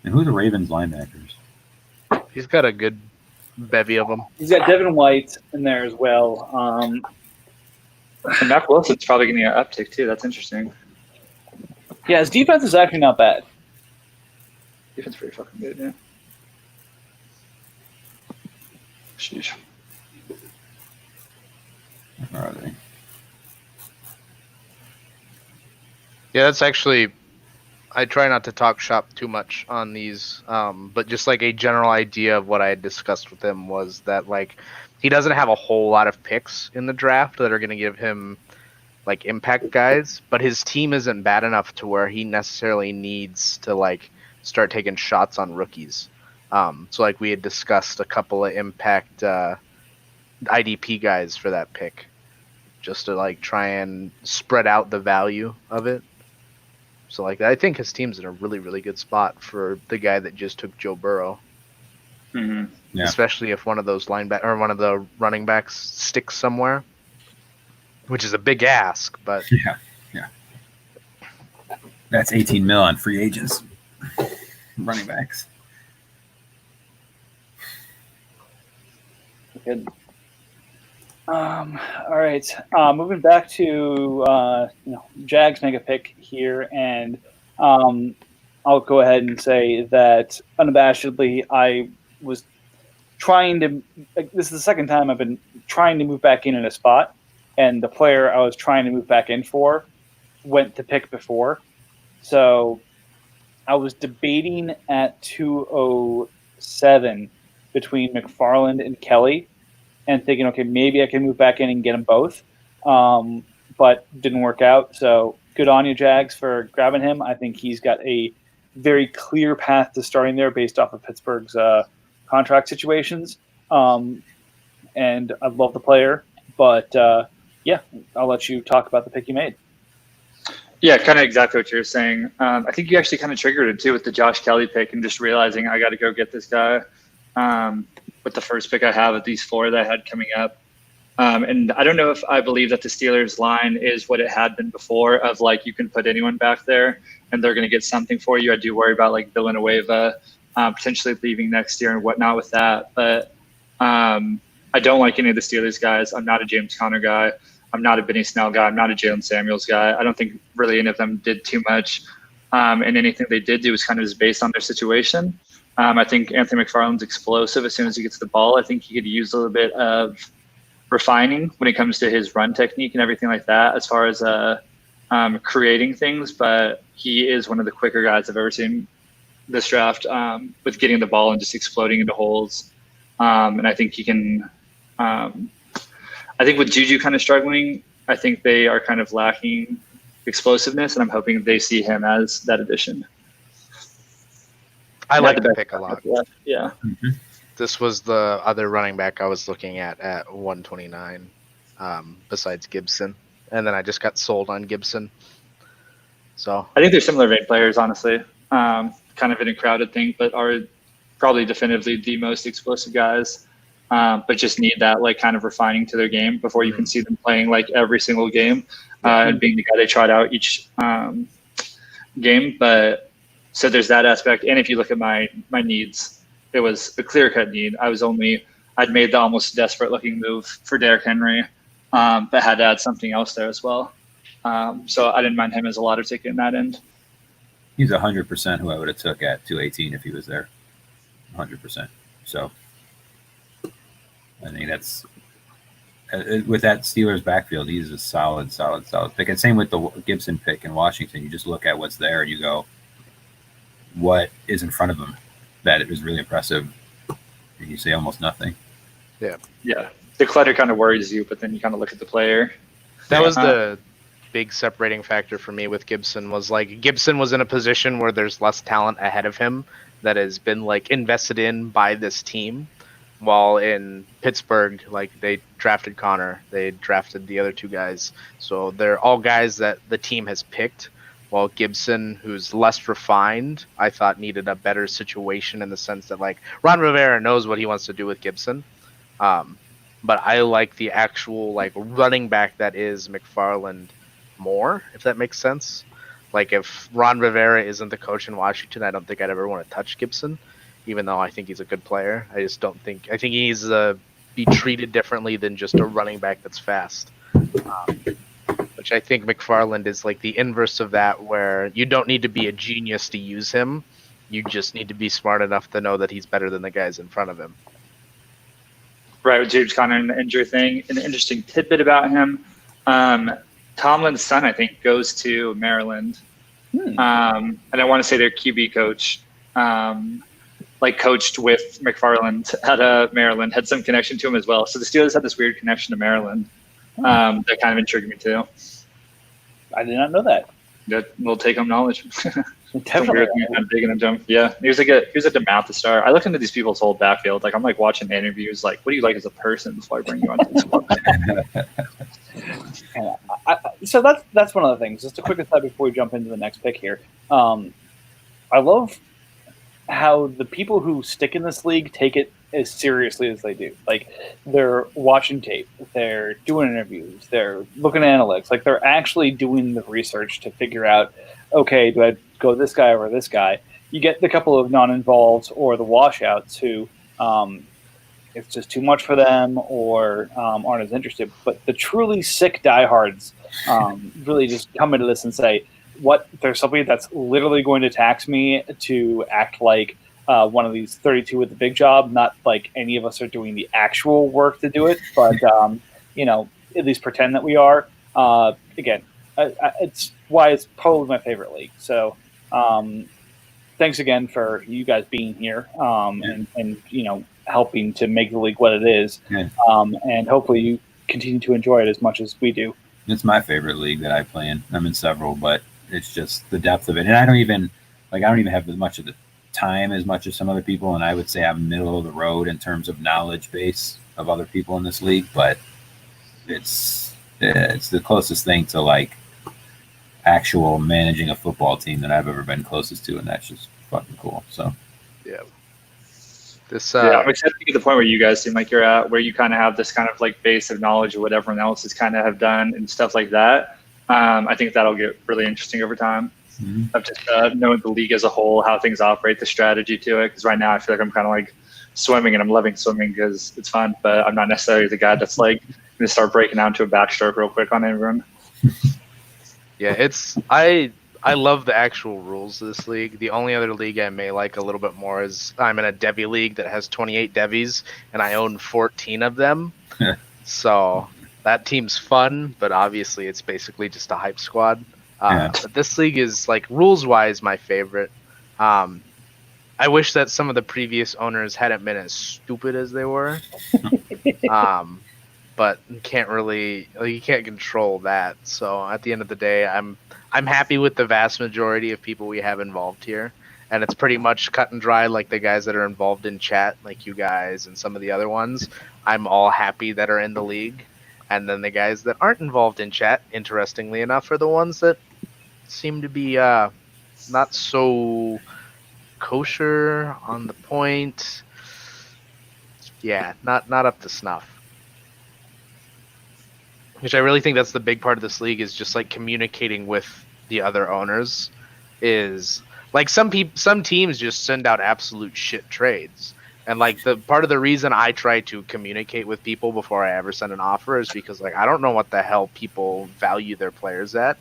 And who are the Ravens linebackers? He's got a good bevy of them. He's got Devin White in there as well. And Mac Wilson's probably getting an uptick too. That's interesting. Yeah, his defense is actually not bad. Defense pretty fucking good, yeah. Sheesh. Where are they? Yeah, that's actually. I try not to talk shop too much on these, but just like a general idea of what I had discussed with him was that he doesn't have a whole lot of picks in the draft that are going to give him impact guys, but his team isn't bad enough to where he necessarily needs to start taking shots on rookies. So like we had discussed a couple of impact IDP guys for that pick, just to like try and spread out the value of it. So like I think his team's in a really, really good spot for the guy that just took Joe Burrow. Mhm. Yeah. Especially if one of those lineback or one of the running backs sticks somewhere, which is a big ask, but Yeah. That's 18 mil on free agents, running backs. Good. All right. Moving back to Jags make a pick here, and I'll go ahead and say that unabashedly, I was trying to. This is the second time I've been trying to move back in a spot, and the player I was trying to move back in for went to pick before. So I was debating at 207 between McFarland and Kelly, and thinking, okay, maybe I can move back in and get them both, but didn't work out. So good on you, Jags, for grabbing him. I think he's got a very clear path to starting there based off of Pittsburgh's contract situations, and I love the player. But yeah, I'll let you talk about the pick you made. Yeah, kind of exactly what you're saying. I think you actually kind of triggered it too with the Josh Kelly pick and just realizing I got to go get this guy with the first pick I have of these four that I had coming up. And I don't know if I believe that the Steelers line is what it had been before of like you can put anyone back there and they're going to get something for you. I do worry about like Villanueva potentially leaving next year and whatnot with that. But I don't like any of the Steelers guys. I'm not a James Conner guy. I'm not a Benny Snell guy. I'm not a Jalen Samuels guy. I don't think really any of them did too much. And anything they did do was kind of just based on their situation. I think Anthony McFarland's explosive as soon as he gets the ball. I think he could use a little bit of refining when it comes to his run technique and everything like that as far as creating things. But he is one of the quicker guys I've ever seen this draft with getting the ball and just exploding into holes. And I think he can I think with Juju kind of struggling, I think they are kind of lacking explosiveness, and I'm hoping they see him as that addition. I like the pick a lot. Yeah. Mm-hmm. This was the other running back I was looking at 129, besides Gibson, and then I just got sold on Gibson. So I think they're similar vein players, honestly. Kind of in a crowded thing, but are probably definitively the most explosive guys. But just need that like kind of refining to their game before you can see them playing like every single game and being the guy they tried out each game. But so there's that aspect. And if you look at my needs, it was a clear-cut need. I'd made the almost desperate looking move for Derrick Henry, but had to add something else there as well. So I didn't mind him as a lottery ticket in that end. He's 100% who I would have took at 218 if he was there. 100%. So I think that's with that Steelers backfield, he's a solid pick. And same with the Gibson pick in Washington. You just look at what's there and you go, what is in front of him that it was really impressive? And you say almost nothing. Yeah. The clutter kind of worries you, but then you kind of look at the player. that was the big separating factor for me with Gibson was like Gibson was in a position where there's less talent ahead of him that has been like invested in by this team. While in Pittsburgh, like they drafted Connor, they drafted the other two guys. So they're all guys that the team has picked. While Gibson, who's less refined, I thought needed a better situation in the sense that like Ron Rivera knows what he wants to do with Gibson. But I like the actual like running back that is McFarland more, if that makes sense. Like if Ron Rivera isn't the coach in Washington, I don't think I'd ever want to touch Gibson. Even though I think he's a good player, I think he needs to be treated differently than just a running back that's fast. Which I think McFarland is like the inverse of that, where you don't need to be a genius to use him. You just need to be smart enough to know that he's better than the guys in front of him. Right, with James Conner and the injury thing. An interesting tidbit about him. Tomlin's son, I think, goes to Maryland. And I want to say their QB coach coached with McFarland at Maryland, had some connection to him as well. So the Steelers had this weird connection to Maryland that kind of intrigued me too. I did not know that. That little take-home knowledge. Some Definitely. weird thing I'm digging into him. Yeah, he was a DeMatha star. I look into these people's whole backfield. Like I'm like watching interviews. Like, what do you like as a person before I bring you onto the squad? So that's one of the things. Just a quick aside before we jump into the next pick here. I love how the people who stick in this league take it as seriously as they do. Like they're watching tape, they're doing interviews, they're looking at analytics. Like they're actually doing the research to figure out, okay, do I go this guy over this guy? You get the couple of non-involved or the washouts who it's just too much for them or aren't as interested. But the truly sick diehards really just come into this and say, what, there's somebody that's literally going to tax me to act like one of these 32 with the big job. Not like any of us are doing the actual work to do it, but at least pretend that we are. Again, it's why it's probably my favorite league. So thanks again for you guys being here and helping to make the league what it is. Yeah. And hopefully you continue to enjoy it as much as we do. It's my favorite league that I play in. I'm in several, but it's just the depth of it. And I don't even have as much of the time as much as some other people. And I would say I'm middle of the road in terms of knowledge base of other people in this league, but it's the closest thing to like actual managing a football team that I've ever been closest to. And that's just fucking cool. So Yeah. I'm excited to get to the point where you guys seem like you're at, where you kind of have this kind of like base of knowledge of what everyone else has kind of have done and stuff like that. I think that'll get really interesting over time. Mm-hmm. Of just knowing the league as a whole, how things operate, the strategy to it. Because right now I feel like I'm kind of like swimming, and I'm loving swimming because it's fun. But I'm not necessarily the guy that's like going to start breaking down to a backstroke real quick on everyone. Yeah, I love the actual rules of this league. The only other league I may like a little bit more is I'm in a Devi league that has 28 Devis, and I own 14 of them. So that team's fun, but obviously it's basically just a hype squad. But this league is, like, rules-wise, my favorite. I wish that some of the previous owners hadn't been as stupid as they were. But you can't control that. So at the end of the day, I'm happy with the vast majority of people we have involved here. And it's pretty much cut and dry, like the guys that are involved in chat, like you guys and some of the other ones. I'm all happy that are in the league. And then the guys that aren't involved in chat, interestingly enough, are the ones that seem to be not so kosher on the point. Yeah, not up to snuff. Which I really think that's the big part of this league, is just like communicating with the other owners. Is like some teams just send out absolute shit trades. And like the part of the reason I try to communicate with people before I ever send an offer is because like I don't know what the hell people value their players at.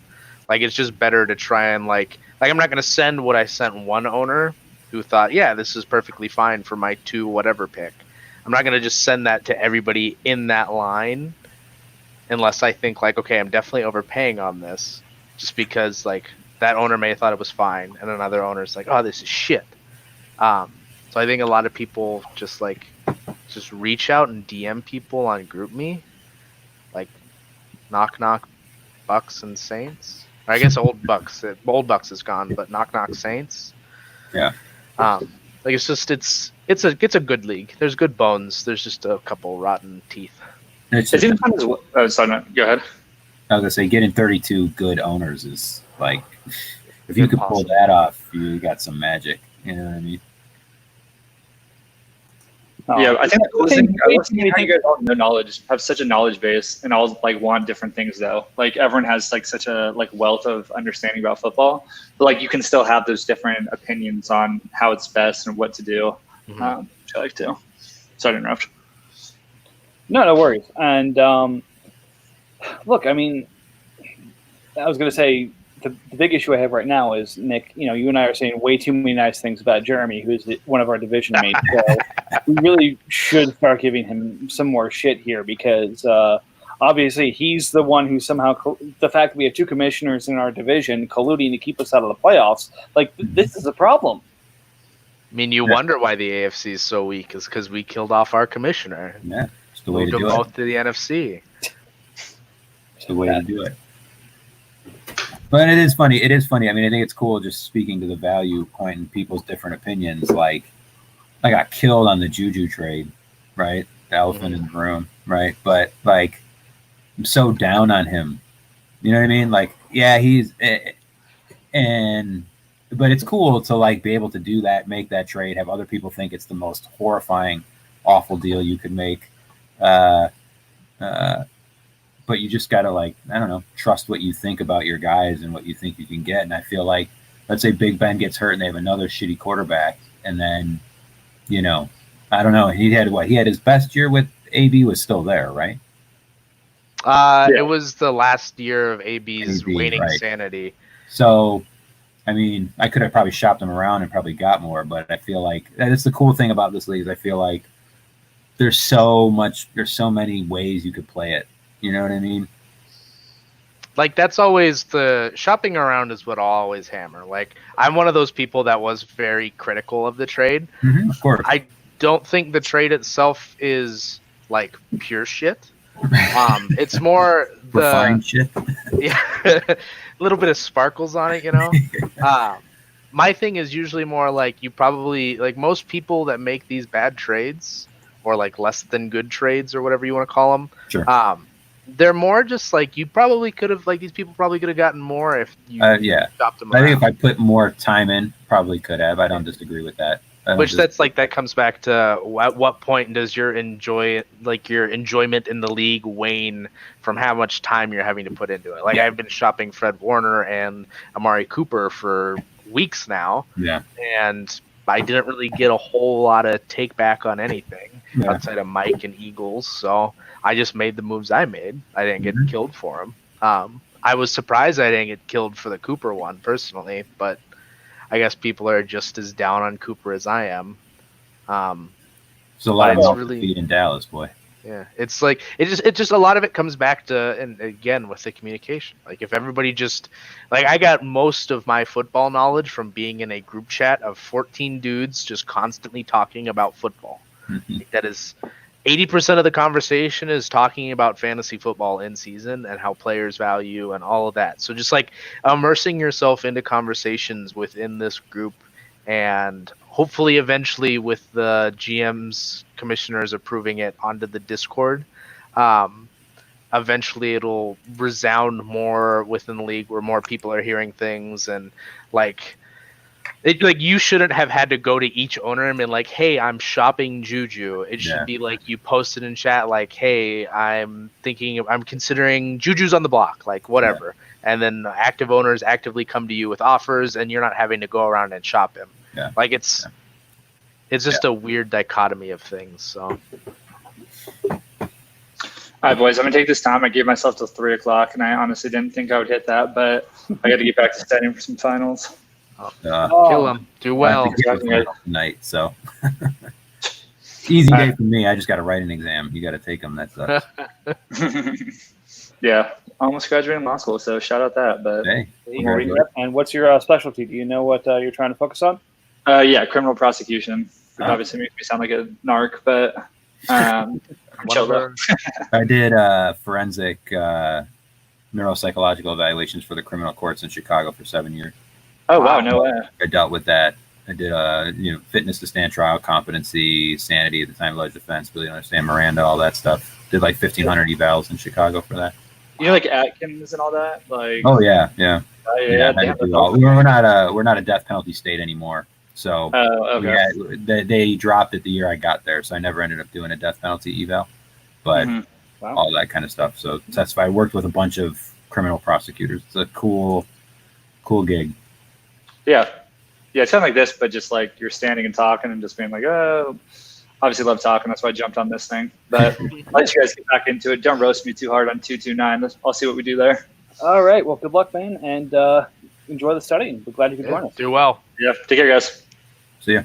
Like it's just better to try and like I'm not gonna send what I sent one owner who thought, yeah, this is perfectly fine for my 2 whatever pick. I'm not gonna just send that to everybody in that line unless I think like, okay, I'm definitely overpaying on this, just because like that owner may have thought it was fine and another owner's like, oh, this is shit. So I think a lot of people just reach out and DM people on GroupMe, like knock knock Bucks and Saints. Or I guess old Bucks is gone, but knock knock Saints. Yeah. Like it's a good league. There's good bones. There's just a couple rotten teeth. It's It's just, even fun as well. Sorry, no, go ahead. I was gonna say, getting 32 good owners is like, if you could pull Impossible. that off, you got some magic. You know what I mean? Yeah, I think the coolest thing, I love seeing how you guys all know knowledge, have such a knowledge base, and all like want different things though. Like everyone has like such a like wealth of understanding about football, but like you can still have those different opinions on how it's best and what to do. Which I like too. Sorry to interrupt. No worries. And look, I mean, I was going to say the big issue I have right now is, Nick, you and I are saying way too many nice things about Jeremy, who's one of our division mates. So we really should start giving him some more shit here because obviously he's the one who somehow, the fact that we have 2 commissioners in our division colluding to keep us out of the playoffs, like this is a problem. I mean, you wonder why the AFC is so weak, is because we killed off our commissioner. Yeah, it's the way Moved to them do both it. to the NFC. It's the way to do it. But it is funny. It is funny. I mean, I think it's cool just speaking to the value point and people's different opinions. Like, I got killed on the Juju trade, right? The elephant in the room, right? But like, I'm so down on him. You know what I mean? Like, yeah, but it's cool to like be able to do that, make that trade, have other people think it's the most horrifying, awful deal you could make. But you just gotta, like, I don't know, trust what you think about your guys and what you think you can get. And I feel like, let's say Big Ben gets hurt and they have another shitty quarterback, and then, you know, I don't know, he had his best year with AB was still there, right? It was the last year of AB's AB, waning right. sanity. So, I mean, I could have probably shopped him around and probably got more, but I feel like that's the cool thing about this league. Is I feel like there's so many ways you could play it. You know what I mean? Like, that's always the shopping around is what I'll always hammer. Like, I'm one of those people that was very critical of the trade. Mm-hmm, of course. I don't think the trade itself is like pure shit. It's more refined shit. Yeah, a little bit of sparkles on it, you know. My thing is usually more like, you probably, like, most people that make these bad trades or like less than good trades or whatever you want to call them. Sure. They're more just like, you probably could have, like, these people probably could have gotten more if you shopped them around. I think if I put more time in, probably could have. I don't disagree with that. That comes back to, at what point does your enjoyment in the league wane from how much time you're having to put into it? Like, I've been shopping Fred Warner and Amari Cooper for weeks now. Yeah. And I didn't really get a whole lot of take back on anything outside of Mike and Eagles. So I just made the moves I made. I didn't get killed for them. I was surprised I didn't get killed for the Cooper one personally, but I guess people are just as down on Cooper as I am. There's a lot of feed in Dallas, boy. Yeah, it's like it just a lot of it comes back to, and again with the communication. Like, if everybody just, like, I got most of my football knowledge from being in a group chat of 14 dudes just constantly talking about football. Like, that is 80% of the conversation is talking about fantasy football in season and how players value and all of that. So just like immersing yourself into conversations within this group, and hopefully eventually with the GMs, commissioners approving it onto the Discord, eventually it'll resound more within the league where more people are hearing things. And like you shouldn't have had to go to each owner and be like, hey, I'm shopping Juju. It should be like, you posted in chat like, hey, I'm considering Juju's on the block, like whatever. And then active owners actively come to you with offers, and you're not having to go around and shop him. Like, it's just a weird dichotomy of things. So, all right, boys, I'm gonna take this time. I gave myself till 3:00, and I honestly didn't think I would hit that, but I got to get back to studying for some finals. Kill him. Do well tonight. So easy day for me. I just got to write an exam. You got to take them. That sucks. Yeah, almost graduated law school, so shout out that. But hey, and what's your specialty? Do you know what you're trying to focus on? Yeah, criminal prosecution. Which obviously makes me sound like a narc, but I'm chill though. I did forensic neuropsychological evaluations for the criminal courts in Chicago for 7 years. Oh wow, no way. I dealt with that. I did fitness to stand trial, competency, sanity at the time of alleged offense, really understand Miranda, all that stuff. Did like 1,500 evals in Chicago for that. You know, like Atkins and all that. Like, oh yeah. We're not a death penalty state anymore. So they dropped it the year I got there, so I never ended up doing a death penalty eval, but all that kind of stuff. So that's why I worked with a bunch of criminal prosecutors. It's a cool gig. Yeah, it's kind of like this, but just like you're standing and talking and just being like, oh, obviously love talking. That's why I jumped on this thing. But I'll let you guys get back into it. Don't roast me too hard on 229. I'll see what we do there. All right. Well, good luck, man, and enjoy the studying. We're glad you could join us. Do well. Yeah. Take care, guys. See ya.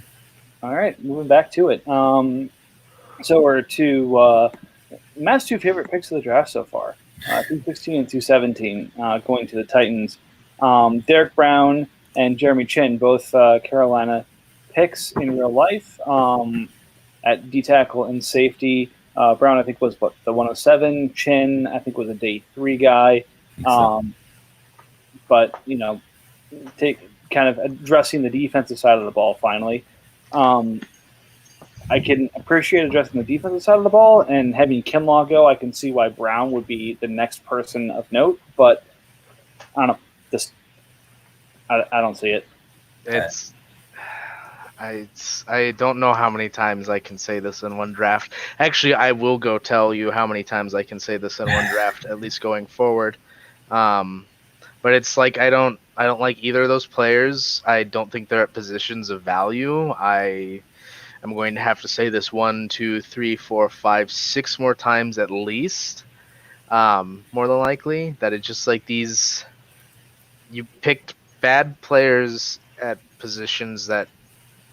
All right. Moving back to it. So we're to Matt's two favorite picks of the draft so far, 216 and 217, going to the Titans. Derek Brown and Jeremy Chin, both Carolina picks in real life at D tackle and safety. Brown, I think, was the 107. Chin, I think, was a day 3 guy. but take kind of addressing the defensive side of the ball finally. I can appreciate addressing the defensive side of the ball, and having Kinlaw go, I can see why Brown would be the next person of note, but I don't know. I don't see it. I don't know how many times I can say this in one draft. Actually, I will go tell you how many times I can say this in one draft, at least going forward. But it's like I don't like either of those players. I don't think they're at positions of value. I'm going to have to say this 1, 2, 3, 4, 5, 6 more times at least. More than likely that it's just like these. You picked bad players at positions that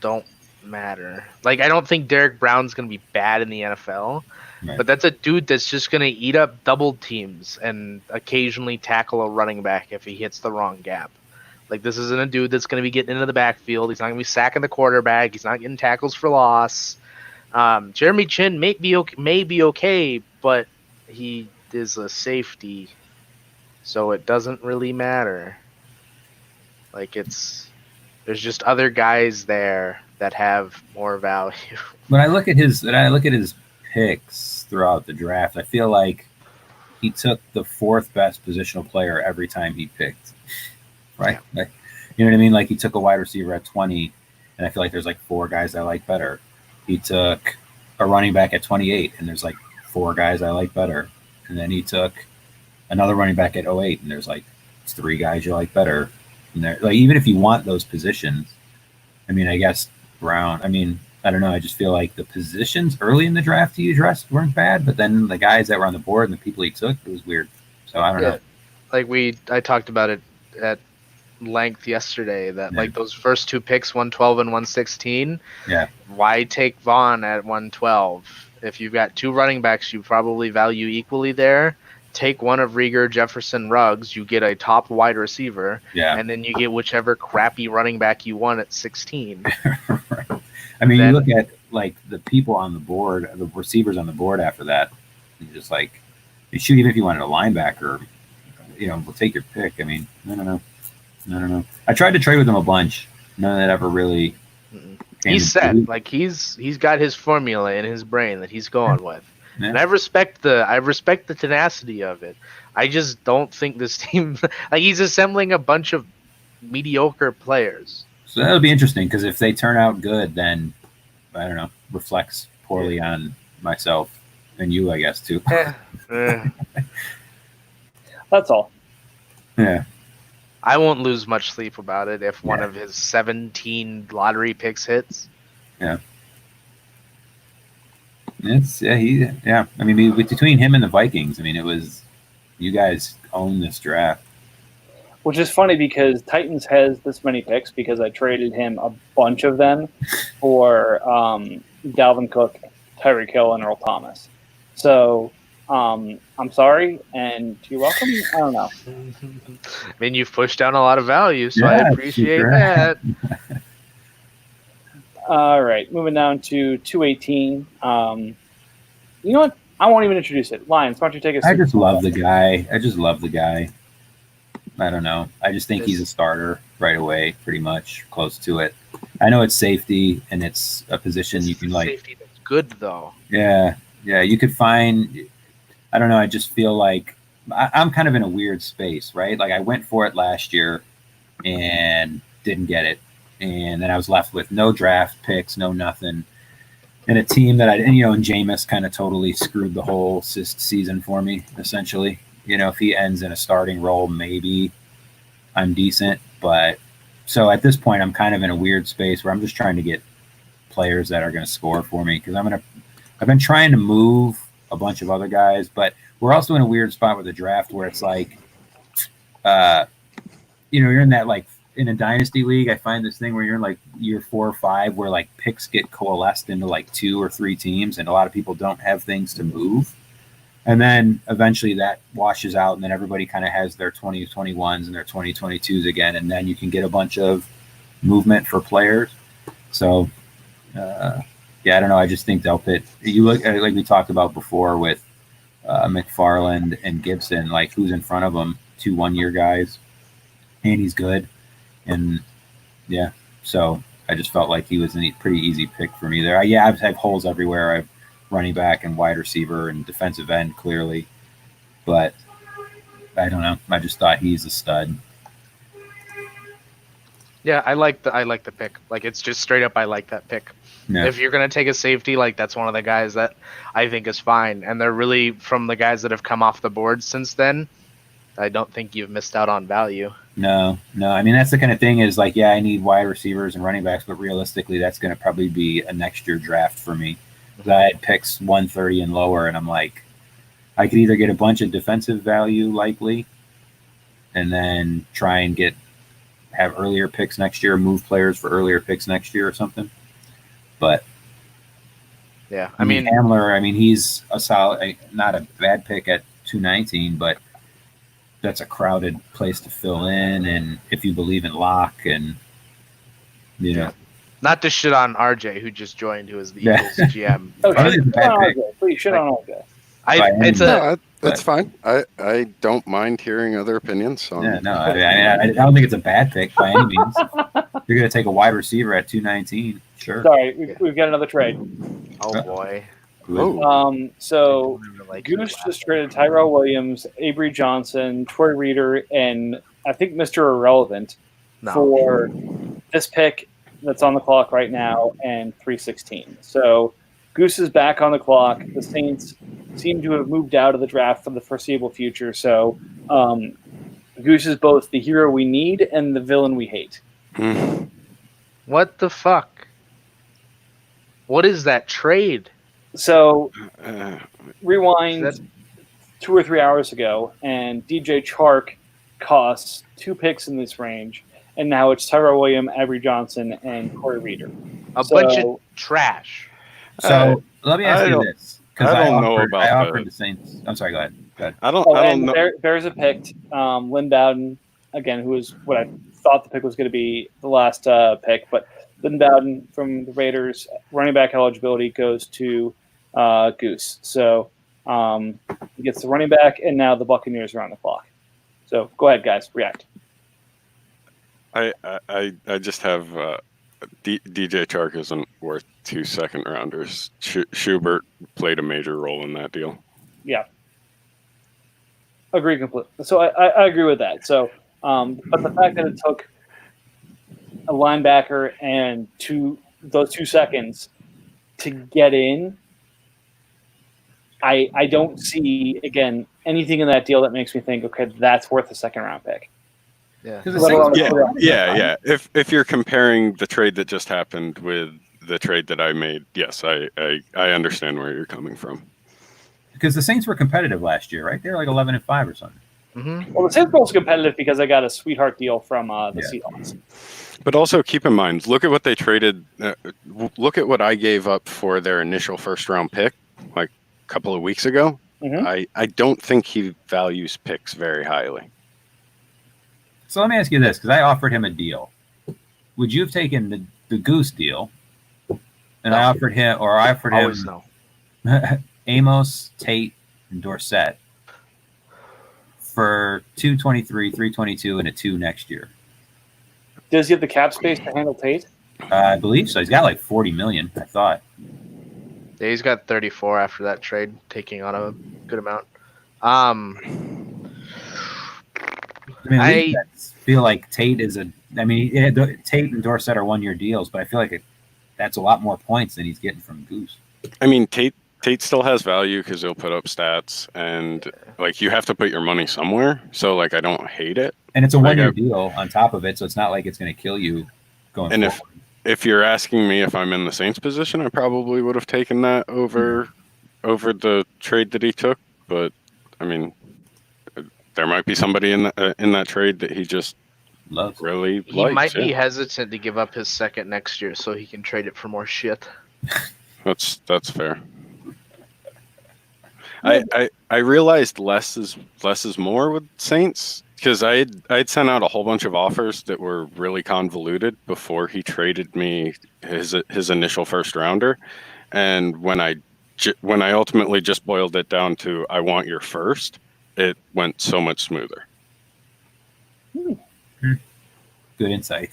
don't matter. Like, I don't think Derek Brown's going to be bad in the NFL, Right. but that's a dude that's just going to eat up double teams and occasionally tackle a running back if he hits the wrong gap. Like, this isn't a dude that's going to be getting into the backfield. He's not going to be sacking the quarterback. He's not getting tackles for loss. Jeremy Chin may be okay, but he is a safety, so it doesn't really matter. Like, there's just other guys there that have more value. When I look at his picks throughout the draft, I feel like he took the fourth best positional player every time he picked. Right? Yeah. Like, you know what I mean? Like, he took a wide receiver at 20, and I feel like there's like 4 guys I like better. He took a running back at 28, and there's like 4 guys I like better. And then he took another running back at 08, and there's like 3 guys you like better. And there, like, even if you want those positions, I mean, I guess Brown. I mean, I don't know. I just feel like the positions early in the draft he addressed weren't bad, but then the guys that were on the board and the people he took, it was weird. So I don't know. Like I talked about it at length yesterday that Yeah. like those first 2 picks, 112 and 116. Yeah. Why take Vaughn at 112? If you've got 2 running backs you probably value equally there, take one of Rieger, Jefferson, Ruggs, you get a top wide receiver, Yeah. and then you get whichever crappy running back you want at 16. I mean, Then- you look at like the people on the board, the receivers on the board after that, you just like, shoot, even if you wanted a linebacker, we'll take your pick. I mean, I don't know. I tried to trade with him a bunch. None of that ever really. Mm-mm. came He's to- set. Like he's got his formula in his brain that he's going with. Yeah. And I respect the tenacity of it. I just don't think this team like he's assembling a bunch of mediocre players. So that'll be interesting because if they turn out good, then I don't know, reflects poorly on myself and you, I guess, too. That's all. Yeah. I won't lose much sleep about it if one Yeah. of his 17 lottery picks hits. I mean, between him and the Vikings, I mean, it was you guys own this draft. Which is funny because Titans has this many picks because I traded him a bunch of them for Dalvin Cook, Tyreek Hill, and Earl Thomas. So I'm sorry, and you're welcome. I don't know. I mean, you've pushed down a lot of value, so I Yeah, appreciate sure. that. All right, moving down to 218. You know what? I won't even introduce it. Lions, why don't you take us? I just love the guy. I don't know. I just think he's a starter right away, pretty much close to it. I know it's safety and it's a position you can like. Safety that's good though. Yeah, you could find. I don't know. I just feel like I'm kind of in a weird space, right? Like I went for it last year and didn't get it, and then I was left with no draft picks, no nothing, and a team that and Jameis kind of totally screwed the whole season for me, essentially. If he ends in a starting role, maybe I'm decent. But so at this point, I'm kind of in a weird space where I'm just trying to get players that are going to score for me because I've been trying to move a bunch of other guys, but we're also in a weird spot with the draft where it's like, you're in that like in a dynasty league. I find this thing where you're in like year 4 or 5 where like picks get coalesced into like 2 or 3 teams, and a lot of people don't have things to move. And then eventually that washes out, and then everybody kind of has their 2021s and their 2022s again, and then you can get a bunch of movement for players. So, I don't know. I just think they'll fit. You look at like we talked about before with McFarland and Gibson, like who's in front of them, 2 one-year guys. and he's good. And yeah, so I just felt like he was a pretty easy pick for me there. I have holes everywhere. I have running back and wide receiver and defensive end clearly, but I don't know. I just thought he's a stud. Yeah, I like the pick. Like, it's just straight up, I like that pick. Yeah. If you're gonna take a safety, like, that's one of the guys that I think is fine. And they're really, from the guys that have come off the board since then, I don't think you've missed out on value. No. I mean, that's the kind of thing is like, yeah, I need wide receivers and running backs, but realistically, that's going to probably be a next year draft for me. 'Cause I had picks 130 and lower, and I'm like, I could either get a bunch of defensive value likely, and then try and have earlier picks next year, move players for earlier picks next year or something. But Yeah, I mean, Hamler, he's a solid, not a bad pick at 219, but that's a crowded place to fill in. And if you believe in Locke, and not to shit on RJ, who just joined, who is the Yeah. Eagles GM. Oh, But shit it's a bad on pick. RJ. Please shit on RJ. It's a No, that's fine. I don't mind hearing other opinions. Yeah, no, I don't think it's a bad pick by any means. You're going to take a wide receiver at 219, sure. Sorry, we've got another trade. oh boy. Oh, So Like, Goose just traded Tyrell Williams, Avery Johnson, Troy Reader, and I think Mr. Irrelevant for this pick that's on the clock right now and 316. So Goose is back on the clock. The Saints seem to have moved out of the draft for the foreseeable future. So Goose is both the hero we need and the villain we hate. What the fuck? What is that trade? So uh, rewind That- 2 or 3 hours ago, and DJ Chark costs 2 picks in this range, and now it's Tyrell Williams, Avery Johnson, and Corey Reader. A So- bunch of trash. So let me ask I you don't- this. Because I don't know about I offered that. the Saints. I'm sorry, go ahead. I don't and know. Bears have picked Lynn Bowden, again, who was what I thought the pick was going to be the last pick, but Lynn Bowden from the Raiders, running back eligibility goes to Goose. So he gets the running back, and now the Buccaneers are on the clock. So go ahead, guys, react. I just have DJ Chark isn't worth 2 second rounders. Schubert played a major role in that deal. Yeah. Agree completely. So I agree with that. So, but the fact that it took a linebacker and those 2 seconds to get in, I don't see, again, anything in that deal that makes me think, okay, that's worth a second round pick. Yeah. Because the Saints Yeah. If you're comparing the trade that just happened with the trade that I made, yes, I understand where you're coming from. Because the Saints were competitive last year, right? They were like 11-5 or something. Mm-hmm. Well, the Saints were also competitive because I got a sweetheart deal from the Seahawks. But also keep in mind, look at what they traded. Look at what I gave up for their initial first round pick, like a couple of weeks ago. Mhm. I don't think he values picks very highly. So let me ask you this, because I offered him a deal. Would you have taken the Goose deal? And I offered him Always no. Amos, Tate, and Dorsett for 223, 322, and a 2 next year. Does he have the cap space to handle Tate? I believe so. He's got like 40 million, I thought. Yeah, he's got 34 after that trade, taking on a good amount. I mean, I- I feel like Tate is Tate and Dorsett are 1-year deals, but I feel like that's a lot more points than he's getting from Goose. I mean, Tate still has value because he'll put up stats, and like you have to put your money somewhere. So like I don't hate it. And it's a Like 1-year deal on top of it, so it's not like it's going to kill you going And forward. if you're asking me if I'm in the Saints position, I probably would have taken that over the trade that he took. But I mean, there might be somebody in that trade that he just Loves. really He likes. might be yeah. hesitant to give up his second next year so he can trade it for more shit. That's fair. I realized less is more with Saints because I had sent out a whole bunch of offers that were really convoluted before he traded me his initial first rounder, and when I ultimately just boiled it down to I want your first, it went so much smoother. Good insight.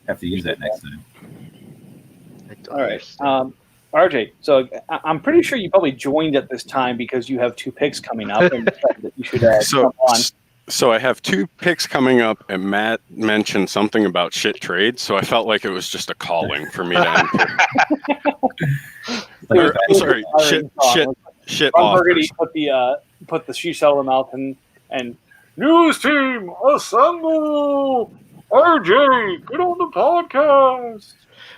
Have to use that next time. I don't All right. understand. RJ, so I'm pretty sure you probably joined at this time because you have 2 picks coming up and decided that you should jump on. So I have 2 picks coming up, and Matt mentioned something about shit trades, so I felt like it was just a calling for me to enter. I'm sorry, shit Ron offers. Burgundy put the shoe cell in the mouth and news team assemble. RJ, get on the podcast.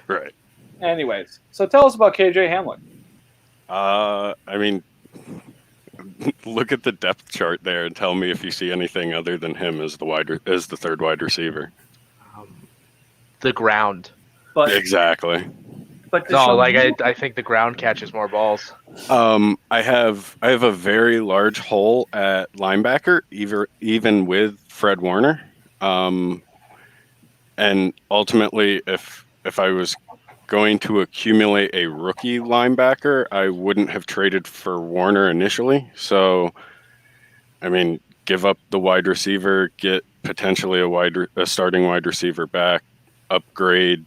Right. Anyways, so tell us about KJ Hamler. I mean, look at the depth chart there and tell me if you see anything other than him as the third wide receiver. The ground. But Exactly. but No, like I think the ground catches more balls. I have a very large hole at linebacker, even with Fred Warner. And ultimately, if I was going to accumulate a rookie linebacker, I wouldn't have traded for Warner initially. So, I mean, give up the wide receiver, get potentially a starting wide receiver back, upgrade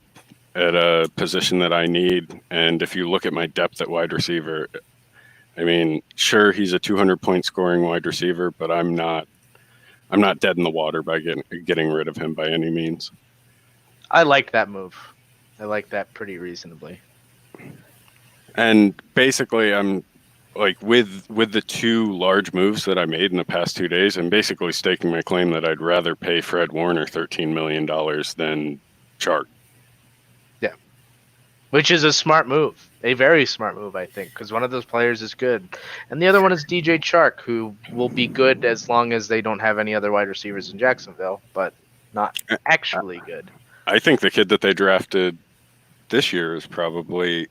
at a position that I need. And if you look at my depth at wide receiver, I mean, sure, he's a 200-point scoring wide receiver, but I'm not dead in the water by getting rid of him by any means. I like that move. I like that pretty reasonably. And basically, I'm like with the 2 large moves that I made in the past 2 days, I'm basically staking my claim that I'd rather pay Fred Warner $13 million than Chark. Yeah. Which is a smart move. A very smart move, I think, because one of those players is good. And the other one is DJ Chark, who will be good as long as they don't have any other wide receivers in Jacksonville, but not actually good. I think the kid that they drafted this year is probably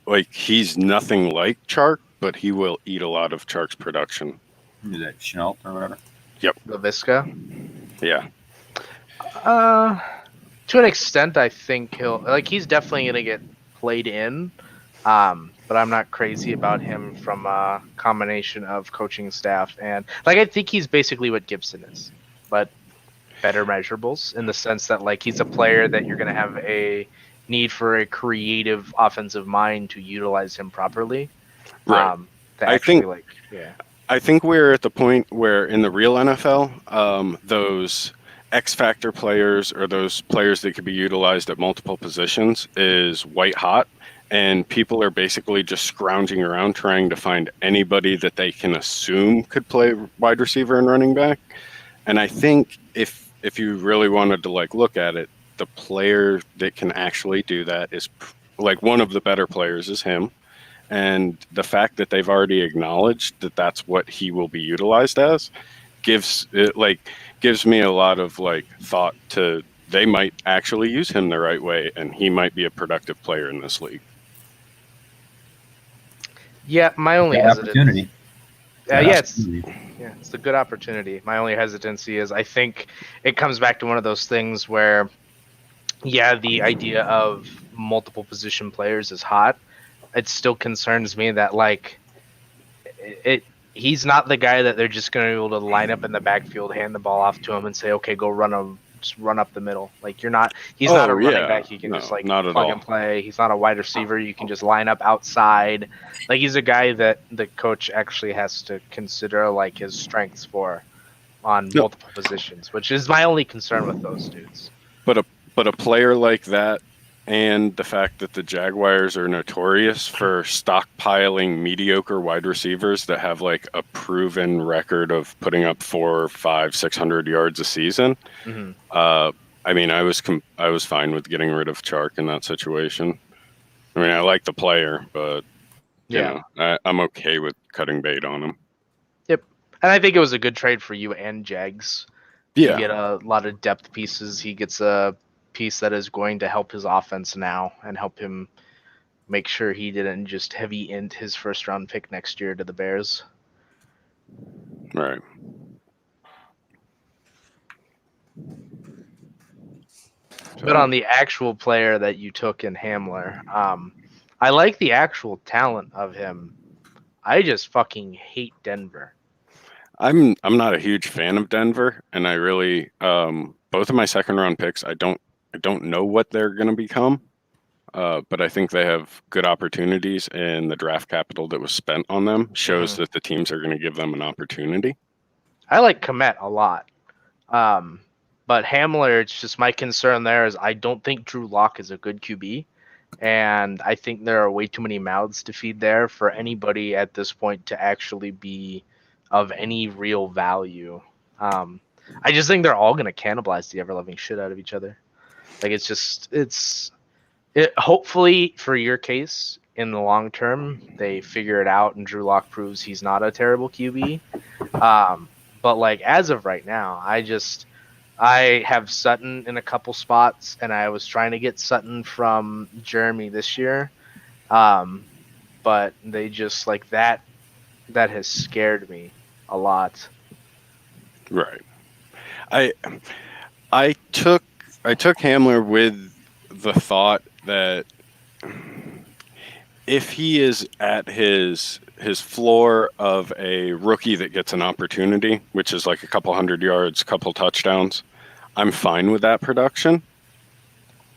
like he's nothing like Chark, but he will eat a lot of Chark's production. Is that Chenault or whatever? LaVisca. Yeah. To an extent, I think he's definitely going to get played in, but I'm not crazy about him from a combination of coaching staff and I think he's basically what Gibson is, but better measurables in the sense that he's a player that you're going to have a need for a creative offensive mind to utilize him properly. Right. I think we're at the point where in the real NFL, those X factor players or those players that could be utilized at multiple positions is white hot, and people are basically just scrounging around trying to find anybody that they can assume could play wide receiver and running back. And I think if you really wanted to look at it, the player that can actually do that is one of the better players is him. And the fact that they've already acknowledged that that's what he will be utilized as gives me a lot of thought to they might actually use him the right way, and he might be a productive player in this league. Yeah, my only opportunity. It's a good opportunity. My only hesitancy is I think it comes back to one of those things where, the idea of multiple position players is hot. It still concerns me that he's not the guy that they're just going to be able to line up in the backfield, hand the ball off to him, and say, okay, go just run up the middle. He's not a running back. You can just plug and play. He's not a wide receiver. You can just line up outside. He's a guy that the coach actually has to consider his strengths on multiple positions, which is my only concern with those dudes. But a player like that, and the fact that the Jaguars are notorious for stockpiling mediocre wide receivers that have a proven record of putting up 400, 500, 600 yards a season. Mm-hmm. I mean, I was fine with getting rid of Chark in that situation. I mean, I like the player, but I'm okay with cutting bait on him. Yep, and I think it was a good trade for you and Jags. Yeah, you get a lot of depth pieces. He gets a piece that is going to help his offense now and help him make sure he didn't just heavy end his first round pick next year to the Bears. Right. But on the actual player that you took in Hamler, I like the actual talent of him. I just fucking hate Denver. I'm not a huge fan of Denver, and I really both of my second round picks. I don't know what they're going to become, but I think they have good opportunities, and the draft capital that was spent on them shows that the teams are going to give them an opportunity. I like Komet a lot. But Hamler, it's just my concern there is I don't think Drew Lock is a good QB. And I think there are way too many mouths to feed there for anybody at this point to actually be of any real value. I just think they're all going to cannibalize the ever-loving shit out of each other. Like, hopefully, for your case, in the long term, they figure it out and Drew Lock proves he's not a terrible QB. But, like, as of right now, I have Sutton in a couple spots, and I was trying to get Sutton from Jeremy this year. But they just, like, that has scared me a lot. Right. I took Hamler with the thought that if he is at his floor of a rookie that gets an opportunity, which is like a couple 100 yards, couple touchdowns, I'm fine with that production.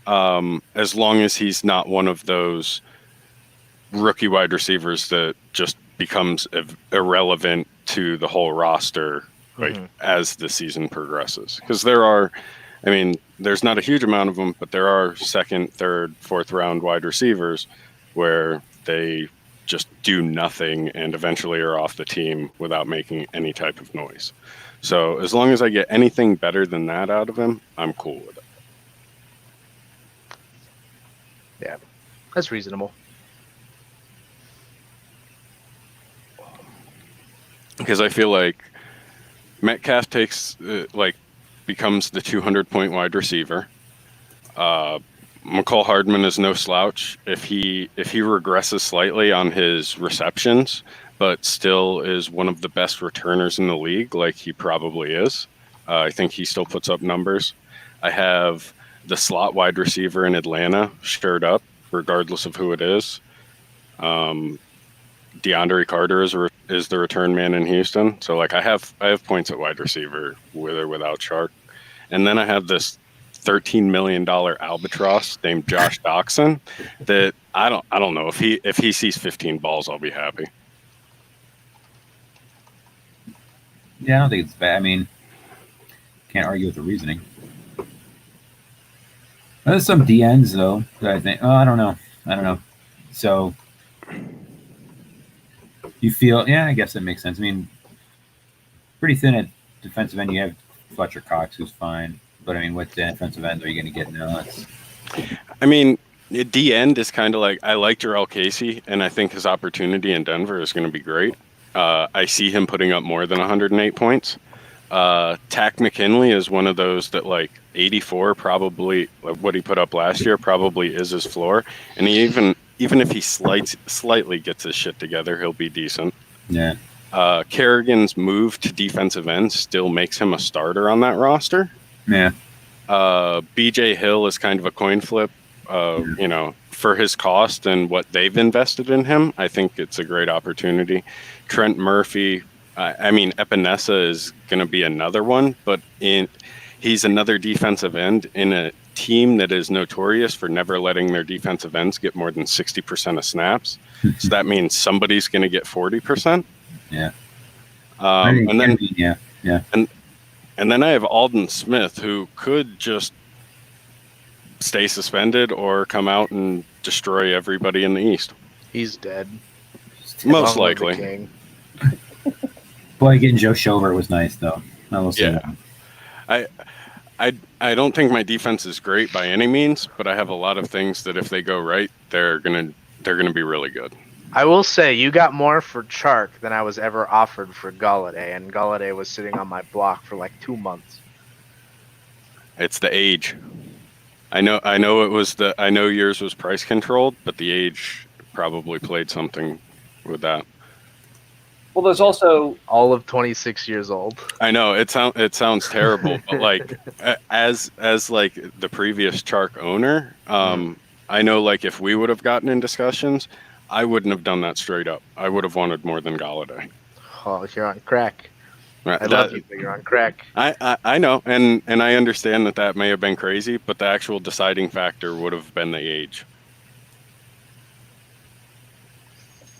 As long as he's not one of those rookie wide receivers that just becomes irrelevant to the whole roster, like as the season progresses. Because there's not a huge amount of them, but there are second, third, fourth round wide receivers where they just do nothing and eventually are off the team without making any type of noise. So as long as I get anything better than that out of him, I'm cool with it. Yeah, that's reasonable. Because I feel like Metcalf becomes the 200-point wide receiver. McCall Hardman is no slouch. If he regresses slightly on his receptions, but still is one of the best returners in the league, like he probably is, I think he still puts up numbers. I have the slot wide receiver in Atlanta stirred up, regardless of who it is. DeAndre Carter is the return man in Houston. So like I have points at wide receiver with or without Chark. And then I have this $13 million albatross named Josh Doxson that I don't know if he sees 15 balls, I'll be happy. Yeah, I don't think it's bad. I mean, can't argue with the reasoning. There's some DNs though that I think. Oh, I don't know. So you feel? Yeah, I guess that makes sense. I mean, pretty thin at defensive end. You have Fletcher Cox, who's fine, but I mean, what defensive end are you going to get now? I mean, D end is kind of like I like Jarrell Casey, and I think his opportunity in Denver is going to be great. I see him putting up more than 108 points. Tack McKinley is one of those that like 84 probably, like what he put up last year probably is his floor, and even if he slightly gets his shit together, he'll be decent. Yeah. Kerrigan's move to defensive end still makes him a starter on that roster. Yeah. BJ Hill is kind of a coin flip. For his cost and what they've invested in him, I think it's a great opportunity. Trent Murphy, Epinesa is going to be another one, but he's another defensive end in a team that is notorious for never letting their defensive ends get more than 60% of snaps. So that means somebody's going to get 40%. Yeah. And then yeah. And then I have Alden Smith, who could just stay suspended or come out and destroy everybody in the East. He's dead. Most likely. Boy, getting Joe Schover was nice, though. I don't think my defense is great by any means, but I have a lot of things that if they go right, they're gonna be really good. I will say you got more for Chark than I was ever offered for Galladay, and Galladay was sitting on my block for like 2 months. It's the age. I know yours was price controlled, but the age probably played something with that. Well, there's also all of 26 years old. I know it sounds terrible, but like as like the previous Chark owner, I know like if we would have gotten in discussions, I wouldn't have done that straight up. I would have wanted more than Galladay. Oh, you're on crack. Right, I love you, but you're on crack. I know, and I understand that may have been crazy, but the actual deciding factor would have been the age.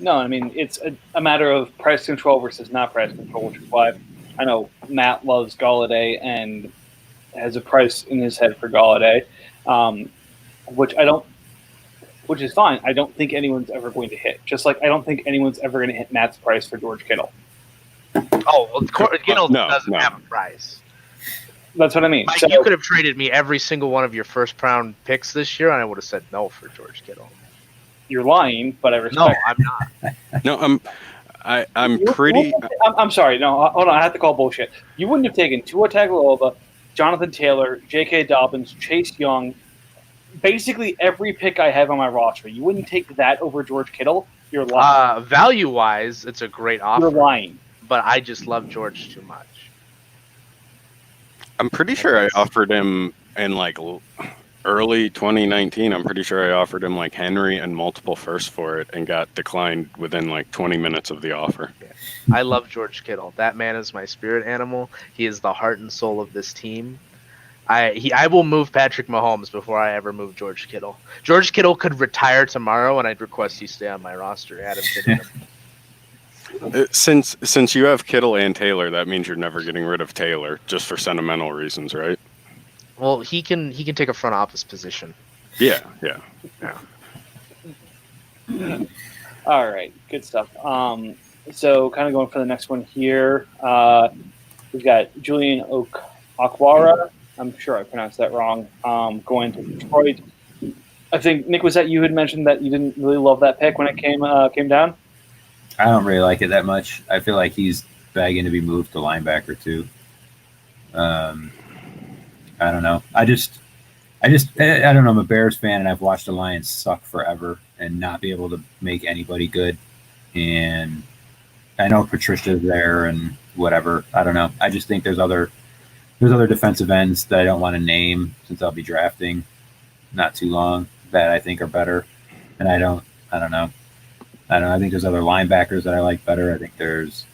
No, I mean it's a matter of price control versus not price control, which is why I know Matt loves Galladay and has a price in his head for Galladay, which I don't, which is fine. I don't think anyone's ever going to hit. Just like I don't think anyone's ever going to hit Matt's price for George Kittle. Oh, well, Kittle No, doesn't no. have a price. That's what I mean. Mike, So, you could have traded me every single one of your first round picks this year, and I would have said no for George Kittle. you're lying, but I No, respect. I'm not. No, I'm pretty. I'm sorry. No, hold on. I have to call bullshit. You wouldn't have taken Tua Tagovailoa, Jonathan Taylor, J.K. Dobbins, Chase Young, basically every pick I have on my roster. You wouldn't take that over George Kittle. You're lying. Value-wise, it's a great offer, You're lying. but I just love George too much. I'm pretty sure I offered him in like early 2019. I'm pretty sure I offered him like Henry and multiple firsts for it, and got declined within like 20 minutes of the offer. I love George Kittle. That man is my spirit animal. He is the heart and soul of this team. I will move Patrick Mahomes before I ever move George Kittle. George Kittle could retire tomorrow, and I'd request he stay on my roster. Adam Thibodeau. Since you have Kittle and Taylor, that means you're never getting rid of Taylor just for sentimental reasons, right? Well, he can take a front office position. Yeah. All right, good stuff. So kind of going for the next one here. We've got Julian Okwara. I'm sure I pronounced that wrong. Going to Detroit. I think Nick, was that you had mentioned that you didn't really love that pick when it came down? I don't really like it that much. I feel like he's begging to be moved to linebacker too. I don't know. I don't know. I'm a Bears fan, and I've watched the Lions suck forever and not be able to make anybody good. And I know Patricia's there and whatever. I don't know. I just think there's other defensive ends that I don't want to name since I'll be drafting not too long that I think are better. And I don't know. I think there's other linebackers that I like better. I think there's,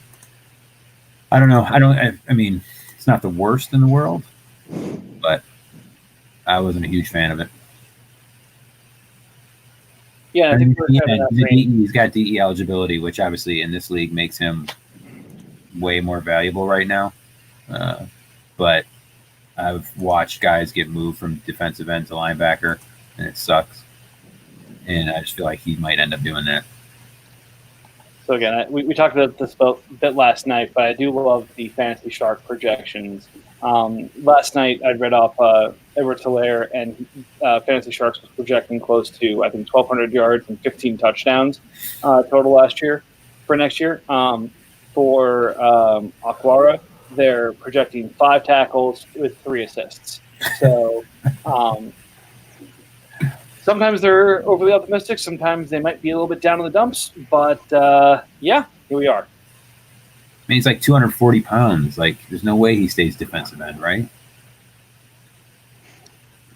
I don't know. I mean, it's not the worst in the world, but I wasn't a huge fan of it. Yeah, I think we're kind of in that range. He's got DE eligibility, which obviously in this league makes him way more valuable right now. But I've watched guys get moved from defensive end to linebacker, and it sucks. And I just feel like he might end up doing that. So again, we talked about this a bit last night, but I do love the Fantasy Shark projections. Last night I read off Edward Hilaire, and Fantasy Sharks was projecting close to, I think, 1,200 yards and 15 touchdowns total last year for next year. For Okwara, they're projecting 5 tackles with 3 assists. So sometimes they're overly optimistic. Sometimes they might be a little bit down in the dumps. But, yeah, here we are. I mean, he's like 240 pounds. Like, there's no way he stays defensive end, right?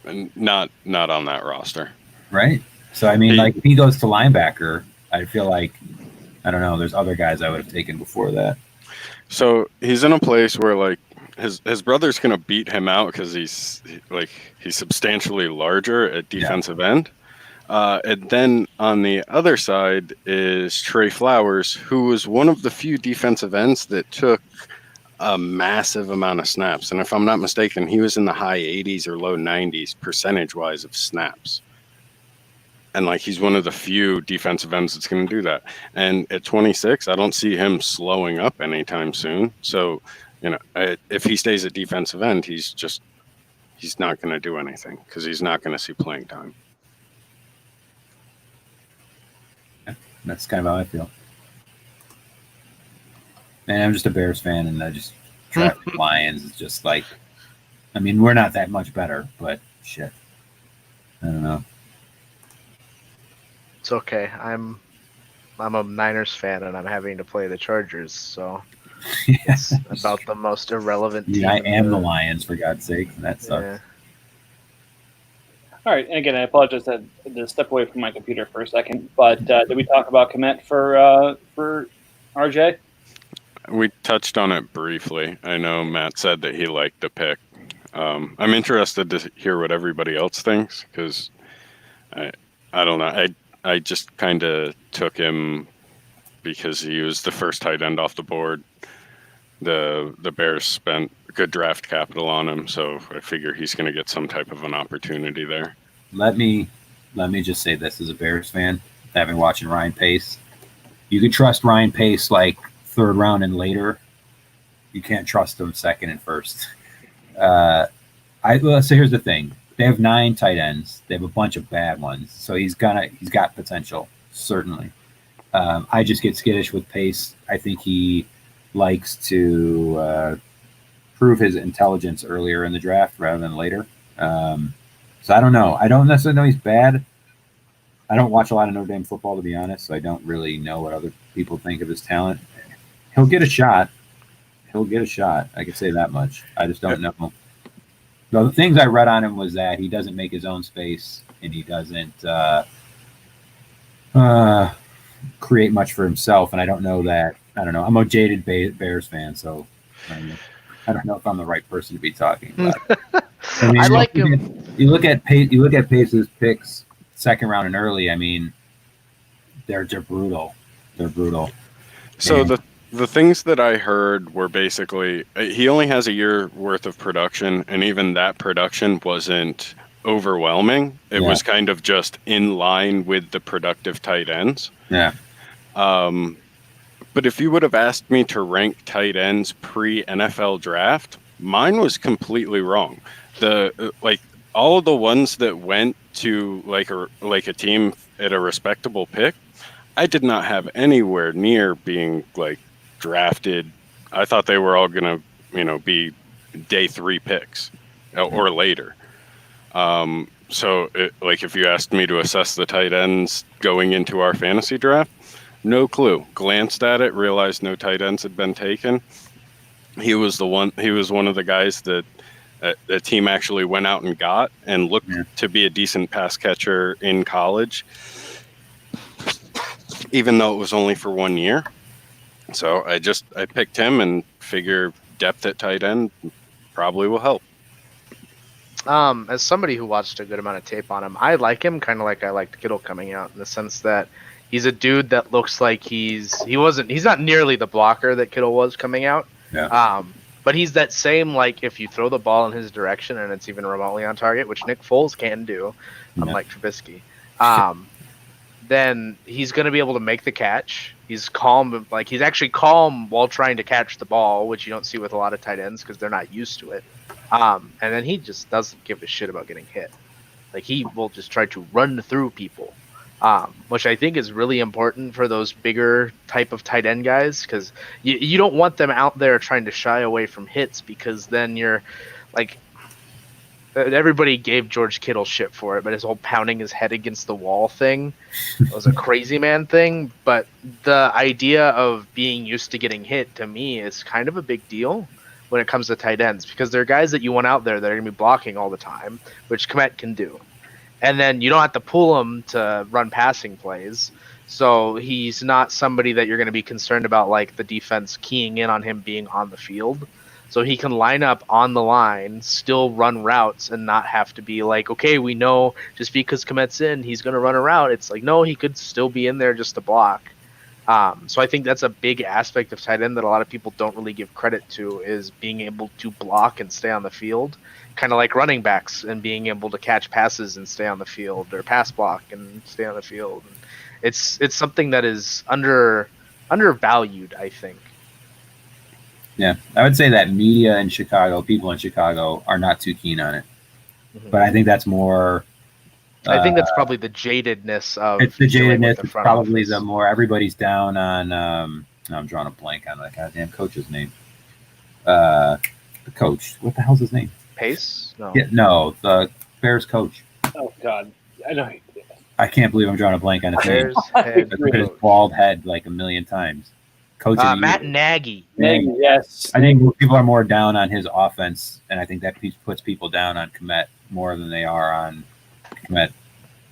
And not on that roster. Right? So, I mean, like, if he goes to linebacker, I feel like, I don't know, there's other guys I would have taken before that. So he's in a place where like his brother's gonna beat him out because he's substantially larger at defensive end. And then on the other side is Trey Flowers, who was one of the few defensive ends that took a massive amount of snaps. And if I'm not mistaken, he was in the high 80s or low 90s percentage-wise of snaps. And like he's one of the few defensive ends that's going to do that. And at 26, I don't see him slowing up anytime soon. So, if he stays at defensive end, he's not going to do anything because he's not going to see playing time. That's kind of how I feel. And I'm just a Bears fan, and I just drafting Lions is just like, I mean, we're not that much better, but shit. I don't know. It's okay. I'm a Niners fan, and I'm having to play the Chargers, so it's about the most irrelevant team. I am the Lions, for God's sake, and that sucks. Yeah. All right, and again, I apologize that I had to step away from my computer for a second, but did we talk about Komet for RJ? we touched on it briefly. I know Matt said that he liked the pick. I'm interested to hear what everybody else thinks because I don't know. I just kind of took him because he was the first tight end off the board. The Bears spent good draft capital on him, so I figure he's going to get some type of an opportunity there. Let me just say this as a Bears fan, having watching Ryan Pace. You can trust Ryan Pace like third round and later. You can't trust him second and first. So here's the thing: they have 9 tight ends. They have a bunch of bad ones. So he's got potential, certainly. I just get skittish with Pace. I think he likes to prove his intelligence earlier in the draft rather than later. So I don't know. I don't necessarily know he's bad. I don't watch a lot of Notre Dame football, to be honest, so I don't really know what other people think of his talent. He'll get a shot. I can say that much. I just don't know. The things I read on him was that he doesn't make his own space and he doesn't create much for himself. And I don't know that. I don't know. I'm a jaded Bears fan, so I don't know if I'm the right person to be talking about. I mean, I like him. You look at Pace's picks, second round and early. I mean, they're brutal. They're brutal. So And- the things that I heard were basically he only has a year worth of production, and even that production wasn't overwhelming. It was kind of just in line with the productive tight ends. Yeah. But if you would have asked me to rank tight ends pre-NFL draft, mine was completely wrong. All of the ones that went to like a team at a respectable pick, I did not have anywhere near being like drafted. I thought they were all gonna, be day 3 picks or later. So if you asked me to assess the tight ends going into our fantasy draft, no clue. Glanced at it, realized no tight ends had been taken. He was one of the guys that the team actually went out and got and looked to be a decent pass catcher in college, even though it was only for 1 year. So I picked him and figure depth at tight end probably will help. As somebody who watched a good amount of tape on him, I like him kind of like I liked Kittle coming out in the sense that he's a dude that looks like he's not nearly the blocker that Kittle was coming out. Yeah. But he's that same, like, if you throw the ball in his direction and it's even remotely on target, which Nick Foles can do, unlike Trubisky, then he's going to be able to make the catch. He's calm, like he's actually calm while trying to catch the ball, which you don't see with a lot of tight ends because they're not used to it. And then he just doesn't give a shit about getting hit. Like he will just try to run through people. Which I think is really important for those bigger type of tight end guys because you don't want them out there trying to shy away from hits because then you're like everybody gave George Kittle shit for it, but his whole pounding his head against the wall thing was a crazy man thing. But the idea of being used to getting hit to me is kind of a big deal when it comes to tight ends because they're guys that you want out there that are going to be blocking all the time, which Kmet can do. And then you don't have to pull him to run passing plays. So he's not somebody that you're going to be concerned about, like the defense keying in on him being on the field. So he can line up on the line, still run routes, and not have to be like, okay, we know just because Kmet's in, he's going to run a route. It's like, no, he could still be in there just to block. So I think that's a big aspect of tight end that a lot of people don't really give credit to is being able to block and stay on the field. Kind of like running backs and being able to catch passes and stay on the field or pass block and stay on the field. It's something that is undervalued, I think. Yeah, I would say that media in Chicago, people in Chicago are not too keen on it. Mm-hmm. But I think that's more. I think that's probably the jadedness of. It's the dealing with jadedness. the It's front probably office. the more everybody's down on. I'm drawing a blank on that goddamn coach's name. The coach. What the hell's his name? Pace? No. Yeah, no, the Bears coach. Oh God, I know. I can't believe I'm drawing a blank on his name. Bears head I look at his coach. bald head like a million times. Coach of the Matt year. Nagy. Nagy. Yes, I think people are more down on his offense, and I think that puts people down on Kmet more than they are on Kmet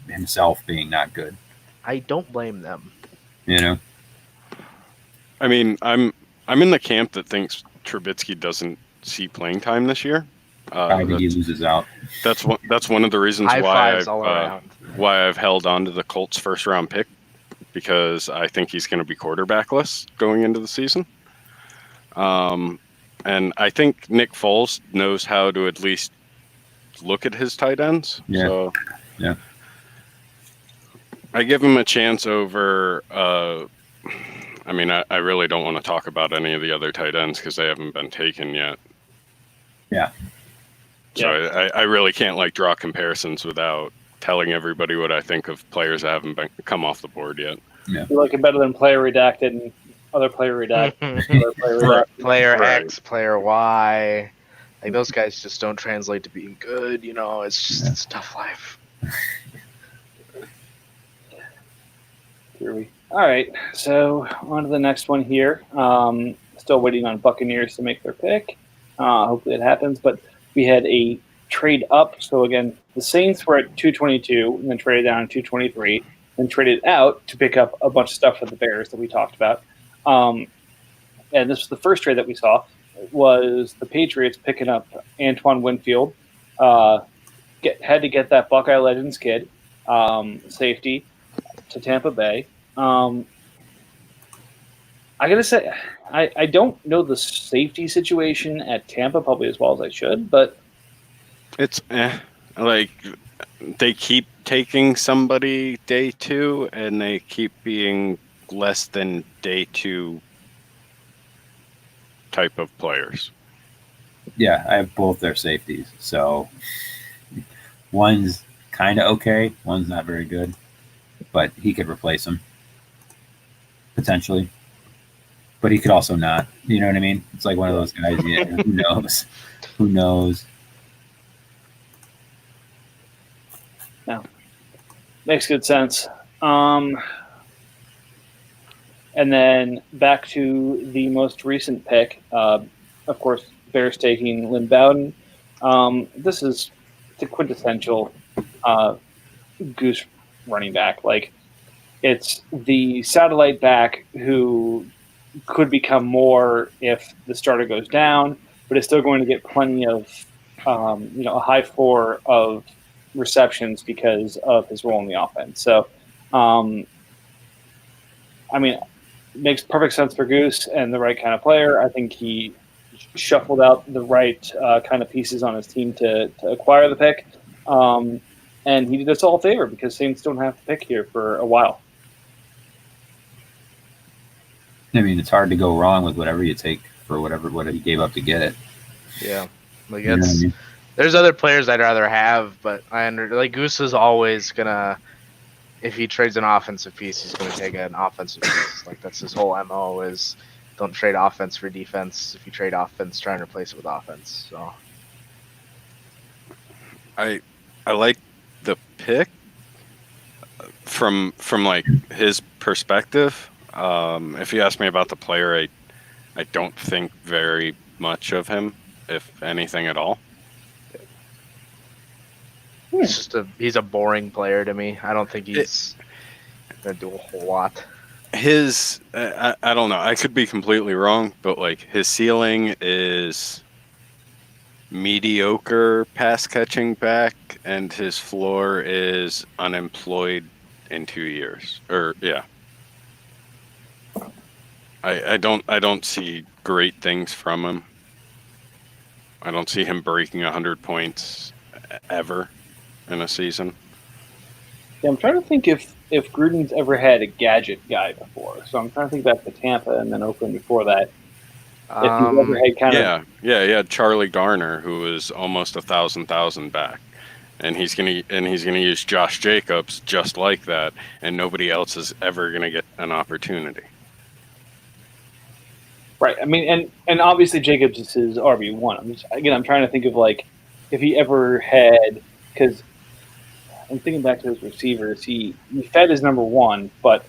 himself being not good. I don't blame them. You know, I mean, I'm I'm in the camp that thinks Trubisky doesn't see playing time this year. Probably he loses out. That's one of the reasons High fives all why around. why I've held on to the Colts first round pick, because I think he's going to be quarterbackless going into the season. And I think Nick Foles knows how to at least look at his tight ends. Yeah. So Yeah. I give him a chance over. I mean, I really don't want to talk about any of the other tight ends because they haven't been taken yet. Yeah. So I really can't like draw comparisons without telling everybody what I think of players that haven't come off the board yet. You like it better than player redacted and other player redacted. Other player redacted. Player Right. X, player Y. Like those guys just don't translate to being good. It's just it's a tough life. All right, so on to the next one here. Still waiting on Buccaneers to make their pick. Hopefully it happens. But we had a trade up. So again, the Saints were at 222 and then traded down to 223, then traded out to pick up a bunch of stuff for the Bears that we talked about. And this was the first trade that we saw. Was the Patriots picking up Antoine Winfield. Had to get that Buckeye Legends kid, safety, to Tampa Bay. I gotta say, I don't know the safety situation at Tampa probably as well as I should, but It's like they keep taking somebody day 2 and they keep being less than day 2 type of players. Yeah, I have both their safeties. So one's kind of okay, one's not very good, but he could replace him potentially. But he could also not. You know what I mean? It's like one of those guys. Yeah, who knows? Who knows? makes good sense. And then back to the most recent pick. Of course, Bears taking Lynn Bowden. This is the quintessential Goose running back. Like, it's the satellite back who could become more if the starter goes down, but is still going to get plenty of, a high floor of receptions because of his role in the offense. So, it makes perfect sense for Goose and the right kind of player. I think he shuffled out the right kind of pieces on his team to acquire the pick. And he did us all a favor because Saints don't have to pick here for a while. I mean, it's hard to go wrong with whatever you take for what he gave up to get it. Yeah, like You know what I mean? there's other players I'd rather have, but Goose is always gonna, if he trades an offensive piece, he's gonna take an offensive piece. Like, that's his whole MO is don't trade offense for defense. If you trade offense, try and replace it with offense. So I like the pick from like his perspective. If you ask me about the player, I don't think very much of him, if anything at all. he's a boring player to me. I don't think he's gonna do a whole lot. His I don't know. I could be completely wrong, but like his ceiling is mediocre pass catching back, and his floor is unemployed in 2 years. Or yeah. I don't see great things from him. I don't see him breaking 100 points ever in a season. Yeah, I'm trying to think if Gruden's ever had a gadget guy before. So I'm trying to think back to Tampa and then Oakland before that. If he's ever had kind of Yeah. Charlie Garner, who is almost 1,000 back, and he's gonna use Josh Jacobs just like that, and nobody else is ever gonna get an opportunity. right. I mean, and obviously Jacobs is his RB1. I'm trying to think of like if he ever had, because I'm thinking back to his receivers. He fed his number one, but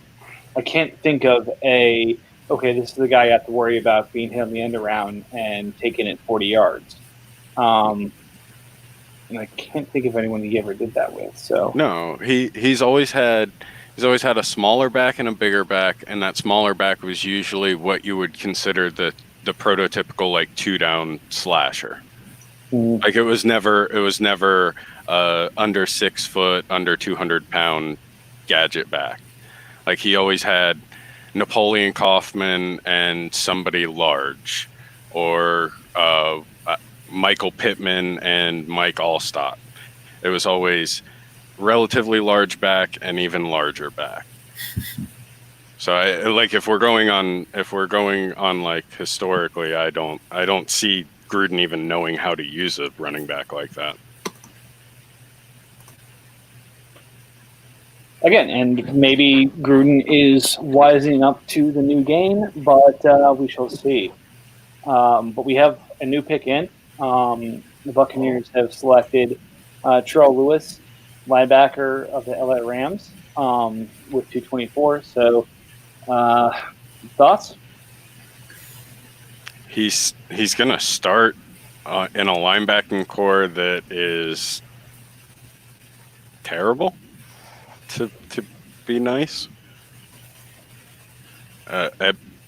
I can't think of this is the guy I have to worry about being hit on the end around and taking it 40 yards. And I can't think of anyone he ever did that with. So No, he's always had He's always had a smaller back and a bigger back, and that smaller back was usually what you would consider the prototypical like 2-down slasher. Like it was never under 6 foot, under 200-pound gadget back. Like he always had Napoleon Kaufman and somebody large, or Michael Pittman and Mike Allstott. It was always relatively large back and even larger back. So if we're going on like historically, I don't see Gruden even knowing how to use a running back like that. Again, and maybe Gruden is wising up to the new game, but we shall see. But we have a new pick in. The Buccaneers have selected Terrell Lewis, linebacker of the LA Rams, with 224. So, thoughts? He's going to start in a linebacking core that is terrible, to be nice.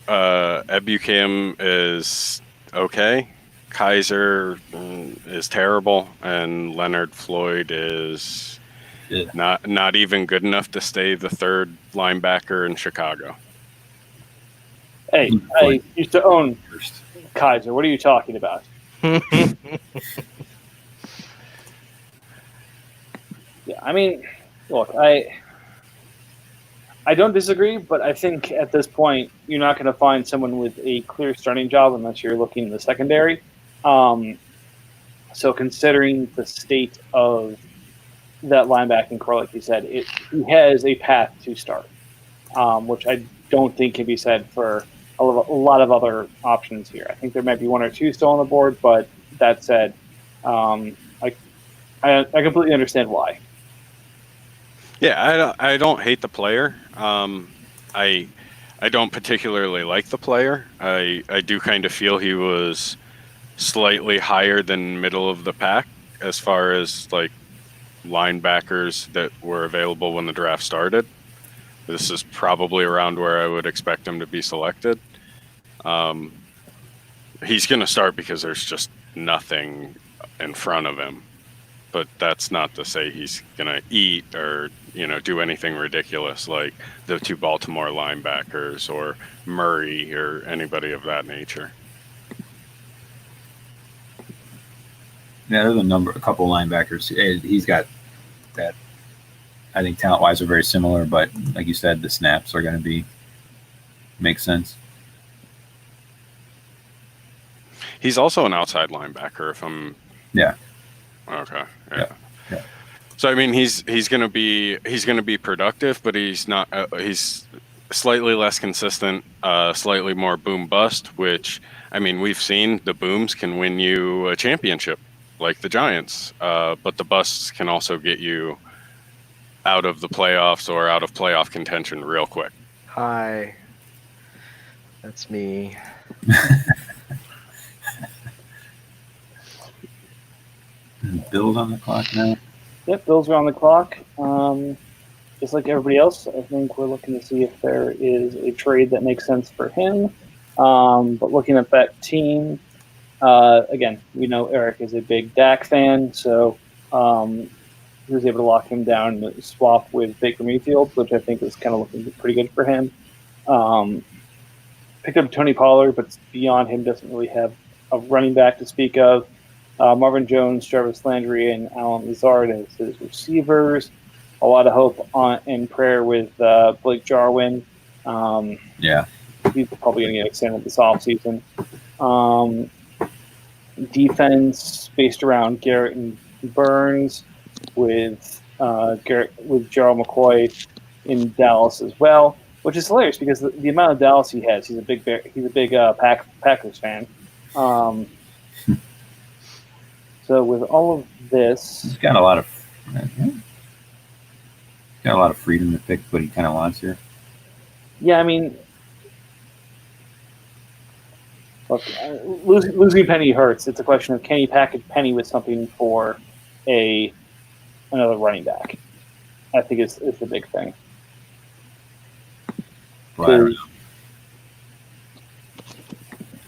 Ebukam is okay. Kaiser is terrible, and Leonard Floyd is not even good enough to stay the third linebacker in Chicago. Hey, I used to own Kaiser. What are you talking about? Yeah, I mean, look, I don't disagree, but I think at this point you're not going to find someone with a clear starting job unless you're looking in the secondary. So considering the state of that linebacking core, like you said, he has a path to start, which I don't think can be said for a lot of other options here. I think there might be one or two still on the board, but that said, I completely understand why. Yeah, I don't hate the player. I don't particularly like the player. I do kind of feel he was slightly higher than middle of the pack as far as like linebackers that were available when the draft started. This is probably around where I would expect him to be selected. He's going to start because there's just nothing in front of him. But that's not to say he's going to eat or, do anything ridiculous like the two Baltimore linebackers or Murray or anybody of that nature. Yeah, there's a couple linebackers. He's got that. I think talent-wise are very similar, but like you said, the snaps are going to make sense. He's also an outside linebacker. If I'm okay, yeah. So I mean, he's going to be productive, but he's not. He's slightly less consistent, slightly more boom bust. Which I mean, we've seen the booms can win you a championship, like the Giants, but the busts can also get you out of the playoffs or out of playoff contention real quick. Hi, that's me. Bill's on the clock now. Yep, Bills are on the clock. Just like everybody else, I think we're looking to see if there is a trade that makes sense for him. But looking at that team, again, we know Eric is a big Dak fan, so he was able to lock him down and swap with Baker Mayfield, which I think is kind of looking pretty good for him. Picked up Tony Pollard, but beyond him doesn't really have a running back to speak of. Marvin Jones, Jarvis Landry, and Alan Lazard as his receivers. A lot of hope and prayer with Blake Jarwin. He's probably going to get extended this offseason. Defense based around Garrett and Burns with Gerald McCoy in Dallas as well, which is hilarious because the amount of Dallas he has. He's a big Packers fan. So with all of this, he's got a lot of freedom to pick what he kind of wants here. Yeah, I mean, look, losing Penny hurts. It's a question of can he package Penny with something for another running back. I think is the big thing. Well, I don't know.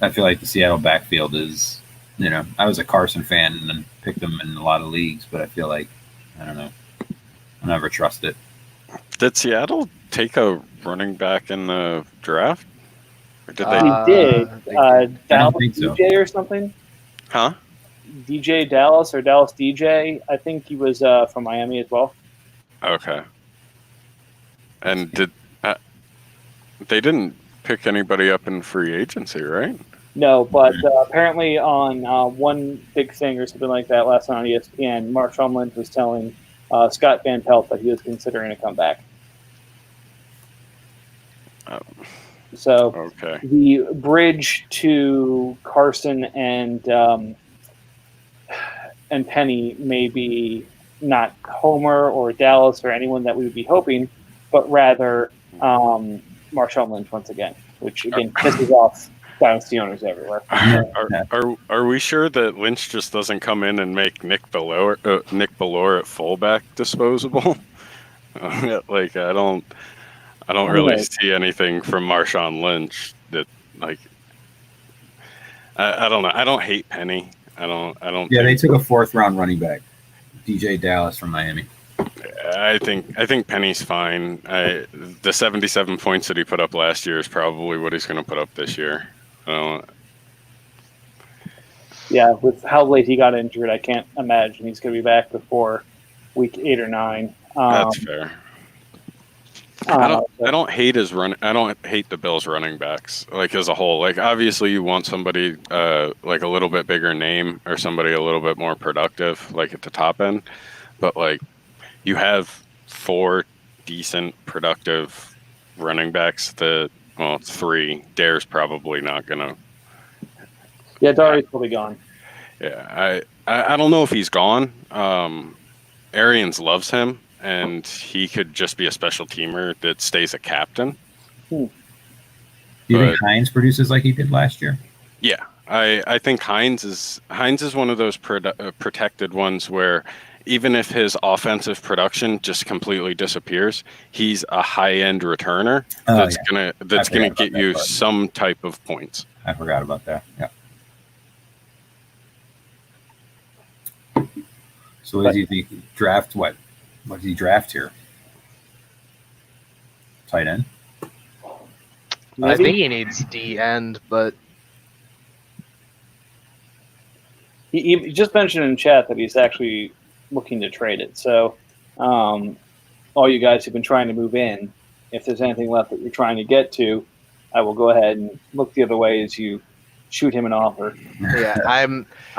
I feel like the Seattle backfield is, I was a Carson fan and then picked him in a lot of leagues, but I feel like, I don't know, I never trust it. Did Seattle take a running back in the draft? Or did they? He did. I don't Dallas think so. DJ or something. Huh? DJ Dallas or Dallas DJ. I think he was from Miami as well. Okay. And they didn't pick anybody up in free agency, right? No, but apparently on One Big Thing or something like that last night on ESPN, Marshawn Lynch was telling Scott Van Pelt that he was considering a comeback. Oh, So okay. the bridge to Carson and Penny may be not Homer or Dallas or anyone that we would be hoping, but rather Marshawn Lynch once again, which again pisses off dynasty owners everywhere. Are we sure that Lynch just doesn't come in and make Nick Bellore at fullback disposable? Like I don't really see anything from Marshawn Lynch that like I don't know. I don't hate Penny. I don't. Yeah, they took a 4th-round running back, DJ Dallas from Miami. I think Penny's fine. The 77 points that he put up last year is probably what he's going to put up this year. Yeah, with how late he got injured, I can't imagine he's going to be back before week 8 or 9. That's fair. I don't hate his run. I don't hate the Bills running backs like as a whole. Like obviously you want somebody like a little bit bigger name or somebody a little bit more productive like at the top end, but like you have 4 decent productive running backs that 3. Dare's probably not gonna. Yeah, Darius will be gone. Yeah, I don't know if he's gone. Arians loves him. And he could just be a special teamer that stays a captain. Do you think Hines produces like he did last year? Yeah, I think Hines is one of those protected ones where even if his offensive production just completely disappears, he's a high-end returner that's gonna get you some type of points. I forgot about that. Yeah. So what do you think? Draft what? What did he draft here? Tight end? I think he needs D end, but he just mentioned in chat that he's actually looking to trade it. So all you guys who've been trying to move in, if there's anything left that you're trying to get to, I will go ahead and look the other way as you shoot him an offer. yeah, I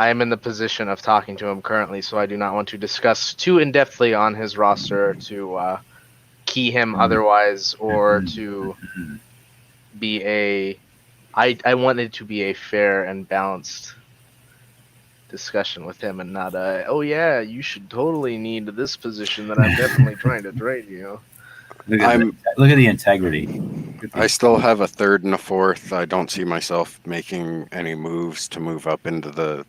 am in the position of talking to him currently, so I do not want to discuss too in-depthly on his roster to key him otherwise or to be I want it to be a fair and balanced discussion with him and not oh yeah, you should totally need this position that I'm definitely trying to trade you. Look at the integrity. I still have a 3rd and a 4th. I don't see myself making any moves to move up into the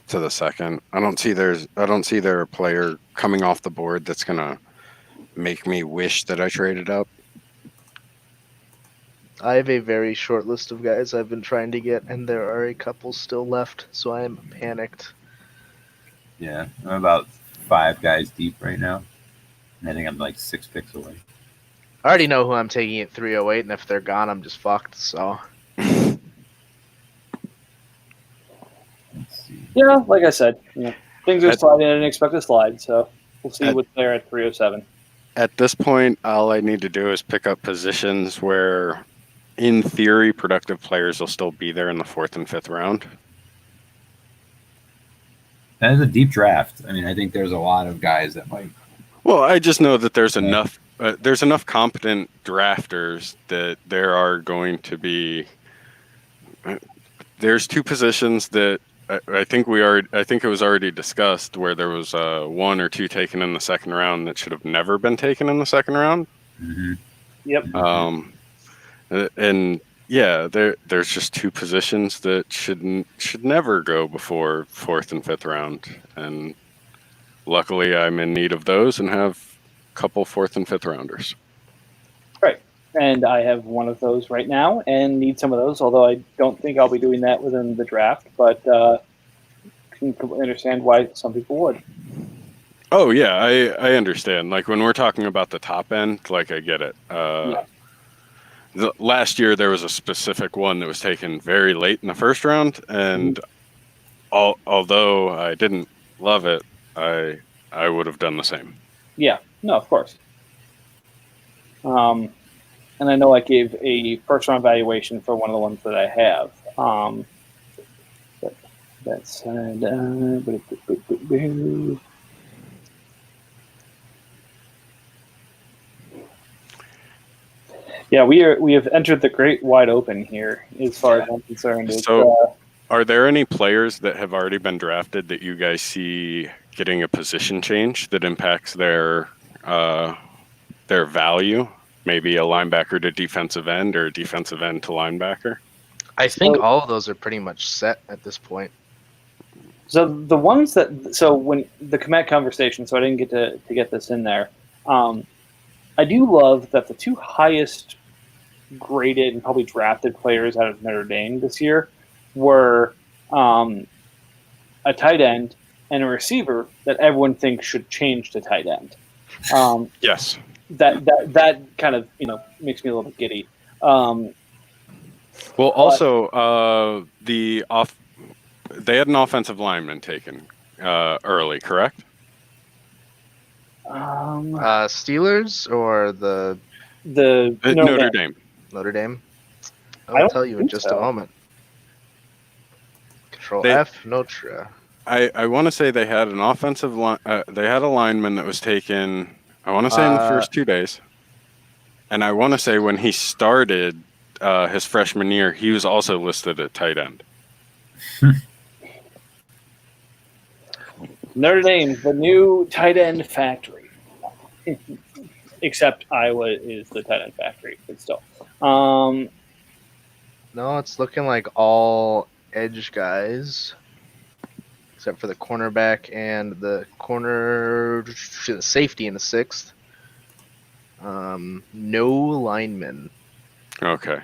2nd. I don't see there a player coming off the board that's gonna make me wish that I traded up. I have a very short list of guys I've been trying to get, and there are a couple still left, so I am panicked. Yeah, I'm about 5 guys deep right now. And I think I'm like 6 picks away. I already know who I'm taking at 308, and if they're gone, I'm just fucked. So. Let's see. Yeah, like I said, things are sliding. I didn't expect to slide, so we'll see what's there at 307. At this point, all I need to do is pick up positions where, in theory, productive players will still be there in the 4th and 5th round. That is a deep draft. I mean, I think there's a lot of guys that might. Well, I just know that there's enough. There's enough competent drafters that there are going to be. There's 2 positions that I think it was already discussed where there was 1 or 2 taken in the 2nd round that should have never been taken in the 2nd round. Mm-hmm. Yep. And yeah, there's just 2 positions that should never go before 4th and 5th round, and luckily I'm in need of those and have a couple 4th and 5th rounders. Right. and I have one of those right now and need some of those, although I don't think I'll be doing that within the draft, but can completely understand why some people would. Oh yeah, I understand. Like when we're talking about the top end, like I get it. Yeah. Last year there was a specific one that was taken very late in the first round, and although I didn't love it, I would have done the same. Yeah, no, of course. And I know I gave a first round valuation for one of the ones that I have. But that said, yeah, we have entered the great wide open here, as far as I'm concerned. So, are there any players that have already been drafted that you guys see getting a position change that impacts their value? Maybe a linebacker to defensive end or defensive end to linebacker? I think all of those are pretty much set at this point. So the ones when the Komet conversation, so I didn't get to get this in there. I do love that the two highest graded and probably drafted players out of Notre Dame this year were a tight end and a receiver that everyone thinks should change to tight end. Yes. That kind of makes me a little bit giddy. Well, also they had an offensive lineman taken early, correct? Steelers or the Notre Dame. Notre Dame. I I'll don't tell you in think just so. a moment. Control They- F, Notre. I want to say they had an offensive line. They had a lineman that was taken. I want to say in the first 2 days, and I want to say when he started his freshman year, he was also listed at tight end. Notre Dame, the new tight end factory. Except Iowa is the tight end factory, but still. No, it's looking like all edge guys, except for the cornerback and the safety in the 6th. No linemen. Okay.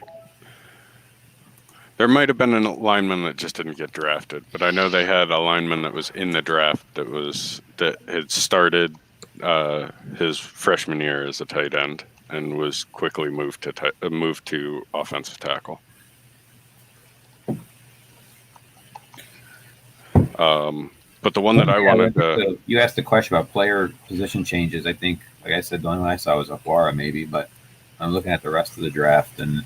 There might have been a lineman that just didn't get drafted, but I know they had a lineman that was in the draft that had started his freshman year as a tight end and was quickly moved to offensive tackle. But the one that I wanted to... You asked the question about player position changes. I think, like I said, the only one I saw was Aguara maybe, but I'm looking at the rest of the draft and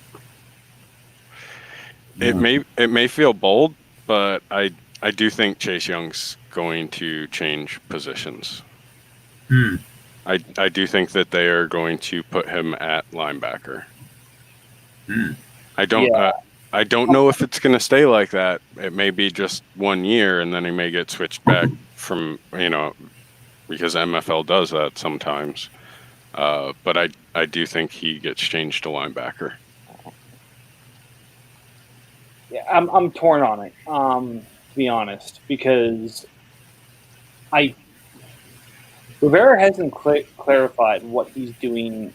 it may feel bold, but I do think Chase Young's going to change positions. I do think that they are going to put him at linebacker. I don't know if it's going to stay like that. It may be just 1 year, and then he may get switched back from because MFL does that sometimes. But I do think he gets changed to linebacker. Yeah, I'm torn on it, to be honest, because Rivera hasn't clarified what he's doing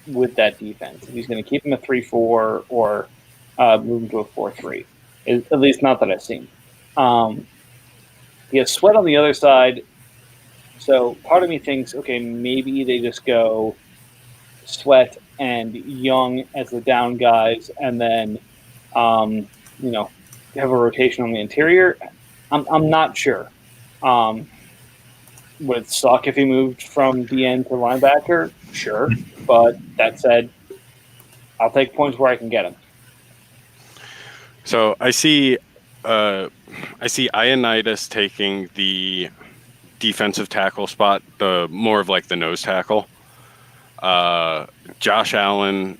with that defense. If he's going to keep him a 3-4 or move him to a 4-3, at least not that I've seen. He has Sweat on the other side, so part of me thinks, okay, maybe they just go Sweat and Young as the down guys, and then have a rotation on the interior. I'm not sure. Would it suck if he moved from DN to linebacker? Sure, but that said, I'll take points where I can get them. So I see Ioannidis taking the defensive tackle spot, the more of like the nose tackle. Josh Allen.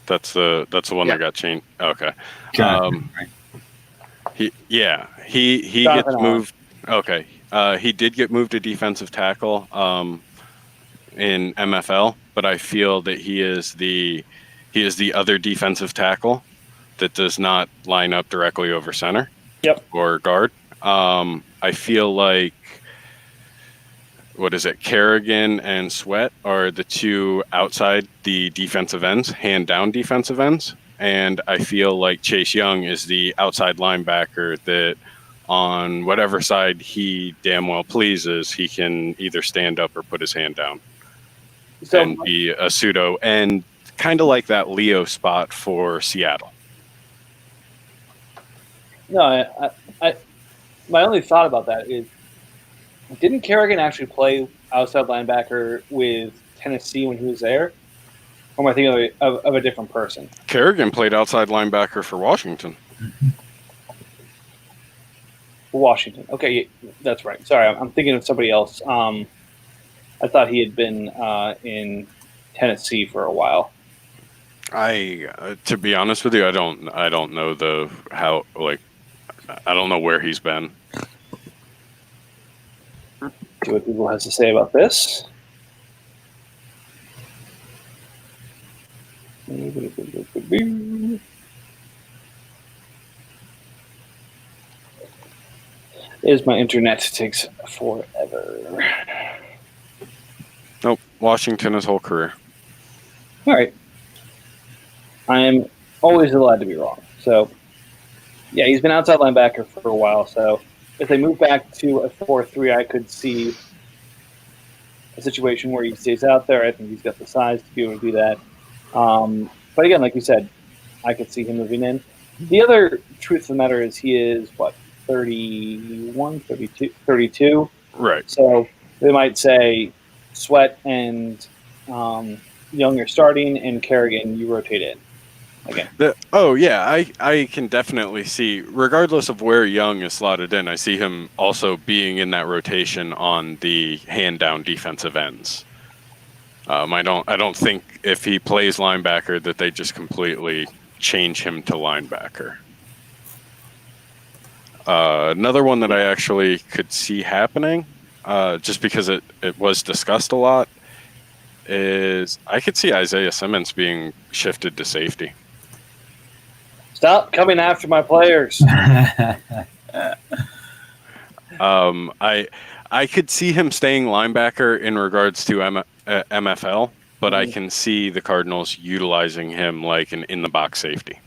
That's the one that got changed. Okay. He gets moved. Okay. He did get moved to defensive tackle in MFL, but I feel that he is the other defensive tackle that does not line up directly over center. Yep. Or guard. I feel like what is it? Kerrigan and Sweat are the two outside the defensive ends, hand down defensive ends. And I feel like Chase Young is the outside linebacker that on whatever side he damn well pleases, he can either stand up or put his hand down So and be a pseudo, and kind of like that Leo spot for Seattle. no, I my only thought about that is, didn't Kerrigan actually play outside linebacker with Tennessee when he was there? Or am I thinking of a different person? Kerrigan played outside linebacker for Washington. Washington. Okay, that's right. Sorry, I'm thinking of somebody else. I thought he had been in Tennessee for a while. To be honest with you, I don't know I don't know where he's been. See what Google has to say about this. Is my internet takes forever. Nope, Washington his whole career. All right. I am always allowed to be wrong. So, yeah, he's been outside linebacker for a while. So, if they move back to a 4-3, I could see a situation where he stays out there. I think he's got the size to be able to do that. But again, like you said, I could see him moving in. The other truth of the matter is he is, 31, 32? Right. So they might say Sweat and Young are starting, and Kerrigan you rotate in again. I can definitely see, regardless of where Young is slotted in, I see him also being in that rotation on the hand down defensive ends. I don't think if he plays linebacker that they just completely change him to linebacker. Another one that I actually could see happening, just because it was discussed a lot, is I could see Isaiah Simmons being shifted to safety. Stop coming after my players. I could see him staying linebacker in regards to MFL, but I can see the Cardinals utilizing him like an in-the-box safety.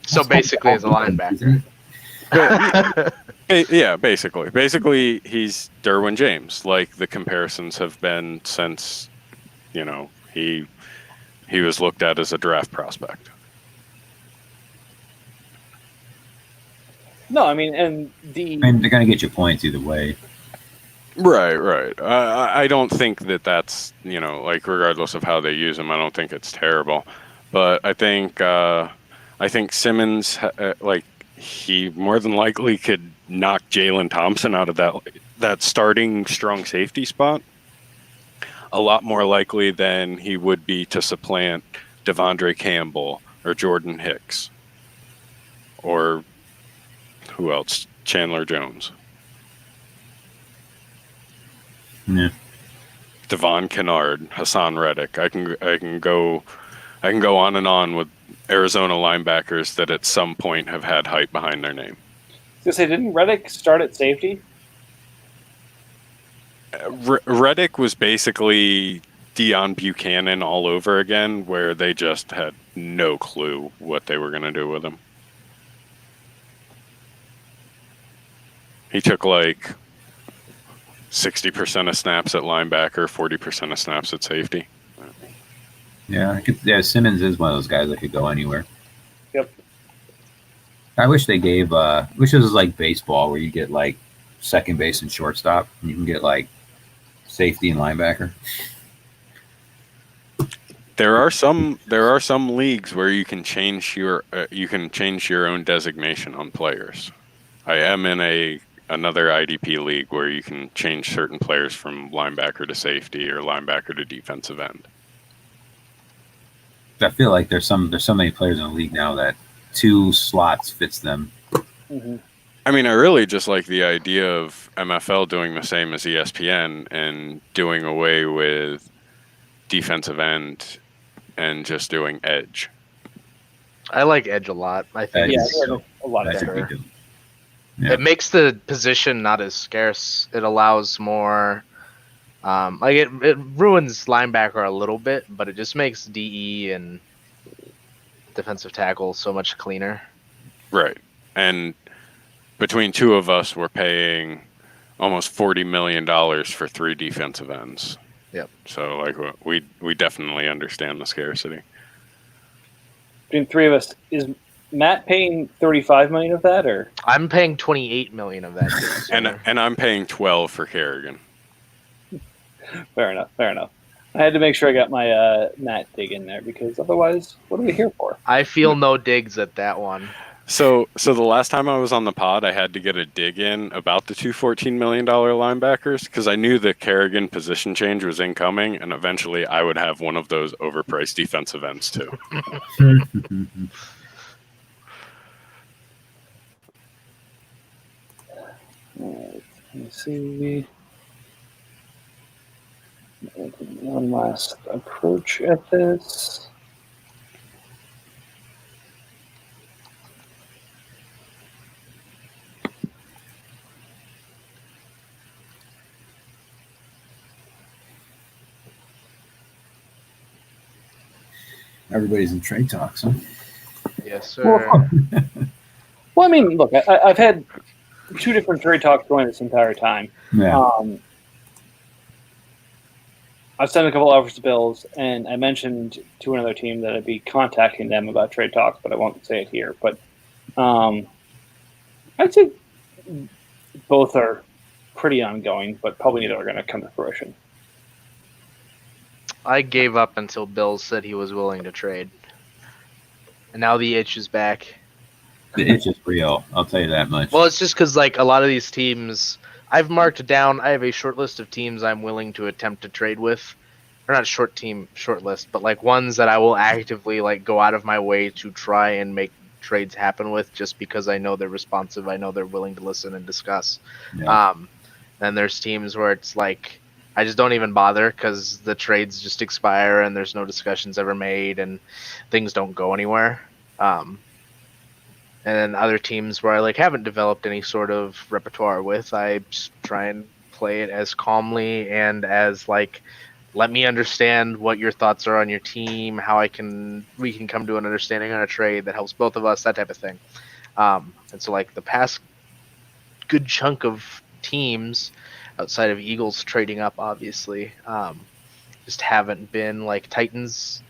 So basically, as a linebacker. Yeah, basically. Basically, he's Derwin James, like the comparisons have been since, he was looked at as a draft prospect. No, I mean, and they're going to get you points either way. Right. I don't think that's, regardless of how they use him, I don't think it's terrible. But I think Simmons, he more than likely could knock Jalen Thompson out of that starting strong safety spot a lot more likely than he would be to supplant Devondre Campbell or Jordan Hicks or who else? Chandler Jones. Yeah. Devon Kennard, Hassan Reddick. I can go on and on with Arizona linebackers that at some point have had hype behind their name. Didn't Reddick start at safety? Reddick was basically Deion Buchanan all over again, where they just had no clue what they were going to do with him. He took 60% of snaps at linebacker, 40% of snaps at safety. Yeah, Simmons is one of those guys that could go anywhere. Yep. I wish they gave. Wish it was like baseball, where you get second base and shortstop, and you can get safety and linebacker. There are some leagues where you can change your own designation on players. I am in another IDP league where you can change certain players from linebacker to safety or linebacker to defensive end. I feel like there's so many players in the league now that 2 slots fits them. Mm-hmm. I mean, I really just like the idea of MFL doing the same as ESPN and doing away with defensive end and just doing edge. I like edge a lot. I think a lot That's better. pretty good. Yeah. It makes the position not as scarce. It allows more. It ruins linebacker a little bit, but it just makes DE and defensive tackle so much cleaner. Right. And between two of us, we're paying almost $40 million for 3 defensive ends. Yep. So like we definitely understand the scarcity. Between three of us, is Matt paying 35 million of that, or I'm paying 28 million of that. And I'm paying 12 for Kerrigan. fair enough? Fair enough. I had to make sure I got my Matt dig in there because otherwise, what are we here for? I feel no digs at that one. So the last time I was on the pod, I had to get a dig in about the two $14 million linebackers because I knew the Kerrigan position change was incoming, and eventually I would have one of those overpriced defensive ends too. Alright, let me see. One last approach at this. Everybody's in trade talks, huh? Yes, sir. Well, I mean, look, I've had 2 different trade talks going this entire time. Yeah. I've sent a couple offers to Bills, and I mentioned to another team that I'd be contacting them about trade talks, but I won't say it here. But I'd say both are pretty ongoing, but probably neither are going to come to fruition. I gave up until Bill said he was willing to trade. And now the itch is back. The itch is real. I'll tell you that much. Well, it's just because like a lot of these teams, I've marked down. I have a short list of teams I'm willing to attempt to trade with, or not short list, but like ones that I will actively like go out of my way to try and make trades happen with, just because I know they're responsive. I know they're willing to listen and discuss. Yeah. Then there's teams where it's like I just don't even bother because the trades just expire and there's no discussions ever made and things don't go anywhere. And then other teams where I like haven't developed any sort of repertoire with, I just try and play it as calmly and as like, let me understand what your thoughts are on your team, how we can come to an understanding on a trade that helps both of us, that type of thing. And so like the past good chunk of teams outside of Eagles trading up, obviously, just haven't been like Titans.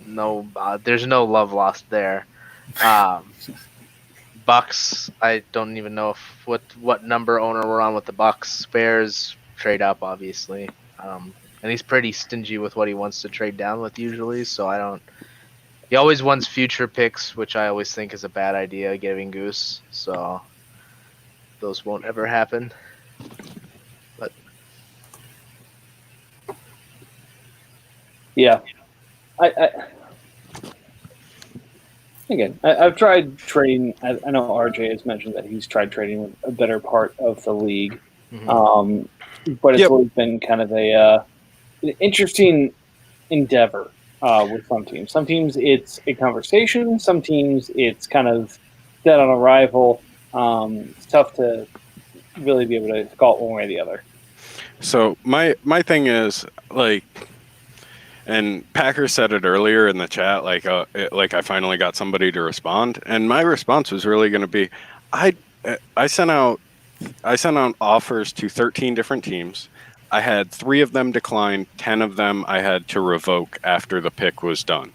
No, there's no love lost there. Bucks, I don't even know what number owner we're on with the Bucks. Bears trade up, obviously, and he's pretty stingy with what he wants to trade down with usually. So I don't. He always wants future picks, which I always think is a bad idea, giving Goose. So those won't ever happen. But Yeah. I've tried trading. I know RJ has mentioned that he's tried trading with a better part of the league, but it's always been kind of an interesting endeavor with some teams. Some teams it's a conversation. Some teams it's kind of dead on arrival. It's tough to really be able to call it one way or the other. So my thing is like, and Packer said it earlier in the chat, like I finally got somebody to respond, and my response was really going to be, I sent out offers to 13 different teams. I had 3 of them decline, 10 of them I had to revoke after the pick was done.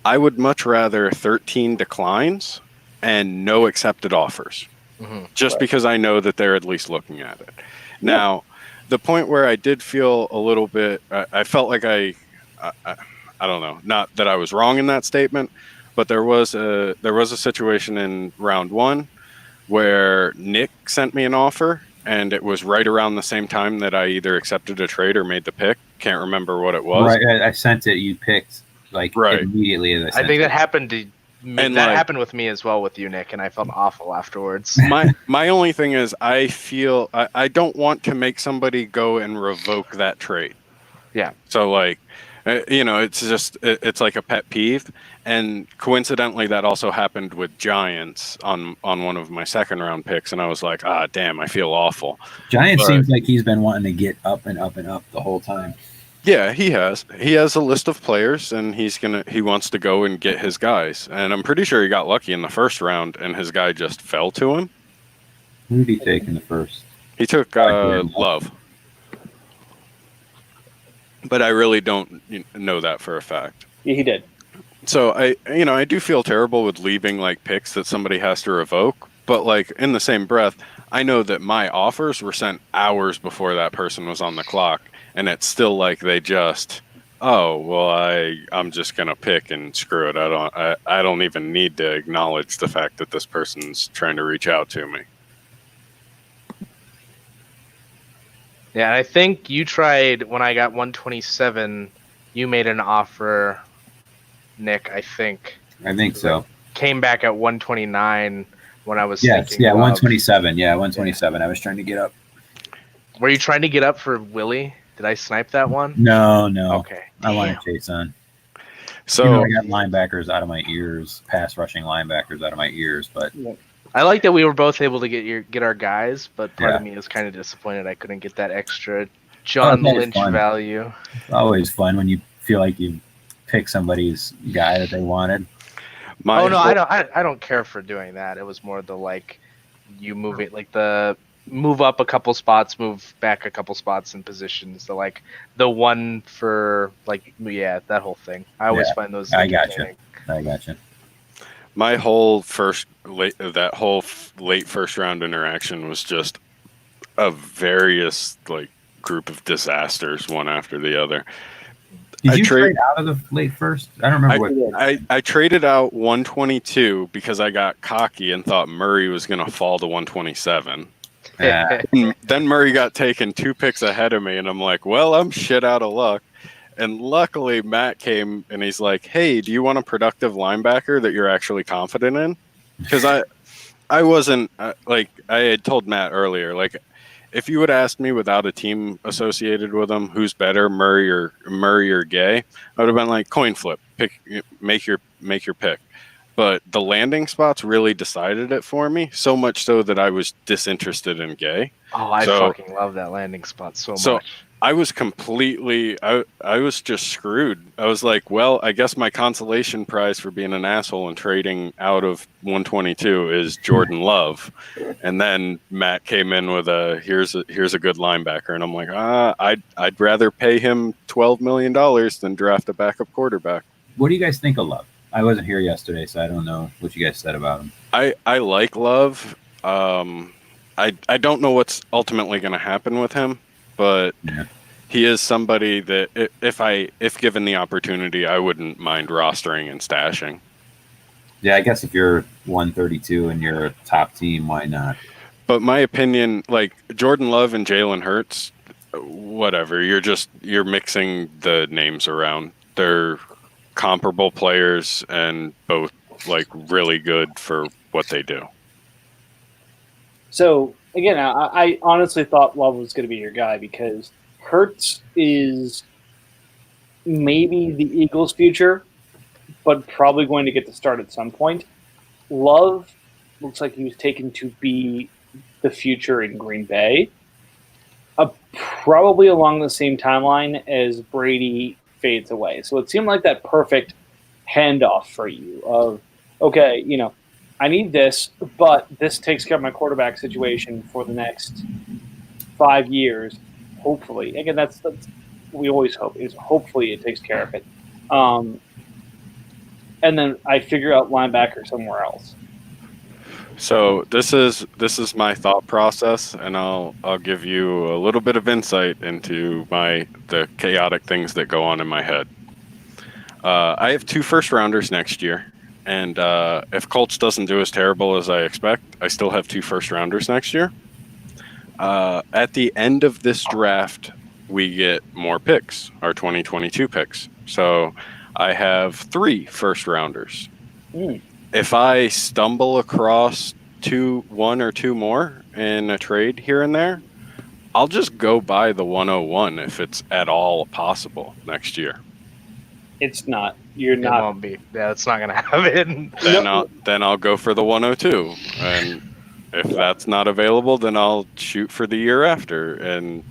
I would much rather 13 declines and no accepted offers, just because I know that they're at least looking at it. Now, the point where I did feel a little bit, I felt like I don't know, not that I was wrong in that statement, but there was a situation in round 1 where Nick sent me an offer, and it was right around the same time that I either accepted a trade or made the pick. Can't remember what it was. Right, I sent it. You picked like immediately as I sent I think it. that happened to. And that like, happened with me as well with you, Nick, and I felt awful afterwards. My only thing is I feel I don't want to make somebody go and revoke that trade. Yeah. So like It's just it's like a pet peeve, and coincidentally, that also happened with Giants on one of my second round picks, and I was like, ah, damn, I feel awful. Giant But- seems like he's been wanting to get up and up and up the whole time. Yeah, he has. He has a list of players, and he wants to go and get his guys. And I'm pretty sure he got lucky in the first round, and his guy just fell to him. Who did he take in the first? He took Love. But I really don't know that for a fact. Yeah, he did. So I do feel terrible with leaving like picks that somebody has to revoke, but like in the same breath, I know that my offers were sent hours before that person was on the clock, and it's still like they just, oh well, I'm just gonna pick and screw it. I don't even need to acknowledge the fact that this person's trying to reach out to me. Yeah, I think you tried when I got 127. You made an offer, Nick. I think I think so. came back at 129 when I was Yes, thinking. yeah, of- 127. Yeah, 127. I was trying to get up. Were you trying to get up for Willie? Did I snipe that one? No. Okay. I want Damn. to chase on. So I got linebackers out of my ears, pass rushing linebackers out of my ears, but I like that we were both able to get our guys, but part of Yeah. me is kind of disappointed I couldn't get that extra John that is Lynch fun. value. it's always fun when you feel like you pick somebody's guy that they wanted. my Oh no, whole- I don't care for doing that. It was more the like you move it like the move up a couple spots, move back a couple spots in positions. The like the one for like that whole thing. I always Yeah, find those. I gotcha. entertaining. I gotcha. My whole late first round interaction was just a various like group of disasters, one after the other. Did I you trade- trade out of the late first? I don't remember what. I traded out 122 because I got cocky and thought Murray was going to fall to 127. Yeah. Then Murray got taken 2 picks ahead of me, and I'm like, well, I'm shit out of luck. And luckily, Matt came and he's like, hey, do you want a productive linebacker that you're actually confident in? Because I wasn't like I had told Matt earlier, like if you would ask me without a team associated with him, who's better, Murray or Gay, I would have been like coin flip, make your pick. But the landing spots really decided it for me, so much so that I was disinterested in Gay. Oh, I So- fucking love that landing spot so So- much. I was completely, I was just screwed. I was like, well, I guess my consolation prize for being an asshole and trading out of 122 is Jordan Love. And then Matt came in with here's a good linebacker. And I'm like, I'd rather pay him $12 million than draft a backup quarterback. What do you guys think of Love? I wasn't here yesterday, so I don't know what you guys said about him. I like Love. I don't know what's ultimately going to happen with him, but Yeah. he is somebody that if given the opportunity, I wouldn't mind rostering and stashing. Yeah, I guess if you're 132 and you're a top team, why not? But my opinion, like Jordan Love and Jalen Hurts, whatever. You're mixing the names around. They're comparable players and both like really good for what they do. So again, I honestly thought Love was going to be your guy because Hurts is maybe the Eagles' future, but probably going to get the start at some point. Love looks like he was taken to be the future in Green Bay, probably along the same timeline as Brady fades away. So it seemed like that perfect handoff for you of, okay, I need this, but this takes care of my quarterback situation for the next 5 years. Hopefully, again, that's we always hope is hopefully it takes care of it. And then I figure out linebacker somewhere else. So this is my thought process, and I'll give you a little bit of insight into the chaotic things that go on in my head. I have 2 first rounders next year. And if Colts doesn't do as terrible as I expect, I still have 2 first rounders next year. At the end of this draft, we get more picks, our 2022 picks. So I have 3 first rounders. If I stumble across 1 or 2 more in a trade here and there, I'll just go buy the 101 if it's at all possible next year. It's not. You're It not. won't be. Yeah, it's not gonna happen. Then I'll go for the 102, and if that's not available, then I'll shoot for the year after and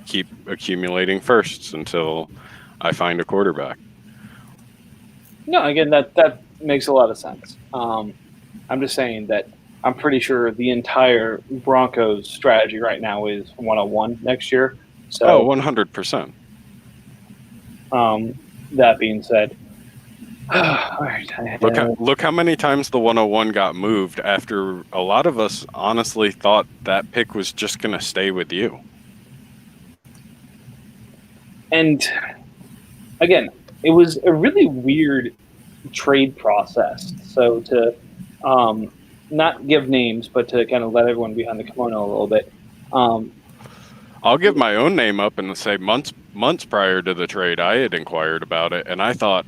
keep accumulating firsts until I find a quarterback. No, again, that makes a lot of sense. I'm just saying that I'm pretty sure the entire Broncos strategy right now is 101 next year. Oh, So, 100%. that being said, all right. Look how many times the 101 got moved after a lot of us honestly thought that pick was just going to stay with you. And again, it was a really weird trade process. So to not give names, but to kind of let everyone behind the kimono a little bit. I'll give my own name up and say months prior to the trade, I had inquired about it, and I thought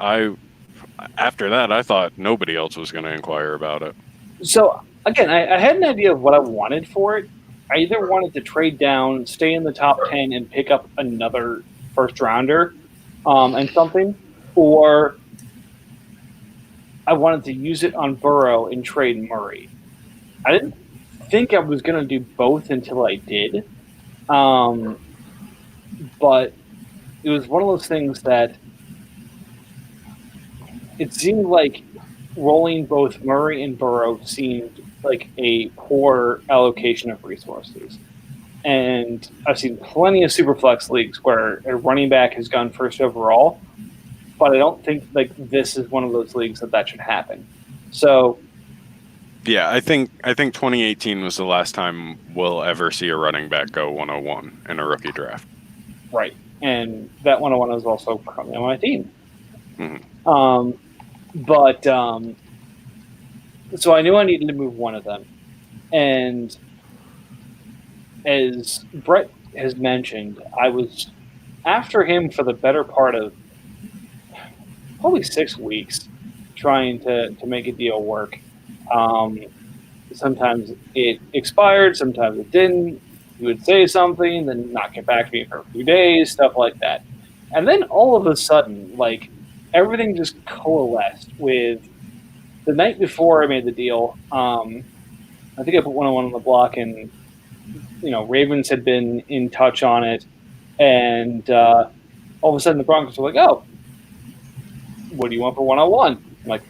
after that I thought nobody else was going to inquire about it. So again, I had an idea of what I wanted for it. I either wanted to trade down, stay in the top 10, and pick up another first rounder and something, or I wanted to use it on Burrow and trade Murray. I didn't think I was going to do both until I did. But it was one of those things that it seemed like rolling both Murray and Burrow seemed like a poor allocation of resources. And I've seen plenty of Superflex leagues where a running back has gone first overall, but I don't think like this is one of those leagues that should happen. So yeah, I think 2018 was the last time we'll ever see a running back go 101 in a rookie draft. Right, and that 101 is also currently on my team. Mm-hmm. So I knew I needed to move one of them, and as Brett has mentioned, I was after him for the better part of probably 6 weeks, trying to make a deal work. Sometimes it expired, sometimes it didn't. He would say something, then not get back to me for a few days, stuff like that. And then all of a sudden, like, everything just coalesced with the night before I made the deal. I think I put 101 on the block, and, Ravens had been in touch on it. And all of a sudden the Broncos were like, oh, what do you want for 101? I'm like,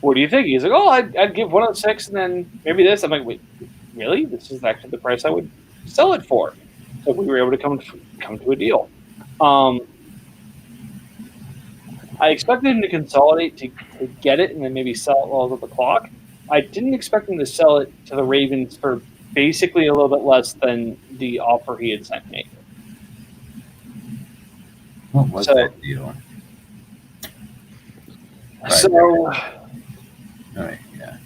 what do you think? He's like, oh, I'd give 106 and then maybe this. I'm like, wait, really? This is actually the price I would sell it for. So we were able to come to a deal. I expected him to consolidate to get it and then maybe sell it while I was at the clock. I didn't expect him to sell it to the Ravens for basically a little bit less than the offer he had sent me. What was that deal? So, all right, yeah.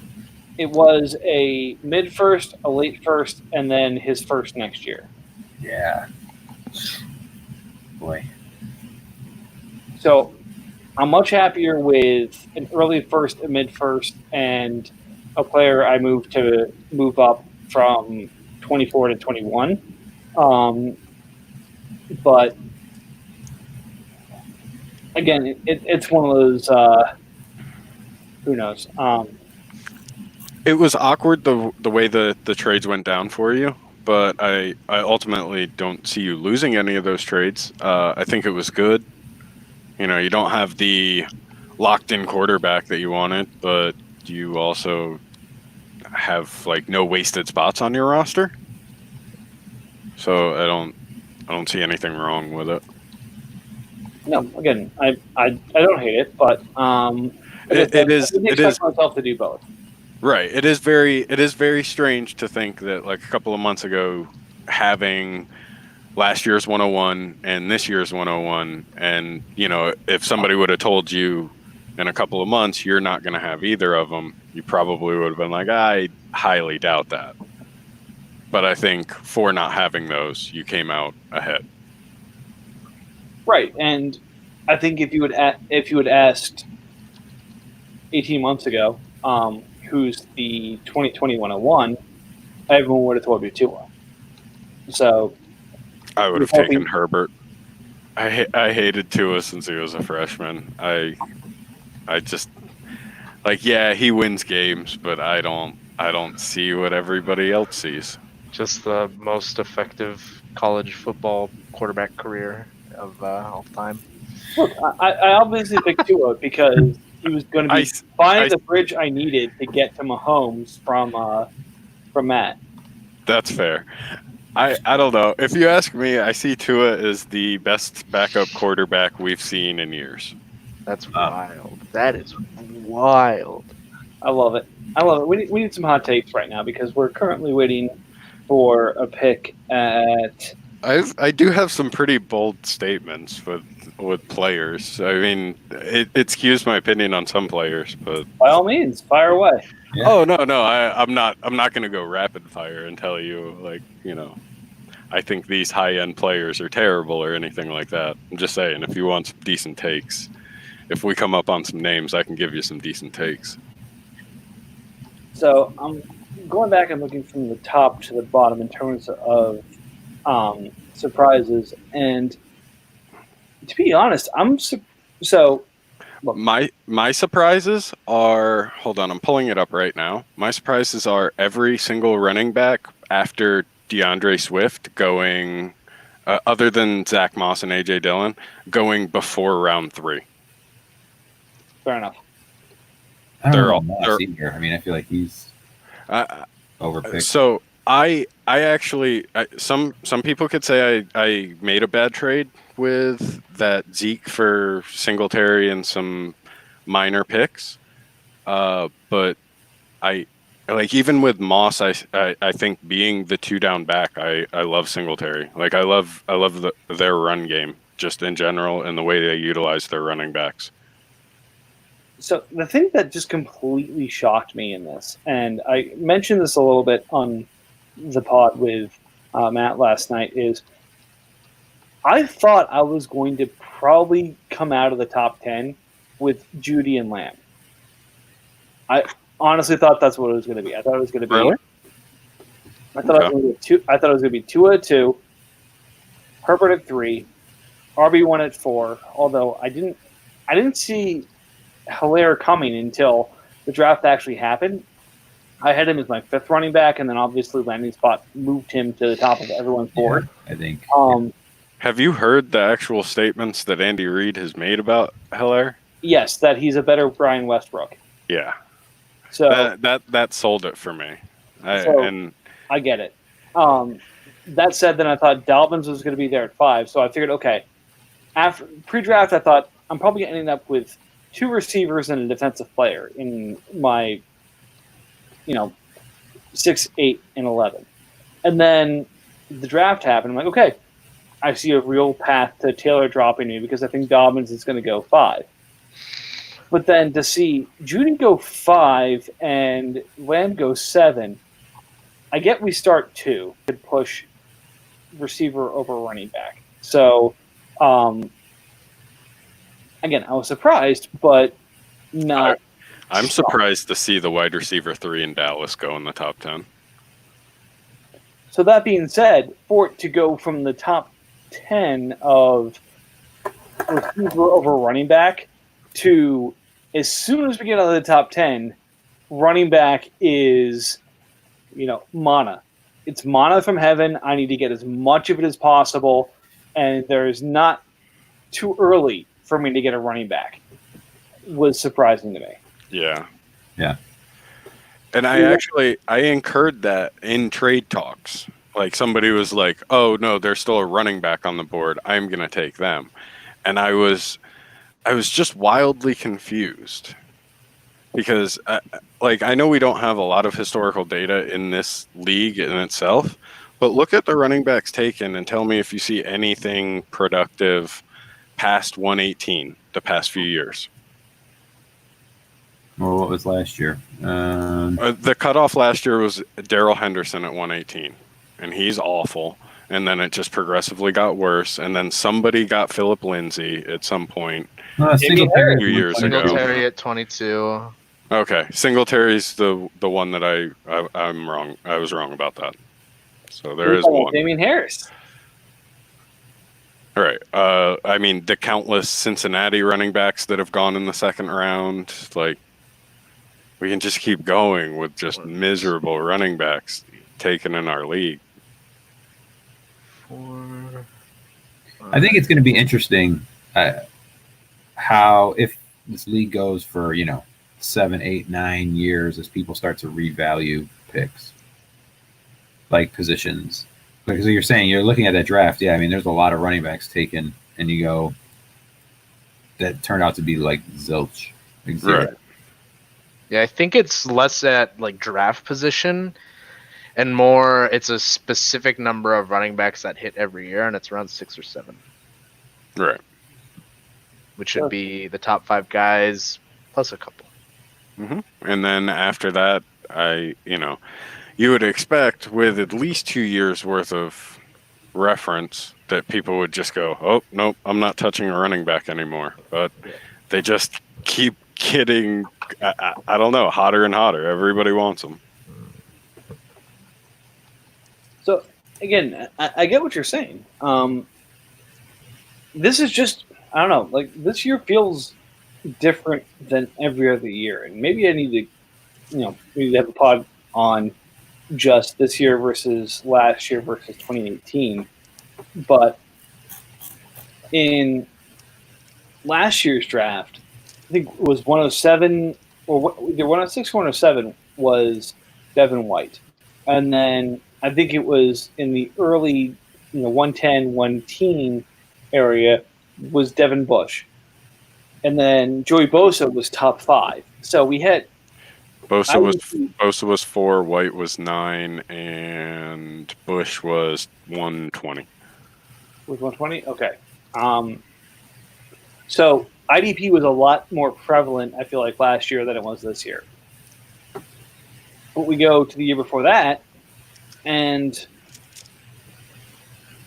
It was a mid first, a late first, and then his first next year. Yeah. Boy. So I'm much happier with an early first, a mid first, and a player I moved up from 24 to 21. But again, it's one of those. Who knows? It was awkward the way the trades went down for you, but I ultimately don't see you losing any of those trades. I think it was good. You don't have the locked-in quarterback that you wanted, but you also have like no wasted spots on your roster. So I don't see anything wrong with it. No, again, I don't hate it, but it is myself to do both. Right. It is very strange to think that like a couple of months ago, having last year's 101 and this year's 101, and if somebody would have told you in a couple of months you're not going to have either of them, you probably would have been like, I highly doubt that. But I think for not having those, you came out ahead. Right, and I think if you had asked 18 months ago, who's the 2020 101, everyone would have told you Tua. So I would have taken Herbert. I hated Tua since he was a freshman. I just like, yeah, he wins games, but I don't see what everybody else sees. Just the most effective college football quarterback career of all time. Look, I obviously picked Tua because he was going to be finding the bridge I needed to get to Mahomes from Matt. That's fair. I don't know. If you ask me, I see Tua as the best backup quarterback we've seen in years. That's wild. That is wild. I love it. We need some hot takes right now because we're currently waiting for a pick at. I do have some pretty bold statements with players. I mean, it skews my opinion on some players, but By all means, fire away. Yeah. oh no, I'm not going to go rapid fire and tell you like, I think these high end players are terrible or anything like that. I'm just saying, if you want some decent takes, if we come up on some names, I can give you some decent takes. So I'm going back and looking from the top to the bottom in terms of surprises, and to be honest, My surprises are, hold on, I'm pulling it up right now. My surprises are every single running back after DeAndre Swift going, other than Zach Moss and AJ Dillon, going before round 3. Fair enough. I don't They're know all- Moss they're- either. I mean, I feel like he's overpicked. So I actually, some people could say I made a bad trade with that Zeke for Singletary and some minor picks, but I like, even with Moss, I think being the 2-down back, I love Singletary. Like I love their run game just in general and the way they utilize their running backs. So the thing that just completely shocked me in this, and I mentioned this a little bit on the pod with Matt last night, is I thought I was going to probably come out of the top 10 with Judy and Lamb. I honestly thought that's what it was going to be. I thought it was going to be. Really? I thought it was going to be I thought it was going to be Tua at 2, Herbert at 3, RB1 at 4. Although I didn't see Hilaire coming until the draft actually happened. I had him as my 5th running back, and then obviously landing spot moved him to the top of everyone's board. I think. Have you heard the actual statements that Andy Reid has made about Hilaire? Yes, that he's a better Brian Westbrook. Yeah, So that sold it for me. I get it. That said, then I thought Dalvin was going to be there at 5, so I figured, okay, after pre-draft, I thought I'm probably ending up with 2 receivers and a defensive player in my, 6, 8, and 11. And then the draft happened. I'm like, okay, I see a real path to Taylor dropping me because I think Dobbins is going to go 5. But then to see Judy go 5 and Lamb go 7, I get we start 2 to push receiver over running back. So, again, I was surprised, but not. I'm surprised to see the wide receiver 3 in Dallas go in the top 10. So that being said, for it to go from the top 10 of receiver over running back to, as soon as we get out of the top 10, running back is, mana. It's mana from heaven. I need to get as much of it as possible, and there's not too early for me to get a running back. Was surprising to me. Yeah. Yeah. And I incurred that in trade talks. Like somebody was like, "Oh no, there's still a running back on the board. I'm gonna take them," and I was just wildly confused because, I know we don't have a lot of historical data in this league in itself, but look at the running backs taken and tell me if you see anything productive past 118 the past few years. Well, what was last year? The cutoff last year was Darrell Henderson at 118, and he's awful. And then it just progressively got worse. And then somebody got Philip Lindsay at some point. Singletary a few years ago. Singletary at 22. Okay, Singletary's the one that I'm wrong. I was wrong about that. So there is one. Damian Harris. Right. I mean, the countless Cincinnati running backs that have gone in the second round, like, we can just keep going with just miserable running backs taken in our league. I think it's going to be interesting how if this league goes for 7, 8, 9 years as people start to revalue picks, like positions. Because you're saying you're looking at that draft, yeah. I mean, there's a lot of running backs taken, and you go that turned out to be like zilch, like zero. Right. Yeah, I think it's less at like draft position and more it's a specific number of running backs that hit every year, and it's around 6 or 7. Right. Which should be the top 5 guys plus a couple. And then after that, you would expect with at least 2 years worth of reference that people would just go, oh, nope, I'm not touching a running back anymore. But they just keep getting, I don't know, hotter and hotter. Everybody wants them. So again, I get what you're saying. This is just, I don't know, like this year feels different than every other year, and maybe I need to, maybe have a pod on just this year versus last year versus 2018. But in last year's draft, I think it was 107 or either 106 or 107 was Devin White, and then I think it was in the early 110, 110 area was Devin Bush. And then Joey Bosa was top 5. So we had Bosa was 4, White was 9, and Bush was 120. Was 120? Okay. So IDP was a lot more prevalent, I feel like, last year than it was this year. But we go to the year before that, and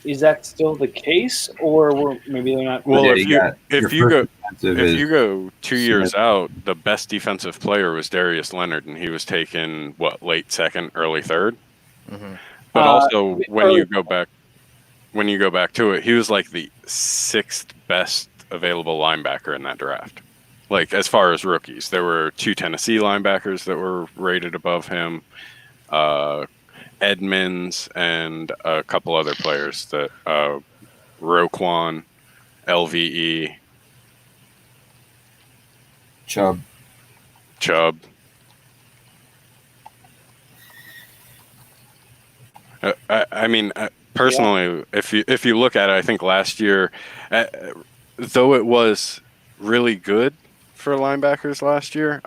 is that still the case, or maybe they're not? Well, Yeah, if your you first go 2 years Smith. out, the best defensive player was Darius Leonard, and he was taken late second, early third. But also when you go back to it, he was like the 6th best available linebacker in that draft. Like as far as rookies, there were 2 Tennessee linebackers that were rated above him. Edmonds and a couple other players that Roquan, LVE, Chubb. I mean, personally, if you look at it, I think last year, though it was really good for linebackers last year,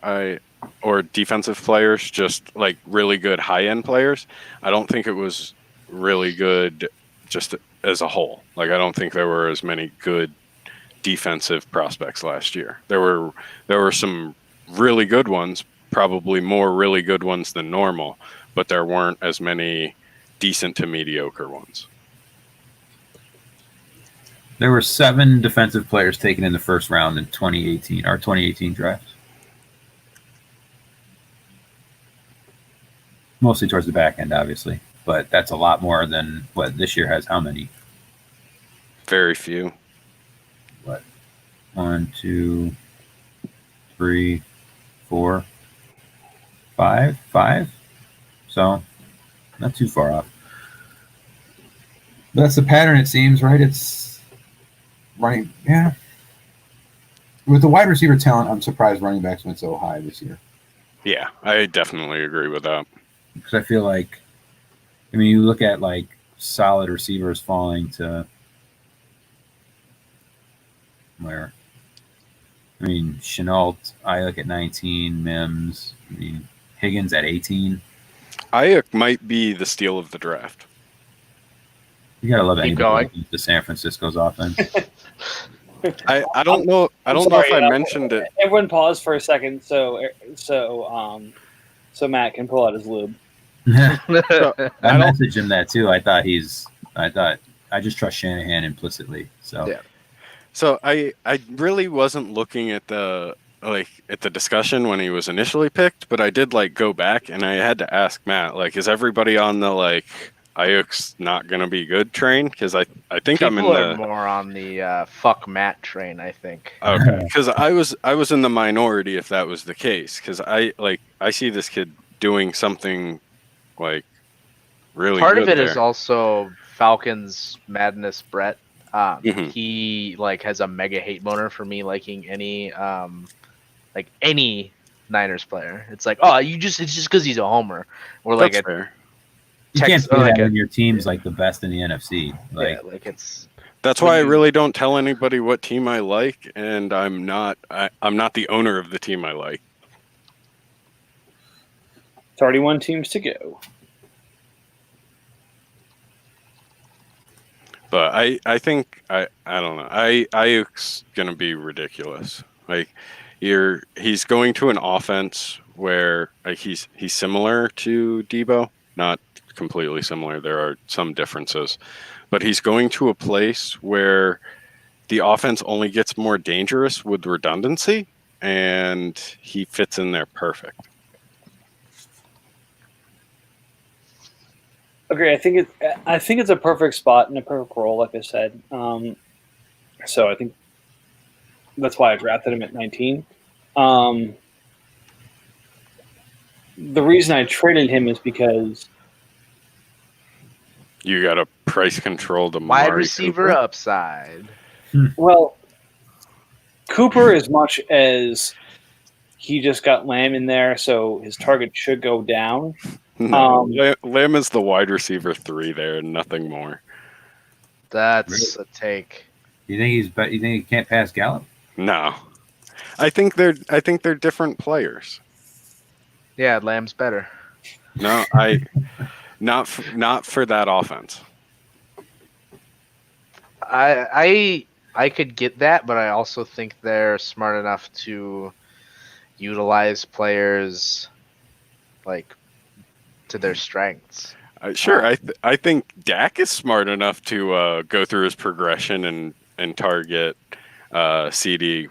or defensive players, just like really good high-end players, I don't think it was really good just as a whole. Like I don't think there were as many good defensive prospects last year. There were some really good ones, probably more really good ones than normal, but there weren't as many decent to mediocre ones. There were 7 defensive players taken in the first round in 2018 draft. Mostly towards the back end, obviously, but that's a lot more than what this year has. How many? Very few. 1, 2, 3, 4, 5. 5. So not too far off. But that's the pattern, it seems, right? It's running, yeah. With the wide receiver talent, I'm surprised running backs went so high this year. Yeah, I definitely agree with that. Because I feel like, you look at like solid receivers falling to where? Chenault, I look at 19, Mims, Higgins at 18. Ayuk might be the steal of the draft. You gotta love Keep anybody going. the San Francisco's offense. I don't know. I don't know if I mentioned it. Everyone pause for a second, so Matt can pull out his lube. I I don't- messaged him that too. I just trust Shanahan implicitly. So Yeah. So I really wasn't looking at the discussion when he was initially picked, but I did go back and I had to ask Matt, is everybody on the Ayuk's not gonna be good train because I think I'm in People are the more on the fuck Matt train, I think. okay because I was in the minority if that was the case because I see this kid doing something like really Part good of it there. is also Falcons Madness Brett. Mhm. He like has a mega hate boner for me liking any Niners player. It's like, oh, it's just because he's a homer, or like That's a fair. You can't Tex, say or like that a when your team's like the best in the NFC. Like, yeah, like it's That's when why I you- really don't tell anybody what team I like, and I'm not the owner of the team I like. 31 teams to go. But I think I don't know. Ayuk's gonna be ridiculous. Like he's going to an offense where like he's similar to Debo, not completely similar. There are some differences, but he's going to a place where the offense only gets more dangerous with redundancy, and he fits in there perfect. Okay, I think it's a perfect spot and a perfect role, like I said. So I think that's why I drafted him at 19. The reason I traded him is because You got a price control to wide receiver upside. well, Cooper, as much as he just got Lamb in there, so his target should go down. No, Lamb is the wide receiver 3 there, and nothing more. That's a take. you think you think he can't pass Gallup? No, I think they're different players. Yeah, Lamb's better. No, not for that offense. I could get that, but I also think they're smart enough to utilize players like to their strengths. Sure, I think Dak is smart enough to go through his progression and target CD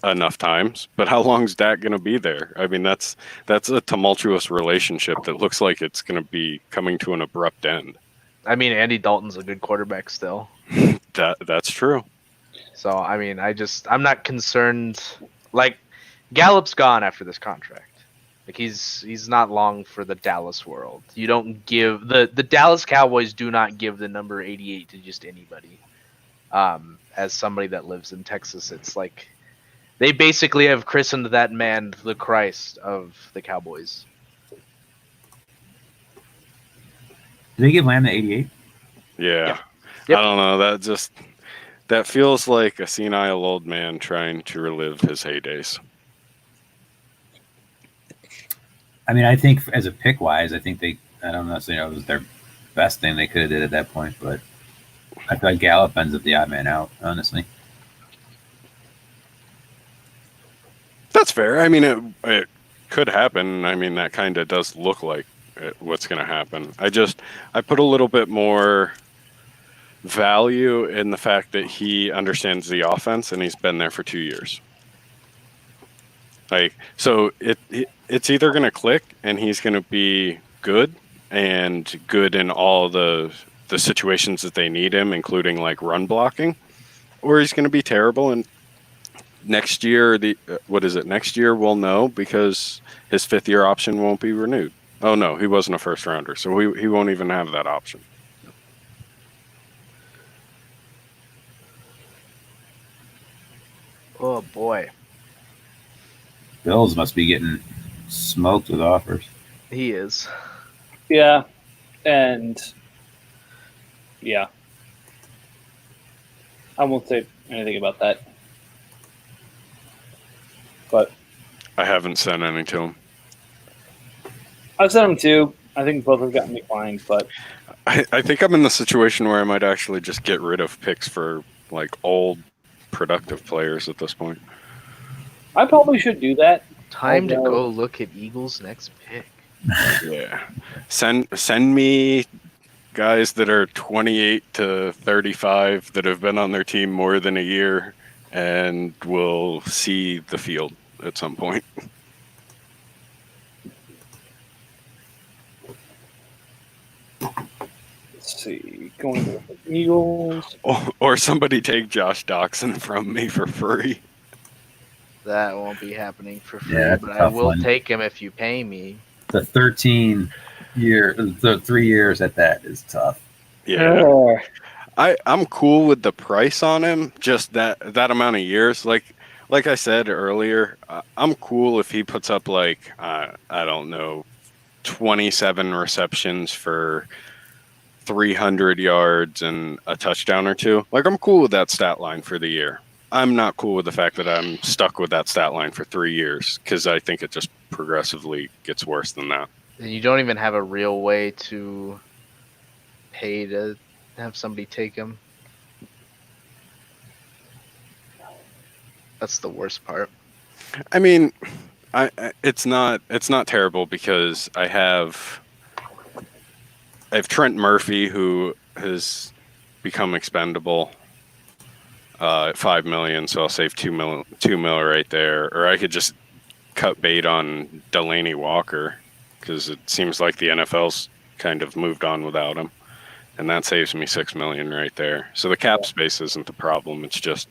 enough times. But how long is Dak going to be there? I mean, that's a tumultuous relationship that looks like it's going to be coming to an abrupt end. I mean, Andy Dalton's a good quarterback still. That's true. So I mean, I'm not concerned. Like Gallup's gone after this contract. Like he's not long for the Dallas world. You don't give the Dallas Cowboys do not give the number 88 to just anybody. As somebody that lives in Texas, it's like they basically have christened that man the Christ of the Cowboys. Did they give Lamb the 88? Yeah. Yep. I don't know. That feels like a senile old man trying to relive his heydays. I mean, I think as a pick wise, I think I don't know if it was their best thing they could have did at that point, but I feel like Gallup ends up the odd man out, honestly. That's fair. I mean, it could happen. I mean, that kind of does look like what's going to happen. I put a little bit more value in the fact that he understands the offense and he's been there for 2 years. Like, so it's either going to click and he's going to be good and good in all the situations that they need him, including like run blocking, or he's going to be terrible. And next year, next year we'll know because his 5th year option won't be renewed. Oh no, he wasn't a first rounder, so he won't even have that option. Oh boy, Bills must be getting smoked with offers. he is. Yeah, and yeah, I won't say anything about that. But I haven't sent any to him. I've sent them too. I think both have gotten declined, but I think I'm in the situation where I might actually just get rid of picks for like old productive players at this point. I probably should do that. Time to Although- go look at Eagles' next pick. Yeah. Send me guys that are 28 to 35 that have been on their team more than a year and will see the field at some point. Let's see. Going with the Eagles. Or somebody take Josh Doxson from me for free. That won't be happening for free, Yeah, that's a but I tough will one. take him if you pay me. The 3 years at that is tough. Yeah. I'm cool with the price on him. Just that amount of years. Like I said earlier, I'm cool if he puts up like I don't know, 27 receptions for 300 yards and a touchdown or two. Like, I'm cool with that stat line for the year. I'm not cool with the fact that I'm stuck with that stat line for 3 years because I think it just progressively gets worse than that. And you don't even have a real way to pay to have somebody take him. That's the worst part. I mean, it's not terrible because I have Trent Murphy, who has become expendable at $5 million, so I'll save $2 mil right there. Or I could just cut bait on Delaney Walker because it seems like the NFL's kind of moved on without him, and that saves me $6 million right there. So the cap space isn't the problem. It's just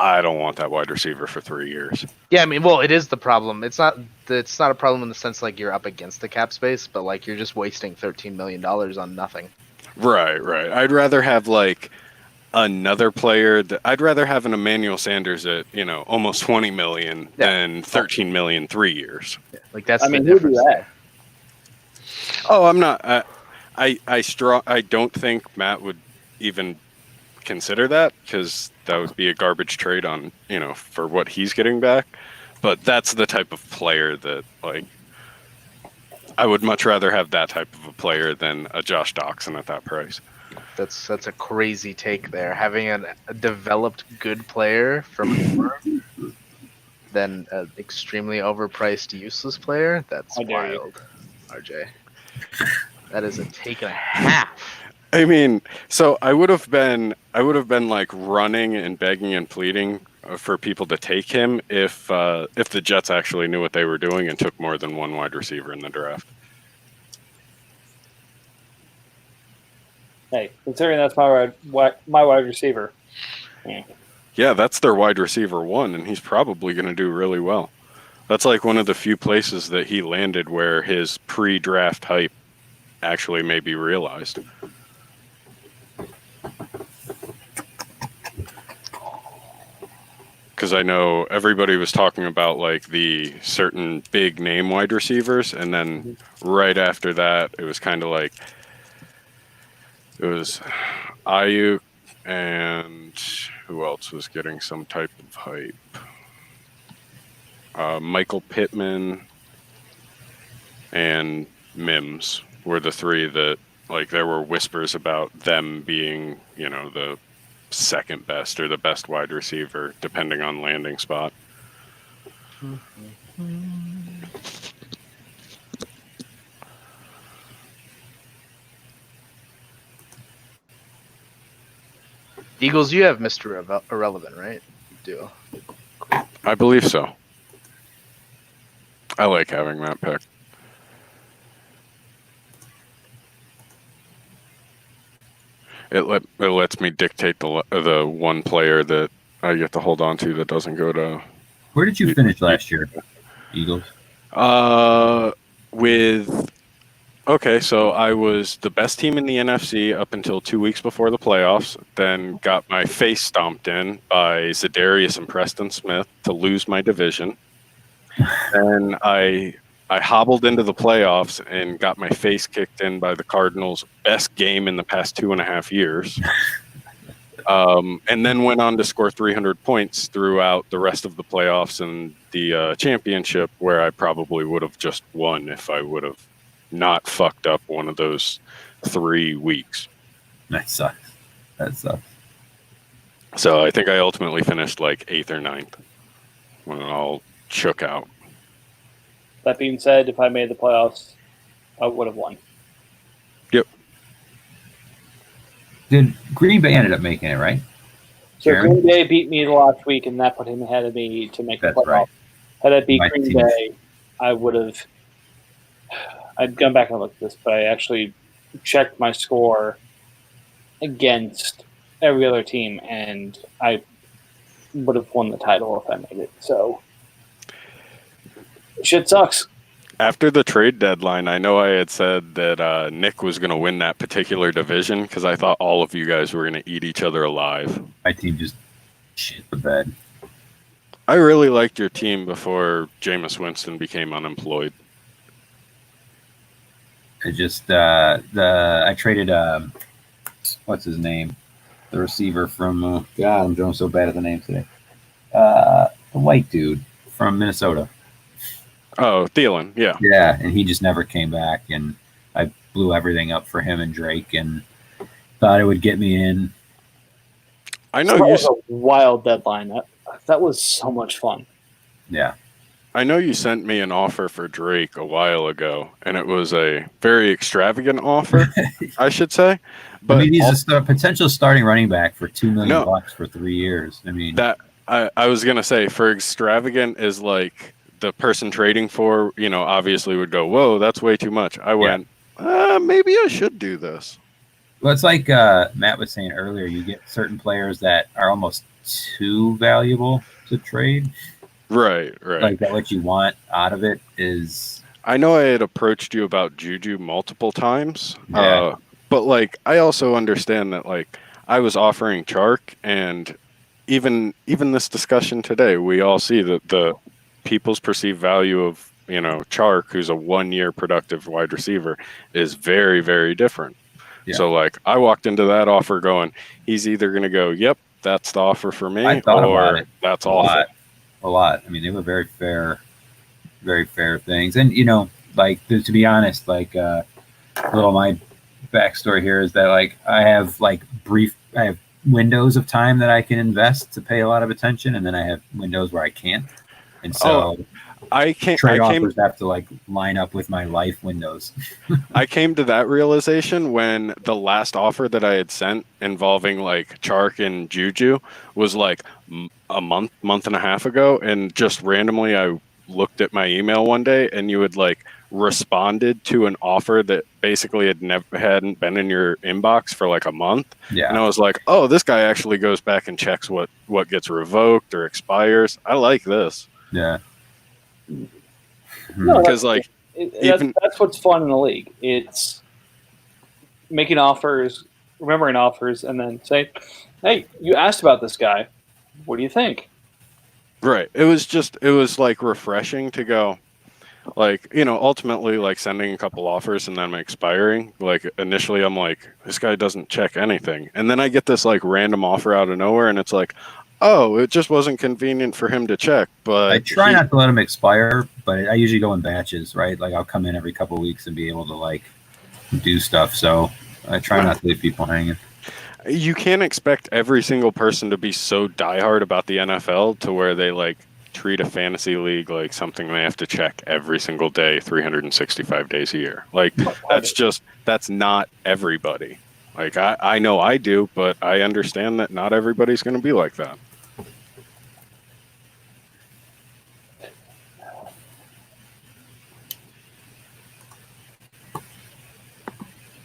I don't want that wide receiver for 3 years. Yeah, I mean, well, it is the problem. It's not a problem in the sense like you're up against the cap space, but like you're just wasting $13 million on nothing. Right. I'd rather have like another player. I'd rather have an Emmanuel Sanders at almost 20 million than 13 million 3 years. Yeah, like that's. I mean, the who do difference that? there. Oh, I'm not. I don't think Matt would even consider that because that would be a garbage trade on for what he's getting back. But that's the type of player that like I would much rather have that type of a player than a Josh Doxson at that price. That's a crazy take there. Having a developed good player from than an extremely overpriced useless player. That's How dare you. wild, RJ. That is a take and a half. I mean, so I would have been like running and begging and pleading for people to take him if the Jets actually knew what they were doing and took more than one wide receiver in the draft. Hey, considering that's my wide receiver. Yeah, that's their wide receiver one, and he's probably going to do really well. That's like one of the few places that he landed where his pre-draft hype actually may be realized. Because I know everybody was talking about like the certain big name wide receivers, and then right after that, it was kind of like it was Ayuk and who else was getting some type of hype? Michael Pittman and Mims were the three that like there were whispers about them being the second best or the best wide receiver depending on landing spot. Eagles, you have Mr. Irrelevant, right? You do. I believe so. I like having that pick. It lets me dictate the one player that I get to hold on to that doesn't go to. Where did you finish last year, Eagles? Okay, so I was the best team in the NFC up until 2 weeks before the playoffs, then got my face stomped in by Za'Darius and Preston Smith to lose my division. Then I hobbled into the playoffs and got my face kicked in by the Cardinals' best game in the past 2.5 years. And then went on to score 300 points throughout the rest of the playoffs and the championship, where I probably would have just won if I would have not fucked up one of those 3 weeks. That sucks. So I think I ultimately finished like 8th or 9th when it all shook out. That being said, if I made the playoffs, I would have won. Yep. Did Green Bay ended up making it, right? So Jeremy? Green Bay beat me the last week, and that put him ahead of me to make the That's playoffs. right. Had I beat My Green team. Bay, I would have. I'd gone back and looked at this, but I actually checked my score against every other team, and I would have won the title if I made it. So shit sucks. After the trade deadline, I know I had said that Nick was going to win that particular division because I thought all of you guys were going to eat each other alive. My team just shit the bed. I really liked your team before Jameis Winston became unemployed. It just I traded what's his name, the receiver from God, I'm doing so bad at the name today. The white dude from Minnesota. Oh, Thielen, yeah. Yeah, and he just never came back, and I blew everything up for him and Drake, and thought it would get me in. I know That you. was a wild deadline. That was so much fun. Yeah, I know you sent me an offer for Drake a while ago, and it was a very extravagant offer, I should say. But I mean, he's a potential starting running back for $2 million No. for 3 years. I mean, that I was gonna say for extravagant is like the person trading for, obviously would go, whoa, that's way too much. I went, maybe I should do this. well, it's like Matt was saying earlier. You get certain players that are almost too valuable to trade. Right. Like that, what you want out of it is. I know I had approached you about Juju multiple times, Yeah. but like I also understand that like I was offering Chark, and even this discussion today, we all see that the people's perceived value of Chark, who's a 1-year productive wide receiver, is very, very different. Yeah. So like I walked into that offer going, he's either going to go, yep, that's the offer for me, I thought about or it that's a awful. lot. I mean, they were very fair things. And like to be honest, like a little my backstory here is that like I have windows of time that I can invest to pay a lot of attention, and then I have windows where I can't. And so trade offers have to like line up with my life windows. I came to that realization when the last offer that I had sent involving like Chark and Juju was like a month and a half ago, and just randomly I looked at my email one day and you had like responded to an offer that basically hadn't been in your inbox for like a month. Yeah. And I was like, oh, this guy actually goes back and checks what gets revoked or expires. I like this. Yeah. No, Because like that's what's fun in the league. It's making offers, remembering offers, and then say, "Hey, you asked about this guy. What do you think?" Right. It was like refreshing to go, like, ultimately like sending a couple offers and then expiring. Like initially I'm like, this guy doesn't check anything. And then I get this like random offer out of nowhere, and it's like, oh, it just wasn't convenient for him to check. But I try not to let them expire, but I usually go in batches, right? Like I'll come in every couple of weeks and be able to like do stuff. So I try not to leave people hanging. You can't expect every single person to be so diehard about the NFL to where they like treat a fantasy league like something they have to check every single day, 365 days a year. Like that's not everybody. Like I know I do, but I understand that not everybody's going to be like that.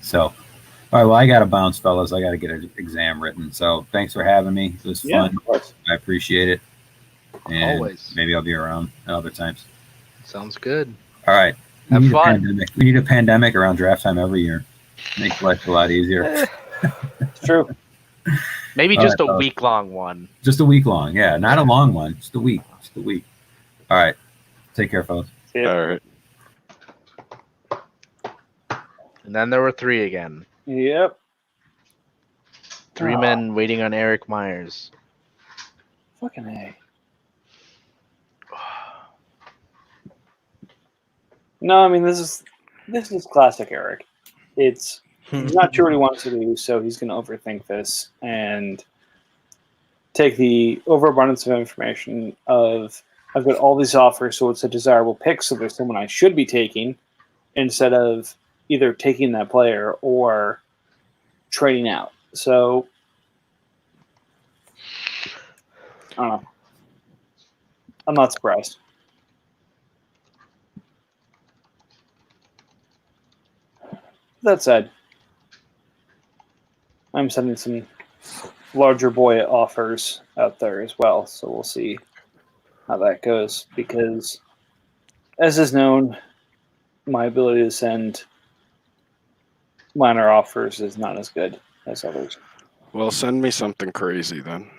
So, all right, well, I got to bounce, fellas. I got to get an exam written. So thanks for having me. It was fun. I appreciate it. And Always. maybe I'll be around at other times. Sounds good. All right. Have fun. We need a pandemic around draft time every year. Makes life a lot easier. It's true. Maybe All just right, a week-long one. Just a week long. Yeah, not a long one. Just a week. All right. Take care, fellas. Yeah. All right. And then there were 3 again. Yep. 3 men waiting on Eric Myers. Fucking A. No, I mean this is classic Eric. He's not sure what he wants to do, so he's going to overthink this and take the overabundance of information of I've got all these offers, so it's a desirable pick, so there's someone I should be taking, instead of either taking that player or trading out. So I don't know. I'm not surprised. That said, I I'm sending some larger boy offers out there as well. So we'll see how that goes. Because, as is known, my ability to send minor offers is not as good as others. Well, send me something crazy then.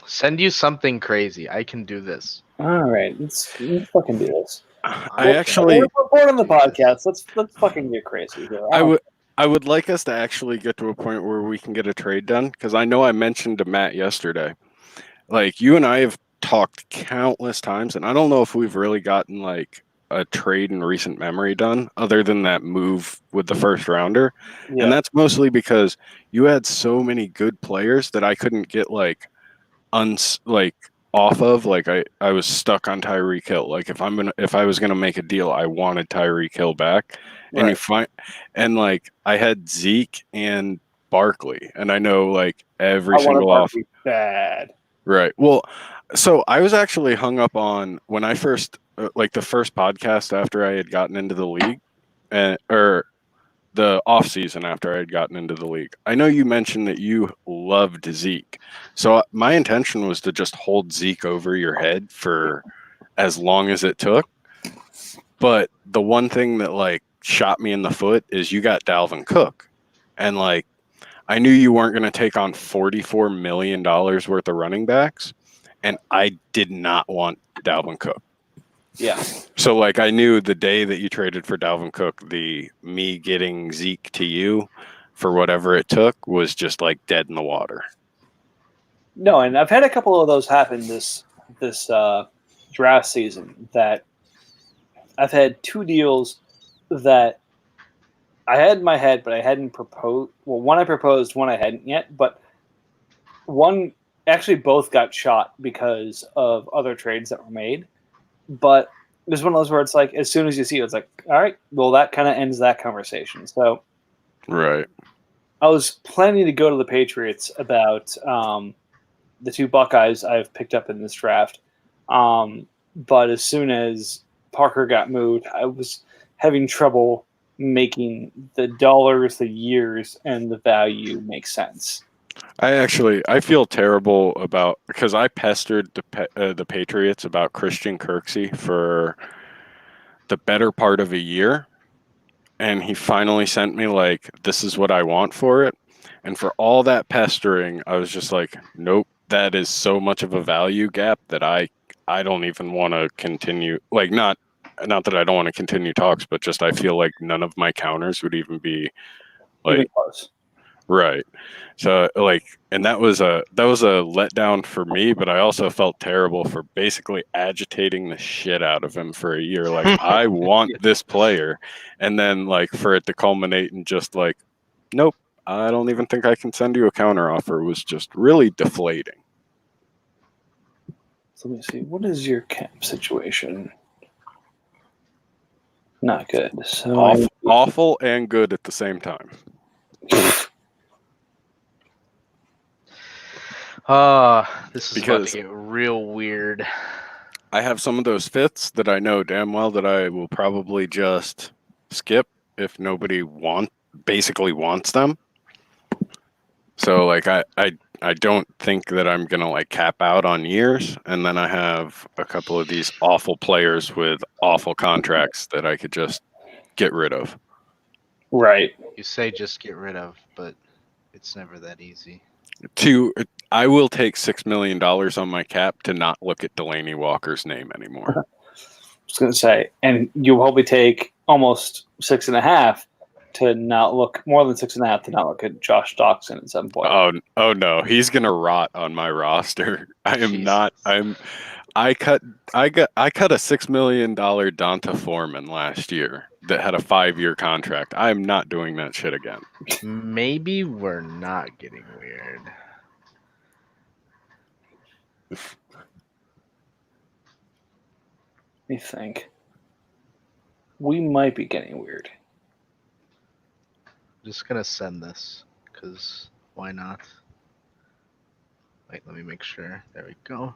Send you something crazy. I can do this. All right, let's fucking do this. I actually, We're bored on the podcast. Let's fucking get crazy here. I would like us to actually get to a point where we can get a trade done, because I know I mentioned to Matt yesterday, like you and I have talked countless times, and I don't know if we've really gotten like a trade in recent memory done other than that move with the first rounder. Yeah. And that's mostly because you had so many good players that I couldn't get like off of. Like I was stuck on Tyreek Hill. Like if I was gonna make a deal, I wanted Tyreek Hill back. And Right. you find, and like I had Zeke and Barkley, and I know like every I want single to off. bad. Right. Well, so I was actually hung up on when I first, like the first podcast after I had gotten into the league, or the off season after I had gotten into the league. I know you mentioned that you loved Zeke. So my intention was to just hold Zeke over your head for as long as it took. But the one thing that like shot me in the foot is you got Dalvin Cook. And like I knew you weren't going to take on $44 million worth of running backs, and I did not want Dalvin Cook. Yeah. So, like, I knew the day that you traded for Dalvin Cook, me getting Zeke to you for whatever it took was just like dead in the water. No, and I've had a couple of those happen this draft season. That I've had two deals that I had in my head, but I hadn't proposed. Well, one I proposed, one I hadn't yet. But one actually both got shot because of other trades that were made. But there's one of those where it's like, as soon as you see it, it's like, all right, well, that kind of ends that conversation. So Right. I was planning to go to the Patriots about the two Buckeyes I've picked up in this draft. But as soon as Parker got moved, I was having trouble making the dollars, the years, and the value make sense. I feel terrible about, because I pestered the Patriots about Christian Kirksey for the better part of a year, and he finally sent me like, this is what I want for it. And for all that pestering, I was just like, nope, that is so much of a value gap that I don't even want to continue. Like, not that I don't want to continue talks, but just I feel like none of my counters would even be Even like close. right. So like, and that was a letdown for me, but I also felt terrible for basically agitating the shit out of him for a year. Like, I want this player, and then like for it to culminate in just like, nope, I don't even think I can send you a counter offer, was just really deflating. So let me see. What is your cap situation? Not good. So Awful and good at the same time. This is about to get real weird. I have some of those fifths that I know damn well that I will probably just skip if nobody basically wants them. So like I don't think that I'm gonna like cap out on years, and then I have a couple of these awful players with awful contracts that I could just get rid of. right. You say just get rid of, but it's never that easy. I will take $6 million on my cap to not look at Delaney Walker's name anymore. I was going to say, and you'll probably take almost 6.5 to not look, more than 6.5 to not look at Josh Doxson at some point. Oh no, he's gonna rot on my roster. I am Jesus. not. I cut a $6 million Donta Foreman last year that had a 5-year contract. I am not doing that shit again. Maybe we're not getting weird. Let me think. We might be getting weird. Just gonna send this, because why not? Wait, let me make sure. There we go.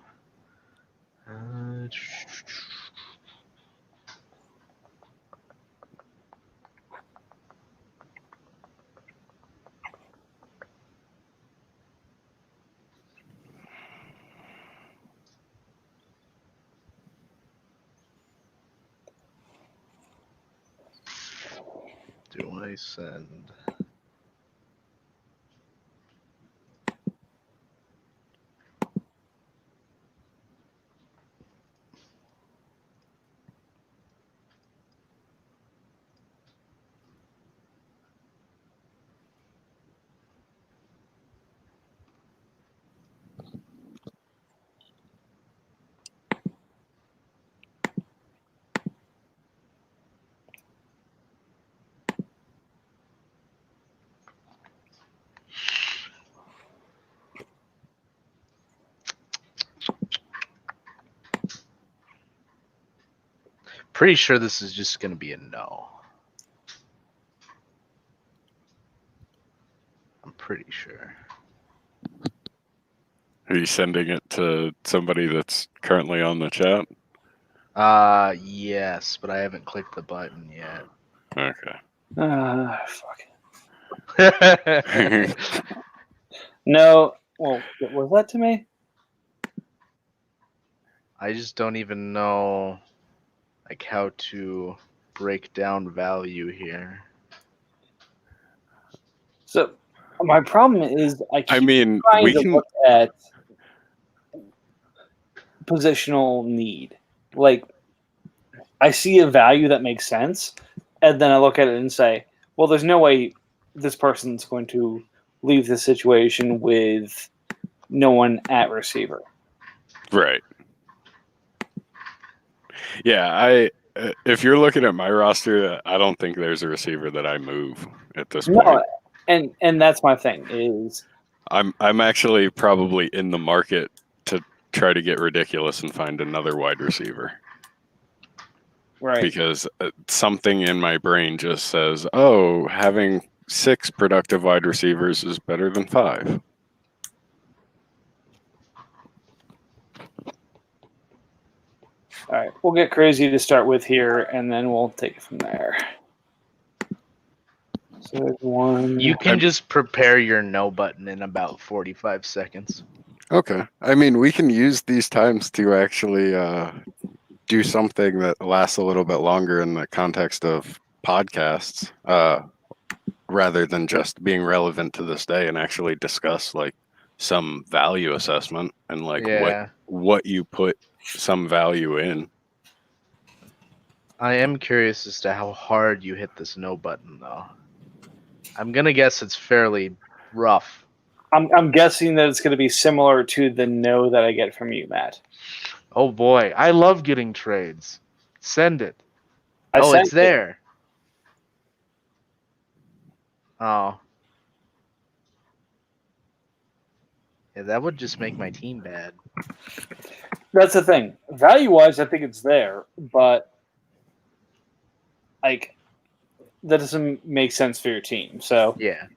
I send? Pretty sure this is just going to be a no. I'm pretty sure. Are you sending it to somebody that's currently on the chat? Yes, but I haven't clicked the button yet. Okay. Fuck. No. Well, was that to me? I just don't even know like how to break down value here. So my problem is I keep I mean, trying we to can. look at positional need. Like, I see a value that makes sense, and then I look at it and say, well, there's no way this person's going to leave the situation with no one at receiver. Right. Yeah, if you're looking at my roster, I don't think there's a receiver that I move at this point. No, and that's my thing is I'm actually probably in the market to try to get ridiculous and find another wide receiver. right. Because something in my brain just says, "Oh, having 6 productive wide receivers is better than 5." All right, we'll get crazy to start with here, and then we'll take it from there. So there's one. You can just prepare your no button in about 45 seconds. Okay. I mean, we can use these times to actually do something that lasts a little bit longer in the context of podcasts, rather than just being relevant to this day, and actually discuss like some value assessment and like Yeah. what you put some value in. I am curious as to how hard you hit this no button, though. I'm gonna guess it's fairly rough. I'm guessing that it's going to be similar to the no that I get from you, Matt. Oh boy, I love getting trades. Send it. I Oh, sent it's it. there. Oh. Yeah, that would just make my team bad. That's the thing. Value-wise, I think it's there, but like that doesn't make sense for your team. So Yeah.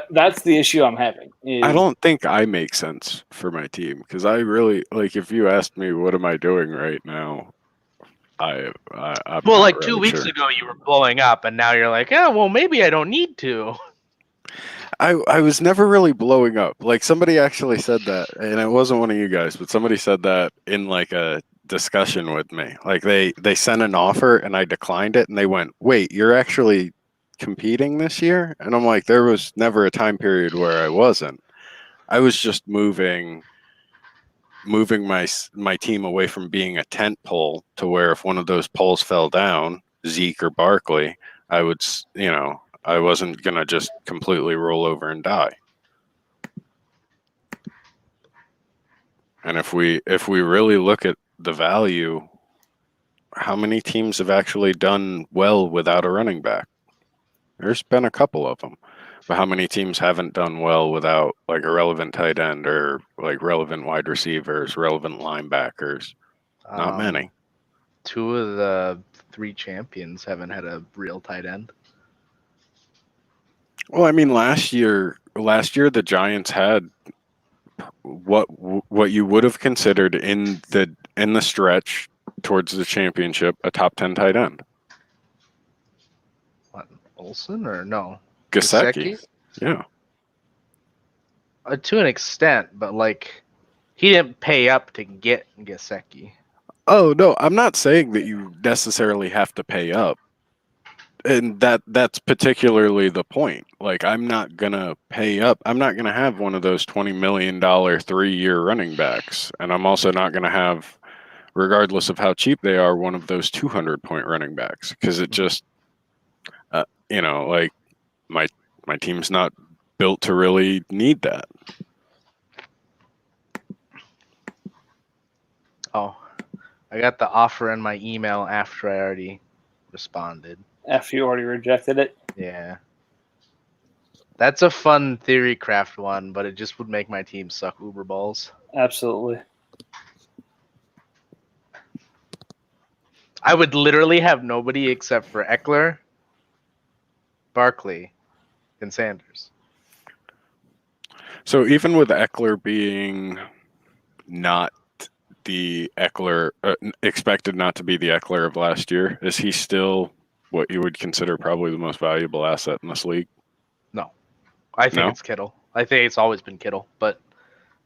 that's the issue I'm having. Is I don't think I make sense for my team because I really like. If you asked me what am I doing right now, I'm Well, not like really 2 weeks sure. ago, you were blowing up, and now you're like, yeah, well, maybe I don't need to. I was never really blowing up. Like somebody actually said that, and it wasn't one of you guys, but somebody said that in like a discussion with me. Like they sent an offer and I declined it, and they went, "Wait, you're actually competing this year?" And I'm like, there was never a time period where I wasn't. I was just moving my team away from being a tent pole to where if one of those poles fell down, Zeke or Barkley, I would, I wasn't gonna just completely roll over and die. And if we really look at the value, how many teams have actually done well without a running back? There's been a couple of them. But how many teams haven't done well without like a relevant tight end or like relevant wide receivers, relevant linebackers? Not many. 2 of the 3 champions haven't had a real tight end. Well, I mean, last year the Giants had what you would have considered in the stretch towards the championship a top 10 tight end. What, Olsen or no? Gesicki. Yeah. To an extent, but like he didn't pay up to get Gesicki. Oh no, I'm not saying that you necessarily have to pay up. And that's particularly the point. Like, I'm not gonna pay up. I'm not gonna have one of those $20 million 3-year running backs, and I'm also not gonna have, regardless of how cheap they are, one of those 200-point running backs, because it just, like my team's not built to really need that. Oh, I got the offer in my email after I already responded. After you already rejected it. Yeah. That's a fun theory craft one, but it just would make my team suck uber balls. Absolutely. I would literally have nobody except for Eckler, Barkley, and Sanders. So even with Eckler being not the Eckler, expected not to be the Eckler of last year, is he still what you would consider probably the most valuable asset in this league? No. I think No? it's Kittle. I think it's always been Kittle, but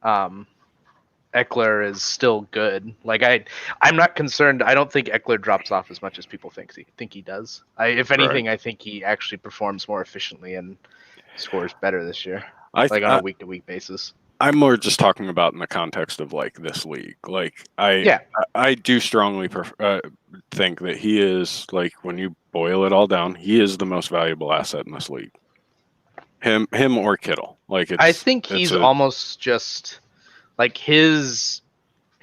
Eckler is still good. Like I'm not concerned. I don't think Eckler drops off as much as people think he does. If anything, I think he actually performs more efficiently and scores better this year, on a week-to-week basis. I'm more just talking about in the context of like this league. Like I do strongly think that he is, like, when you boil it all down, he is the most valuable asset in this league. Him or Kittle. Like I think he's almost just like his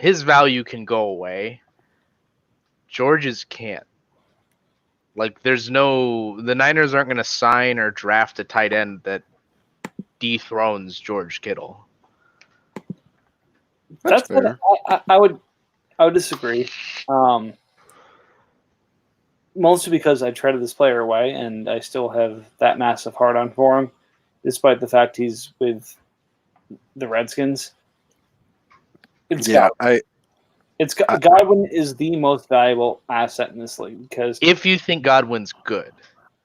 value can go away. George's can't. Like the Niners aren't going to sign or draft a tight end that dethrones George Kittle. That's fair. I would disagree. Mostly because I traded this player away, and I still have that massive hard on for him, despite the fact he's with the Redskins. Godwin is the most valuable asset in this league because if you think Godwin's good,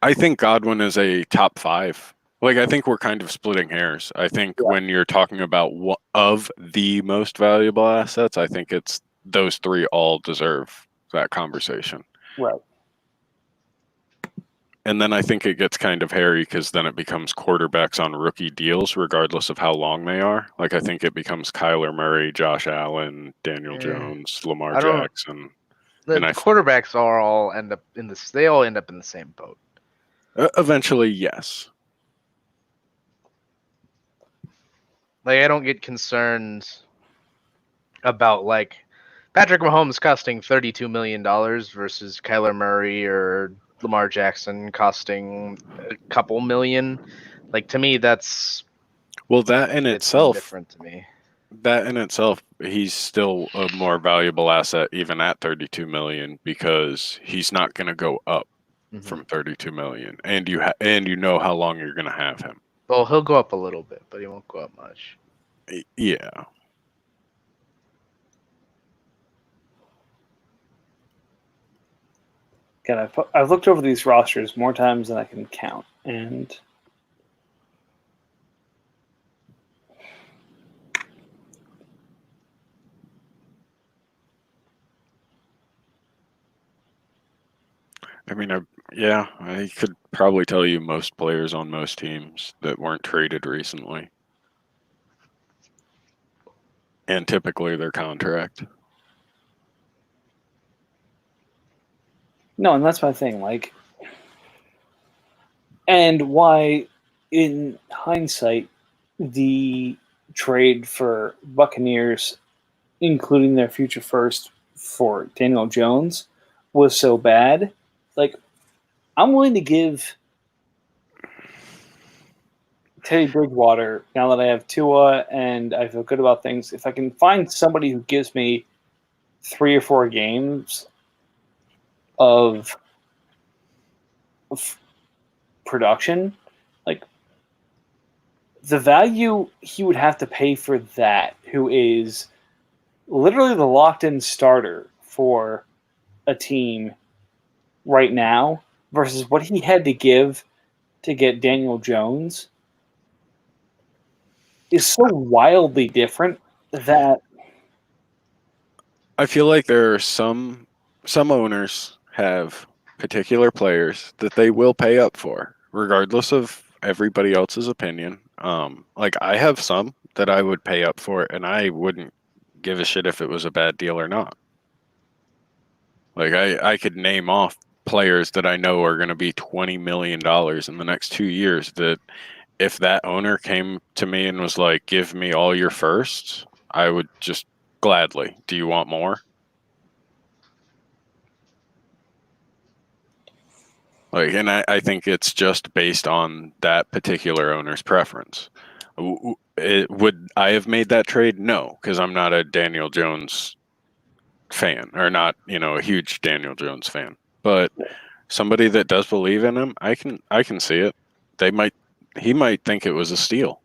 I think Godwin is a top 5. Like, I think we're kind of splitting hairs. I think when you're talking about what of the most valuable assets, I think it's those 3 all deserve that conversation. Right. And then I think it gets kind of hairy because then it becomes quarterbacks on rookie deals, regardless of how long they are. Like, I think it becomes Kyler Murray, Josh Allen, Daniel Jones, Lamar Jackson. The quarterbacks all end up in this. They all end up in the same boat. Eventually, yes. Like, I don't get concerned about, like, Patrick Mahomes costing $32 million versus Kyler Murray or Lamar Jackson costing a couple million. Like, to me, that's that in itself different to me. That in itself, he's still a more valuable asset even at 32 million because he's not going to go up from 32 million, and you know how long you're going to have him. Well, he'll go up a little bit, but he won't go up much. Yeah. God, I've looked over these rosters more times than I can count, and I mean, I could probably tell you most players on most teams that weren't traded recently. And typically their contract. no, and that's my thing. Like, and why, in hindsight, the trade for Buccaneers, including their future first for Daniel Jones, was so bad. Like, I'm willing to give Teddy Bridgewater, now that I have Tua and I feel good about things, if I can find somebody who gives me 3 or 4 games of production, like, the value he would have to pay for that, who is literally the locked-in starter for a team right now, versus what he had to give to get Daniel Jones, is so wildly different that I feel like there are some owners have particular players that they will pay up for, regardless of everybody else's opinion. Like I have some that I would pay up for, and I wouldn't give a shit if it was a bad deal or not. Like I could name off players that I know are going to be $20 million in the next 2 years that if that owner came to me and was like, give me all your firsts, I would just gladly. Do you want more? Like, and I think it's just based on that particular owner's preference. Would I have made that trade? No, because I'm not a Daniel Jones fan, or not, a huge Daniel Jones fan. But somebody that does believe in him, I can see it. He might think it was a steal.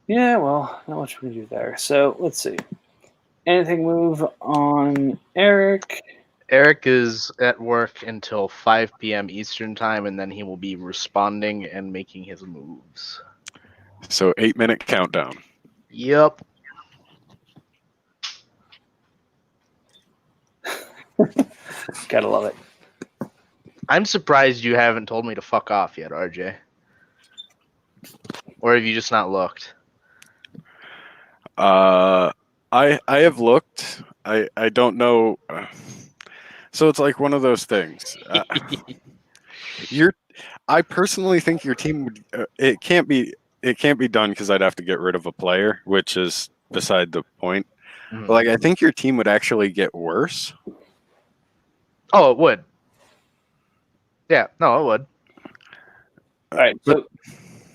Yeah, well, not much we can do there. So let's see. Anything move on Eric? Eric is at work until 5 p.m. Eastern time, and then he will be responding and making his moves. So 8-minute countdown. Yep. Gotta love it. I'm surprised you haven't told me to fuck off yet, RJ. Or have you just not looked? I have looked. I don't know. So it's like one of those things. I personally think your team would. It can't be done because I'd have to get rid of a player, which is beside the point. Mhm. But like I think your team would actually get worse. Oh, it would. Yeah, no, it would. All right, so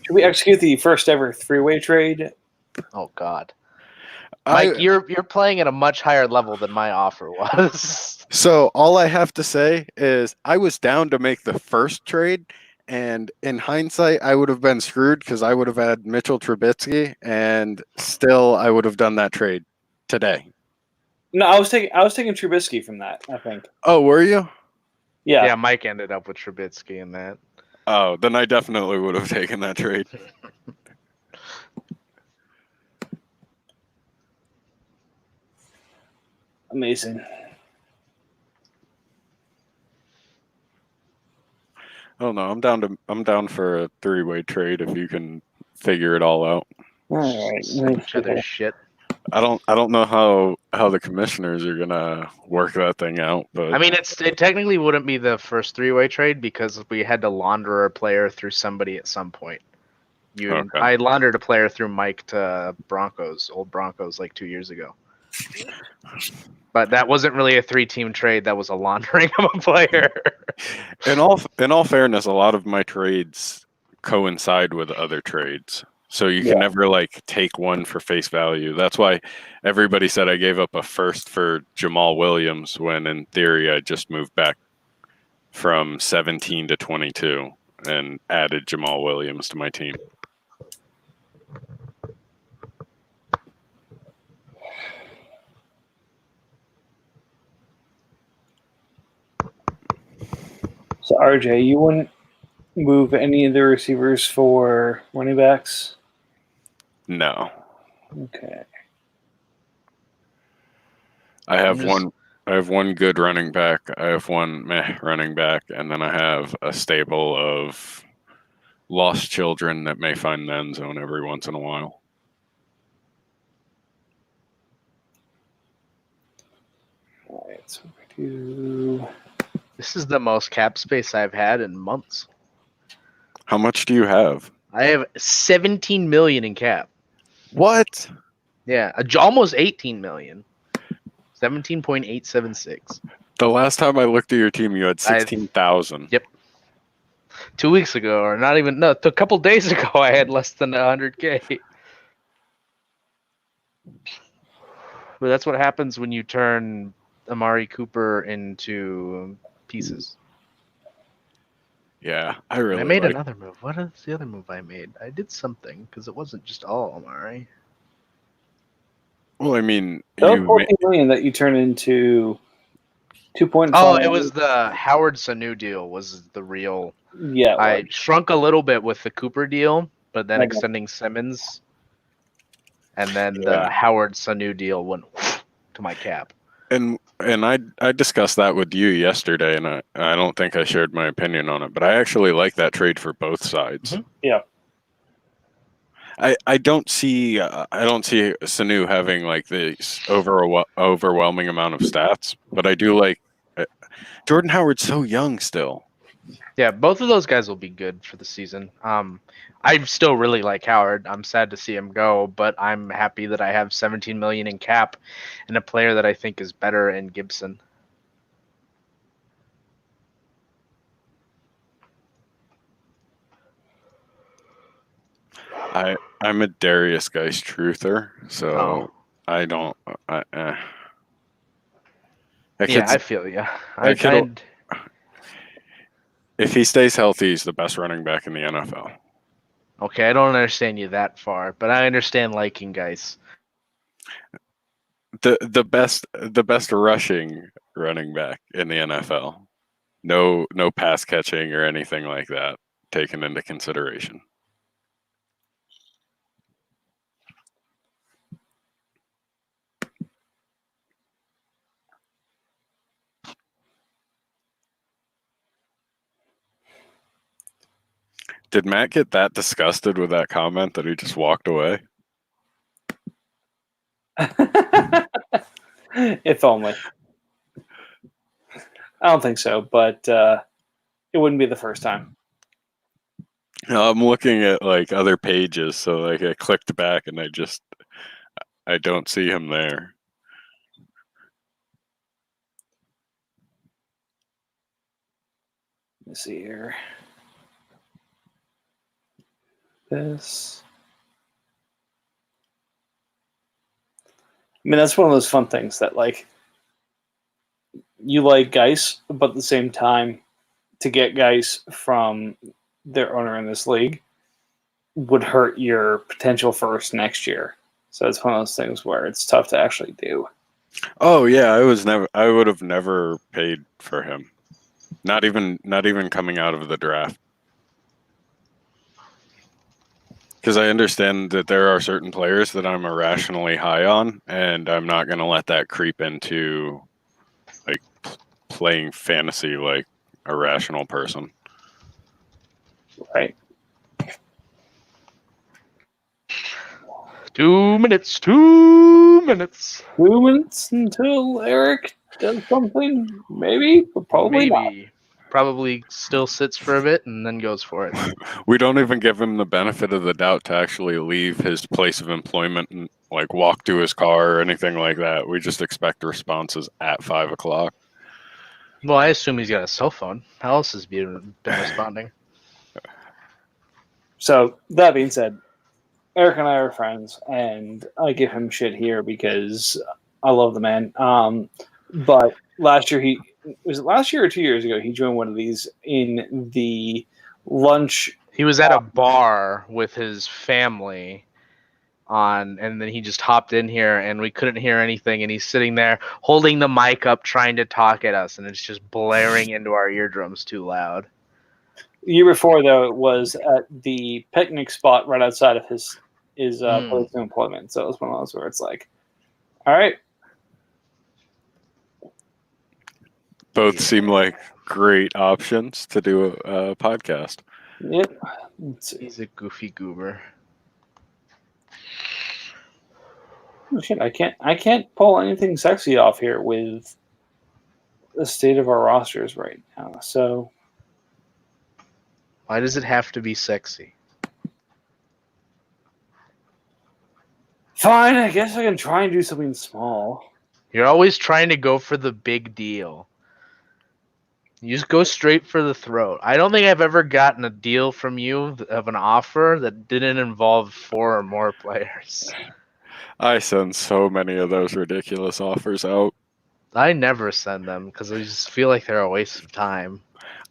should we execute the first ever three-way trade? Oh God, Mike, I, you're playing at a much higher level than my offer was. So all I have to say is I was down to make the first trade, and in hindsight, I would have been screwed because I would have had Mitchell Trubisky, and still I would have done that trade today. No, I was taking Trubisky from that, I think. Oh, were you? Yeah. Yeah, Mike ended up with Trubisky in that. Oh, then I definitely would have taken that trade. Amazing. Oh no, I'm down for a 3-way trade if you can figure it all out. All right. Each other shit. I don't know how the commissioners are gonna work that thing out, but I mean, it technically wouldn't be the first three-way trade because we had to launder a player through somebody at some point. Okay. I laundered a player through Mike to old Broncos, like 2 years ago. But that wasn't really a 3-team trade. That was a laundering of a player. in all fairness, a lot of my trades coincide with other trades. So you can never like take one for face value. That's why everybody said I gave up a first for Jamal Williams when in theory I just moved back from 17 to 22 and added Jamal Williams to my team. So RJ, you wouldn't move any of the receivers for running backs? No. Okay. I have one good running back. I have one meh running back, and then I have a stable of lost children that may find the end zone every once in a while. All right. So we do. This is the most cap space I've had in months. How much do you have? I have 17 million in cap. What? Yeah, almost 18 million. 17.876. The last time I looked at your team, you had 16,000. Yep. 2 weeks ago, or not even, no, a couple days ago, I had less than 100K. But that's what happens when you turn Amari Cooper into pieces. Yeah, I really. I made another move. What is the other move I made? I did something because it wasn't just all Amari. Well, I mean, That 14 million that you turn into 2.5. Oh, it was the Howard Sanu deal was the real. Yeah. I shrunk a little bit with the Cooper deal, but then Okay. extending Simmons and then Yeah. the Howard Sanu deal went to my cap. And I discussed that with you yesterday, and I don't think I shared my opinion on it, but I actually like that trade for both sides. Mhm. Yeah. I don't see Sanu having like this overwhelming amount of stats, but I do like Jordan Howard's so young still. Yeah, both of those guys will be good for the season. I still really like Howard. I'm sad to see him go, but I'm happy that I have 17 million in cap and a player that I think is better in Gibson. I'm a Darius Geist truther, so Oh. I don't. I feel you. If he stays healthy, he's the best running back in the NFL. Okay, I don't understand you that far, but I understand liking guys. The best rushing running back in the NFL. No pass catching or anything like that taken into consideration. Did Matt get that disgusted with that comment that he just walked away? If only. I don't think so, but it wouldn't be the first time. I'm looking at like other pages, so like I clicked back and I don't see him there. Let me see here. This. I mean, that's one of those fun things that, like, you like Geis, but at the same time, to get Geis from their owner in this league would hurt your potential first next year. So it's one of those things where it's tough to actually do. Oh yeah, I would have never paid for him. Not even coming out of the draft. Because I understand that there are certain players that I'm irrationally high on, and I'm not going to let that creep into like playing fantasy like a rational person. Right. 2 minutes. 2 minutes. 2 minutes until Eric does something, maybe, but probably not. Maybe. Probably still sits for a bit and then goes for it. We don't even give him the benefit of the doubt to actually leave his place of employment and like walk to his car or anything like that. We just expect responses at 5 o'clock. Well, I assume he's got a cell phone. How else has he been responding? So that being said, Eric and I are friends, and I give him shit here because I love the man. But last year was it last year or 2 years ago? He joined one of these in the lunch. He was at a bar with his family and then he just hopped in here and we couldn't hear anything, and he's sitting there holding the mic up trying to talk at us, and it's just blaring into our eardrums too loud. The year before, though, it was at the picnic spot right outside of his place of employment. So it was one of those where it's like, all right. Both seem like great options to do a podcast. Yep. He's a goofy goober. Oh, shit, I can't pull anything sexy off here with the state of our rosters right now. So Why does it have to be sexy? fine, I guess I can try and do something small. You're always trying to go for the big deal. You just go straight for the throat. I don't think I've ever gotten a deal from you of an offer that didn't involve 4 or more players. I send so many of those ridiculous offers out. I never send them because I just feel like they're a waste of time.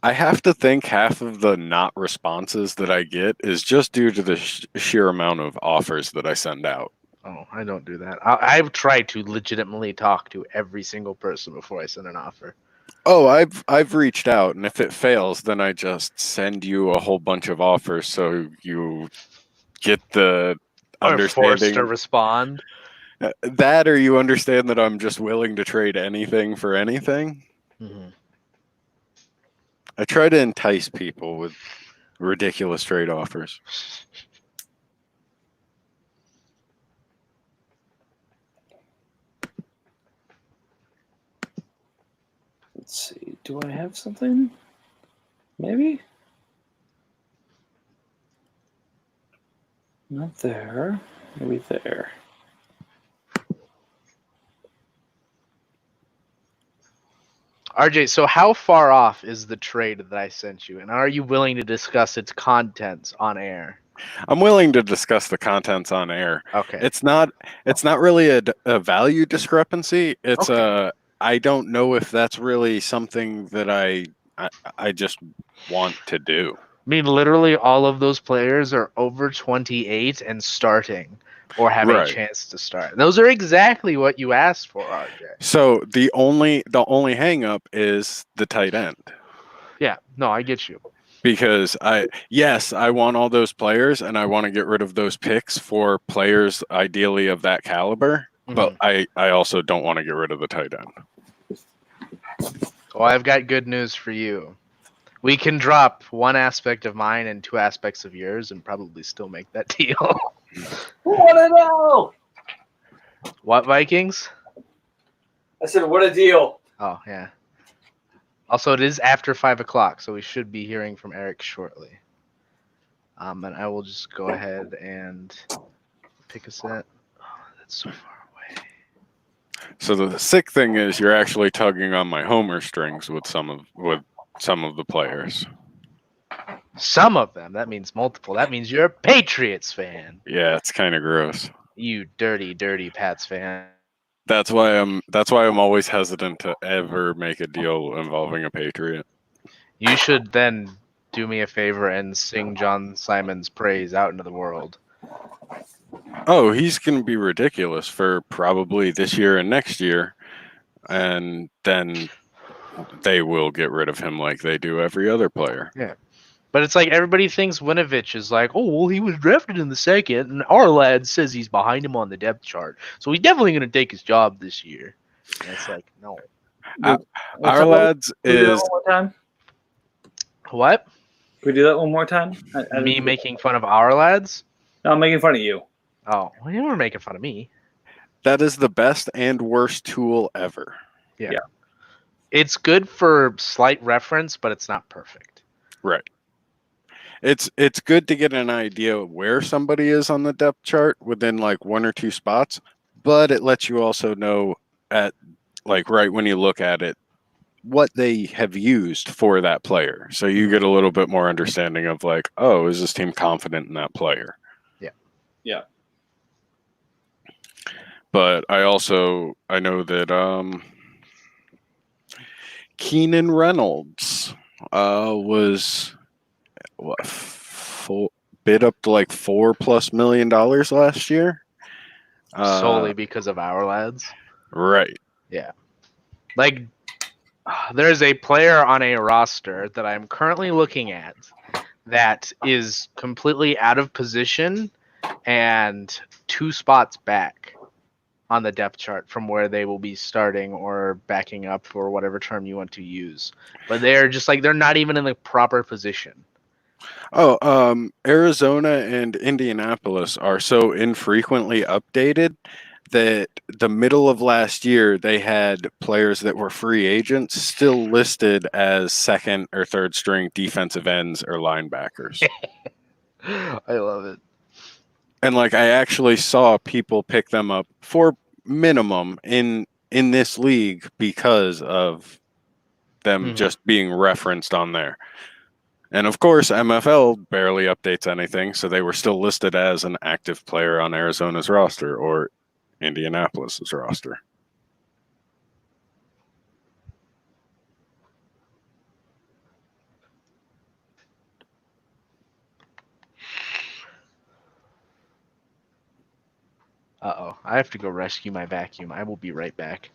I have to think half of the not responses that I get is just due to the sheer amount of offers that I send out. Oh, I don't do that. I've tried to legitimately talk to every single person before I send an offer. Oh, I've reached out, and if it fails, then I just send you a whole bunch of offers so you get the Or forced to understanding respond. that, or you understand that I'm just willing to trade anything for anything. Mm-hmm. I try to entice people with ridiculous trade offers. Let's see. Do I have something? Maybe? Not there. Maybe there. RJ, so how far off is the trade that I sent you, and are you willing to discuss its contents on air? I'm willing to discuss the contents on air. Okay. It's not really a value discrepancy. It's Okay. I don't know if that's really something that I just want to do. I mean, literally all of those players are over 28 and starting or have a Right. chance to start. Those are exactly what you asked for, RJ. So the only hang up is the tight end. Yeah, no, I get you. Because I want all those players and I want to get rid of those picks for players ideally of that caliber, but I also don't want to get rid of the tight end. Well, I've got good news for you. We can drop one aspect of mine and two aspects of yours and probably still make that deal. What a deal! What, Vikings? I said, what a deal. Oh, yeah. Also, it is after 5 o'clock, so we should be hearing from Eric shortly. And I will just go ahead and pick a set. Oh, that's so far away. So the sick thing is you're actually tugging on my homer strings with some of the players. Some of them. That means multiple. That means you're a Patriots fan. Yeah, it's kind of gross. You dirty, dirty Pats fan. That's why I'm always hesitant to ever make a deal involving a Patriot. You should then do me a favor and sing John Simon's praise out into the world. Oh, he's going to be ridiculous for probably this year and next year, and then they will get rid of him like they do every other player. Yeah. But it's like everybody thinks Winovich is like, oh, well, he was drafted in the second, and our lad says he's behind him on the depth chart. So he's definitely going to take his job this year. And it's like, no. Our lads Can we do that is one more time? What? Can we do that one more time? Me making fun of our lads? No, I'm making fun of you. Oh, well, you were making fun of me. that is the best and worst tool ever. Yeah. It's good for slight reference, but it's not perfect. Right. It's good to get an idea of where somebody is on the depth chart within like one or two spots, but it lets you also know at like right when you look at it what they have used for that player. So you get a little bit more understanding of like, oh, is this team confident in that player? Yeah. Yeah. But I know that Keenan Reynolds was bid up to like $4+ million last year. Solely because of our lads. Right. Yeah. Like, there's a player on a roster that I'm currently looking at that is completely out of position and 2 spots back on the depth chart from where they will be starting or backing up for whatever term you want to use. But they're just like, they're not even in the proper position. Oh, Arizona and Indianapolis are so infrequently updated that the middle of last year they had players that were free agents still listed as second or third string defensive ends or linebackers. I love it. And like I actually saw people pick them up for minimum in this league because of them just being referenced on there. And of course, MFL barely updates anything, so they were still listed as an active player on Arizona's roster or Indianapolis's roster. Uh-oh. I have to go rescue my vacuum. I will be right back.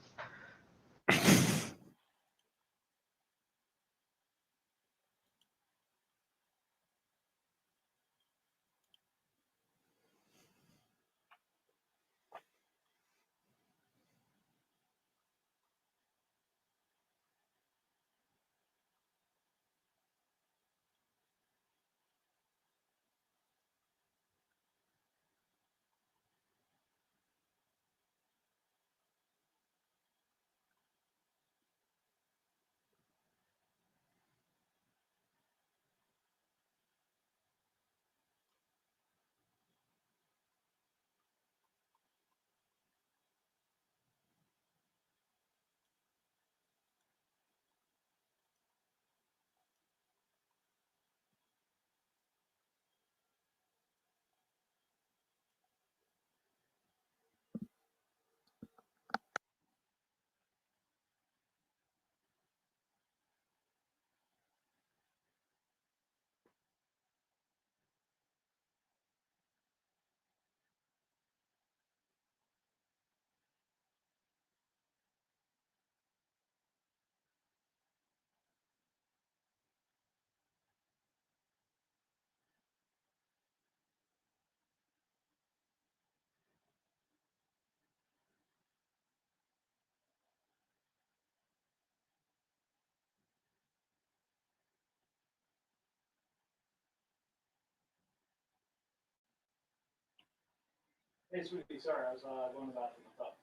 Hey, sweetie, sorry, I was going to the bathroom. I thought.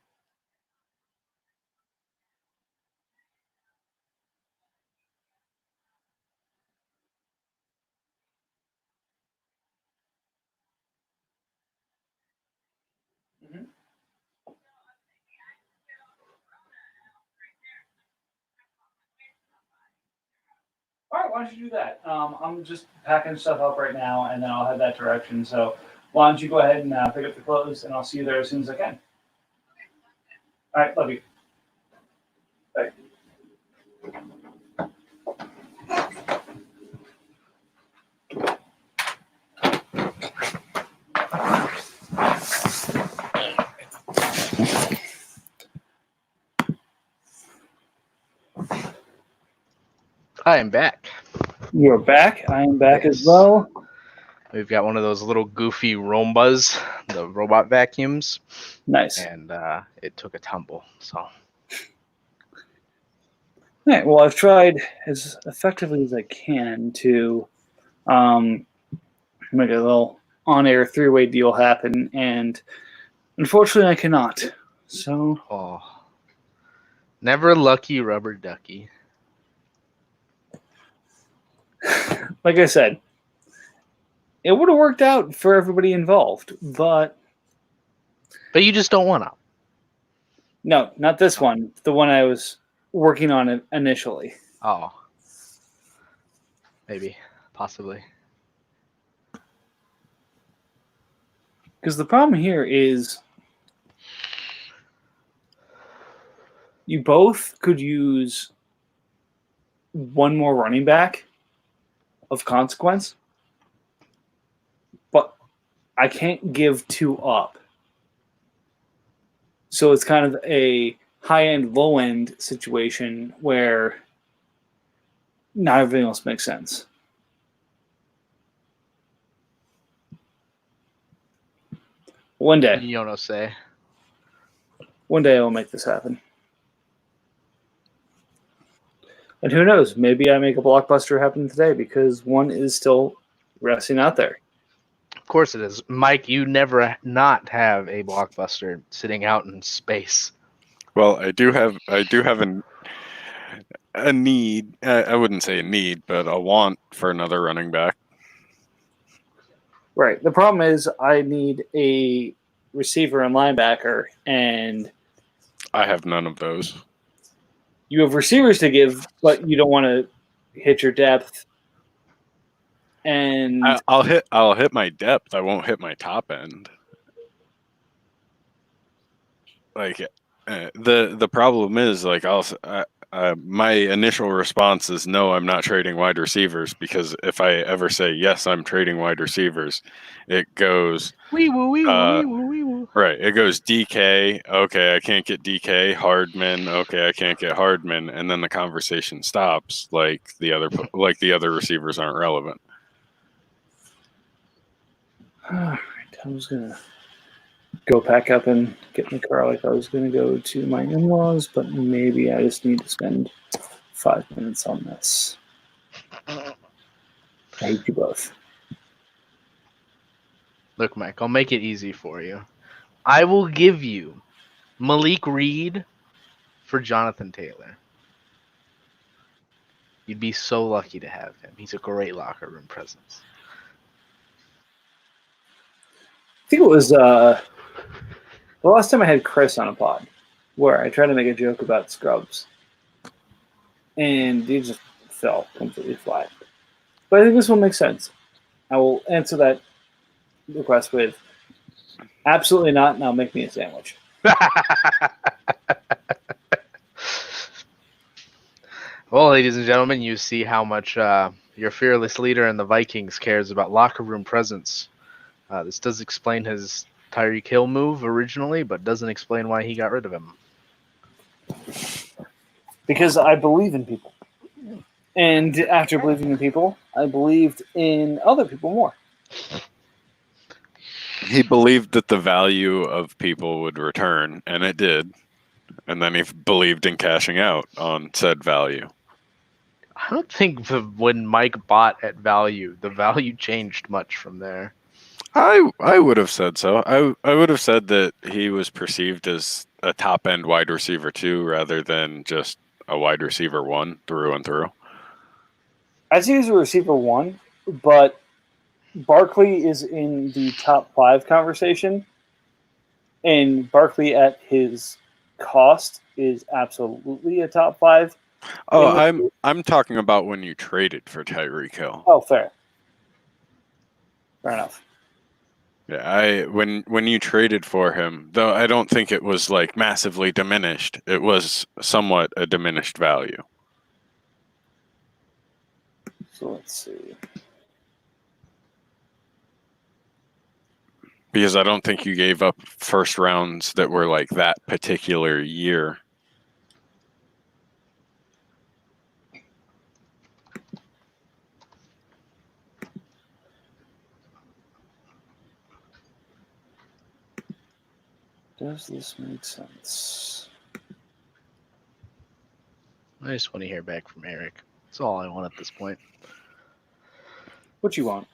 Mm-hmm. All right, why don't you do that? I'm just packing stuff up right now, and then I'll head that direction. So why don't you go ahead and pick up the clothes, and I'll see you there as soon as I can. All right, love you. Bye. I am back. You're back. I am back as Yes. well. We've got one of those little goofy Rombas, the robot vacuums, Nice. and it took a tumble. So All right. Well, I've tried as effectively as I can to make a little on-air three-way deal happen, and unfortunately, I cannot. So, never lucky rubber ducky. like I said, it would have worked out for everybody involved, but you just don't want to. no, not this one. The one I was working on initially. Oh, maybe, possibly. Because the problem here is you both could use one more running back of consequence, but I can't give two up. So it's kind of a high-end, low-end situation where not everything else makes sense. One day You don't know, say. I will make this happen. And who knows, maybe I make a blockbuster happen today because one is still resting out there. Of course it is. Mike, you never not have a blockbuster sitting out in space. Well, I do have a need. I wouldn't say a need, but a want for another running back. Right. The problem is I need a receiver and linebacker, and I have none of those. you have receivers to give, but you don't want to hit your depth. And I'll hit my depth. I won't hit my top end. Like the problem is like my initial response is no, I'm not trading wide receivers, because if I ever say yes, I'm trading wide receivers, it goes Wee woo, wee woo, wee woo, wee woo. right. It goes DK. Okay, I can't get DK. Hardman. Okay, I can't get Hardman, and then the conversation stops. Like the other receivers aren't relevant. all right, I was gonna go pack up and get in the car like I was gonna go to my in-laws, but maybe I just need to spend 5 minutes on this. I hate you both. Look, Mike, I'll make it easy for you. I will give you Malik Reed for Jonathan Taylor. You'd be so lucky to have him. He's a great locker room presence. I think it was the last time I had Chris on a pod where I tried to make a joke about scrubs, and he just fell completely flat. But I think this one makes sense. I will answer that request with absolutely not. Now make me a sandwich. Well, ladies and gentlemen, you see how much your fearless leader in the Vikings cares about locker room presence. This does explain his Tyreek Hill move originally, but doesn't explain why he got rid of him. Because I believe in people. And after believing in people, I believed in other people more. He believed that the value of people would return, and it did. And then he believed in cashing out on said value. I don't think when Mike bought at value, the value changed much from there. I would have said so. I would have said that he was perceived as a top end wide receiver 2 rather than just a wide receiver 1 through and through. I see he's a receiver 1, but Barkley is in the top 5 conversation, and Barkley at his cost is absolutely a top 5. Oh, I'm talking about when you traded for Tyreek Hill. Oh, fair enough. Yeah, when you traded for him, though I don't think it was like massively diminished. It was somewhat a diminished value. So let's see. Because I don't think you gave up first rounds that were like that particular year. Does this make sense? I just want to hear back from Eric. That's all I want at this point. What you want?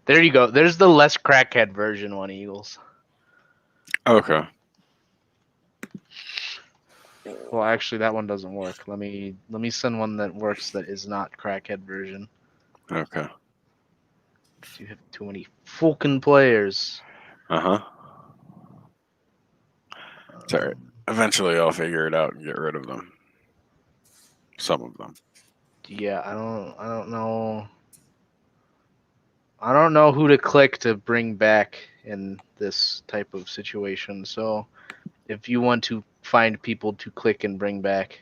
There you go. There's the less crackhead version one, Eagles. Okay. Well, actually, that one doesn't work. Let me send one that works that is not crackhead version. Okay. You have too many fucking players. Uh-huh. It's all right. Eventually I'll figure it out and get rid of them. Some of them. Yeah, I don't know. I don't know who to click to bring back in this type of situation. So, if you want to find people to click and bring back,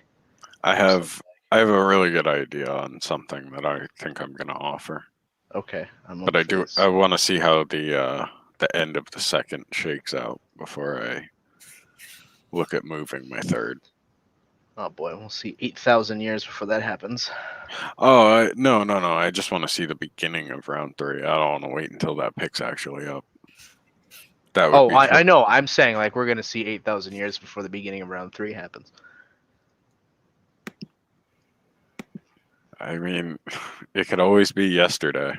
I have a really good idea on something that I think I'm going to offer. okay. But I want to see how the end of the second shakes out before I look at moving my third. Oh boy, we'll see 8,000 years before that happens. Oh, no. I just want to see the beginning of round 3. I don't want to wait until that pick's actually up. That would be I know. I'm saying like we're gonna see 8,000 years before the beginning of round 3 happens. I mean, it could always be yesterday.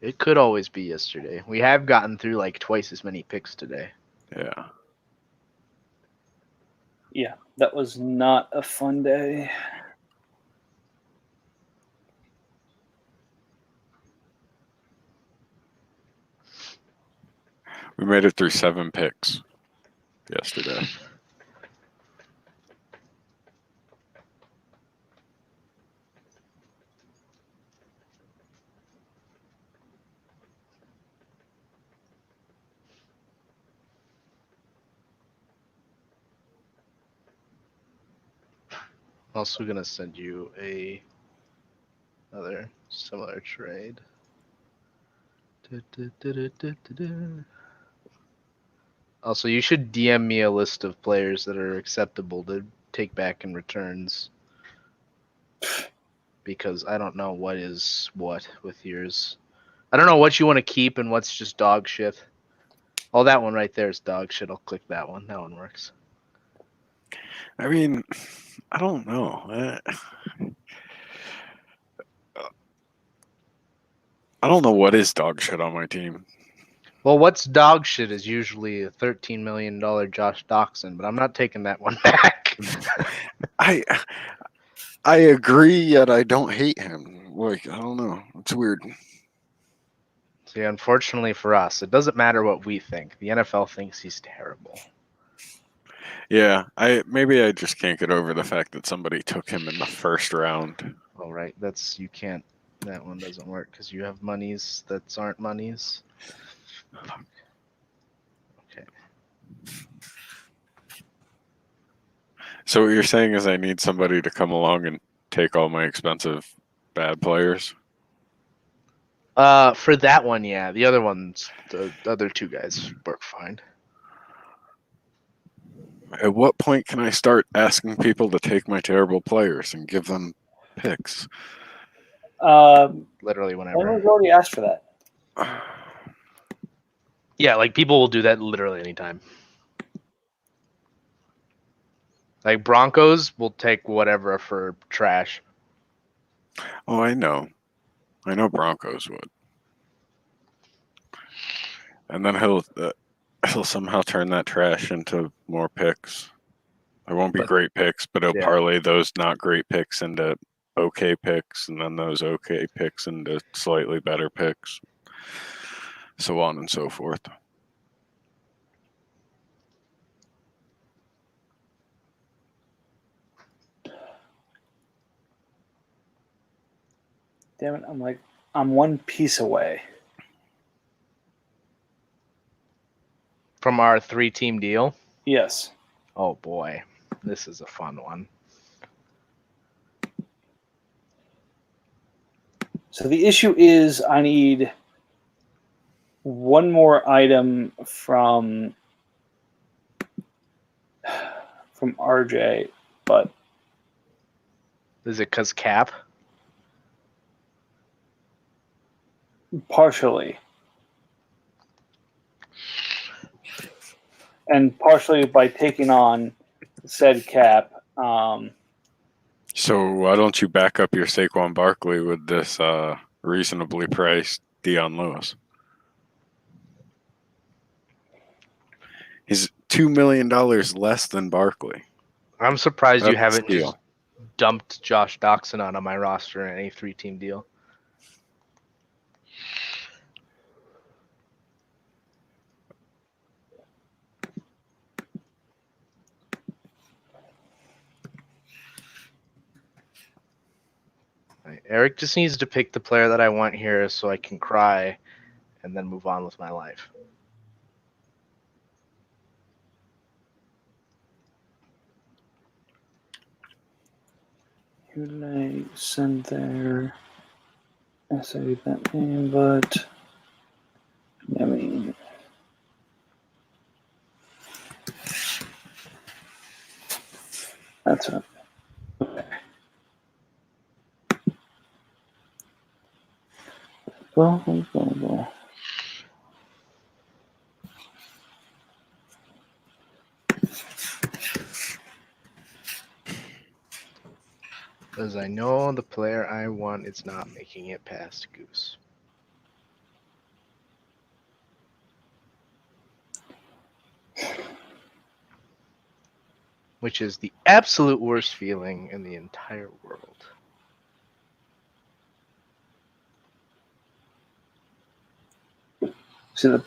It could always be yesterday. We have gotten through like twice as many picks today. Yeah. Yeah, that was not a fun day. We made it through 7 picks yesterday. Also gonna send you another similar trade. Also, you should DM me a list of players that are acceptable to take back in returns. Because I don't know what is what with yours. I don't know what you want to keep and what's just dog shit. Oh, that one right there is dog shit. I'll click that one. That one works. I mean, I don't know. I don't know what is dog shit on my team. Well, what's dog shit is usually a $13 million Josh Doxson, but I'm not taking that one back. I agree, yet I don't hate him. Like, I don't know. It's weird. See, unfortunately for us, it doesn't matter what we think. The NFL thinks he's terrible. Yeah, maybe I just can't get over the fact that somebody took him in the first round. All right, that one doesn't work because you have monies that aren't monies. Fuck. Okay. So what you're saying is I need somebody to come along and take all my expensive bad players? For that one, yeah. The other ones, the other two guys work fine. At what point can I start asking people to take my terrible players and give them picks? Literally We've whenever. already asked for that. Yeah, like people will do that literally anytime. Like Broncos will take whatever for trash. Oh, I know. I know Broncos would. And then he'll somehow turn that trash into more picks. There won't be But- great picks, but he'll yeah. parlay those not great picks into okay picks, and then those okay picks into slightly better picks, so on and so forth. Damn it! I'm one piece away. From our 3-team deal. Yes. Oh boy, this is a fun one. So the issue is I need one more item from RJ, but Is it because cap? partially. And partially by taking on said cap. So why don't you back up your Saquon Barkley with this reasonably priced Dion Lewis? He's $2 million less than Barkley. I'm surprised you That's haven't steal. just dumped Josh Doxson out of my roster in any 3-team deal. Right, Eric just needs to pick the player that I want here so I can cry and then move on with my life. Who did I send there? I said that name, but I mean, that's right. Okay. Well. Because I know the player I want is not making it past Goose. Which is the absolute worst feeling in the entire world. See, the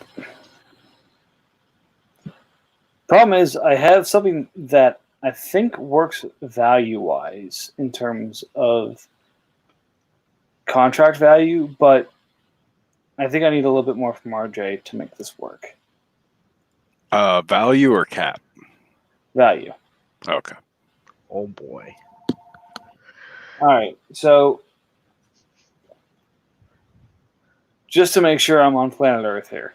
problem is I have something that I think works value-wise in terms of contract value, but I think I need a little bit more from RJ to make this work. Value or cap? Value. Okay. Oh boy. All right, so just to make sure I'm on planet Earth here,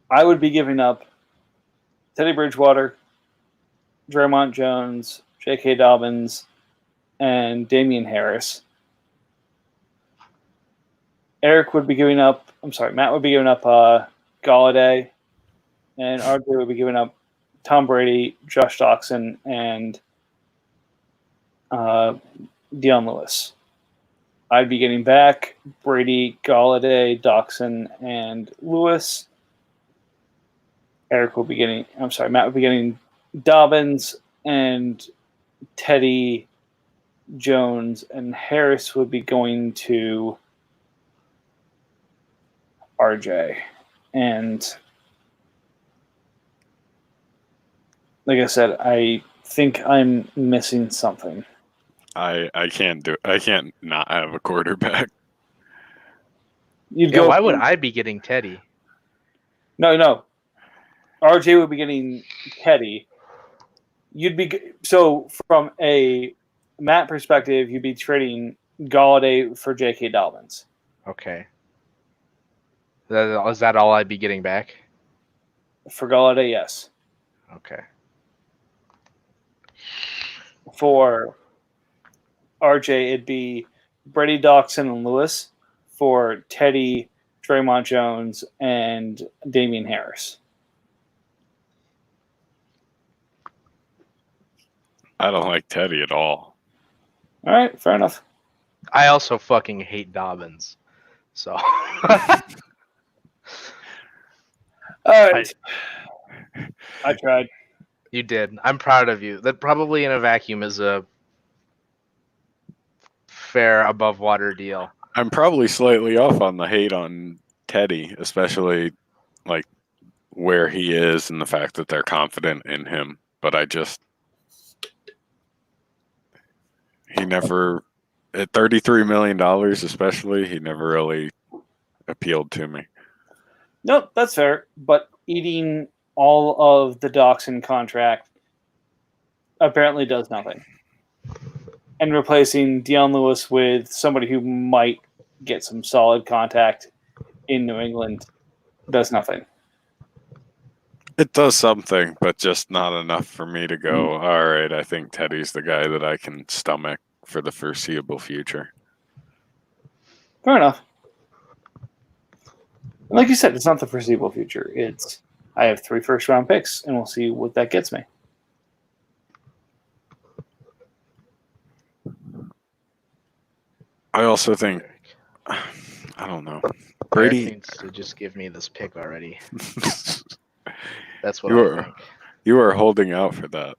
I would be giving up Teddy Bridgewater, Draymond Jones, J.K. Dobbins, and Damian Harris. Matt would be giving up Galladay, and RJ would be giving up Tom Brady, Josh Doxson, and Dion Lewis. I'd be getting back Brady, Galladay, Doxson, and Lewis. Matt would be getting Dobbins and Teddy, Jones, and Harris would be going to RJ. And like I said, I think I'm missing something. I can't not have a quarterback. You'd Yeah, go why would I be getting Teddy? No. RJ would be getting Teddy. So from a Matt perspective, you'd be trading Galladay for J.K. Dobbins. Okay. Is that all I'd be getting back? For Galladay, yes. Okay. For RJ, it'd be Brady Dawson and Lewis. For Teddy, Draymond Jones, and Damian Harris. I don't like Teddy at all. All right, fair enough. I also fucking hate Dobbins. So All right. I tried. you did. I'm proud of you. That probably in a vacuum is a fair above water deal. I'm probably slightly off on the hate on Teddy, especially like where he is and the fact that they're confident in him. But he never, at $33 million especially, he never really appealed to me. Nope, that's fair. But eating all of the Dawson contract apparently does nothing. And replacing Dion Lewis with somebody who might get some solid contact in New England does nothing. It does something, but just not enough for me to go, all right, I think Teddy's the guy that I can stomach for the foreseeable future. Fair enough. Like you said, it's not the foreseeable future. I have 3 first-round picks, and we'll see what that gets me. I also think, I don't know, Brady needs to just give me this pick already. That's what You I think. You are holding out for that.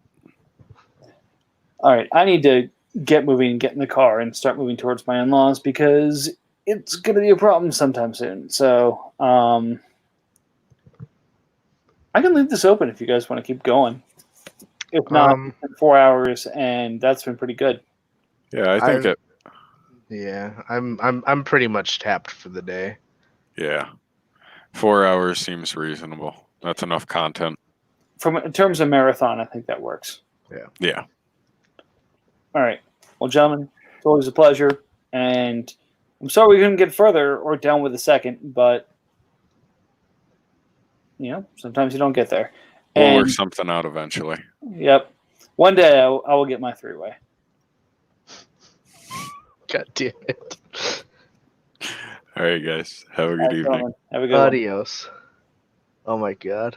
All right, I need to get moving, get in the car, and start moving towards my in-laws because it's going to be a problem sometime soon. So I can leave this open if you guys want to keep going. If not, 4 hours, and that's been pretty good. Yeah, I think it. Yeah, I'm pretty much tapped for the day. Yeah, 4 hours seems reasonable. That's enough content. In terms of marathon, I think that works. Yeah. All right. Well, gentlemen, it's always a pleasure. And I'm sorry we couldn't get further or down with a second, but, sometimes you don't get there. We'll work something out eventually. Yep. One day I will get my 3-way. God damn it. All right, guys. Have a good evening. Have a good one. Adios. Oh, my God.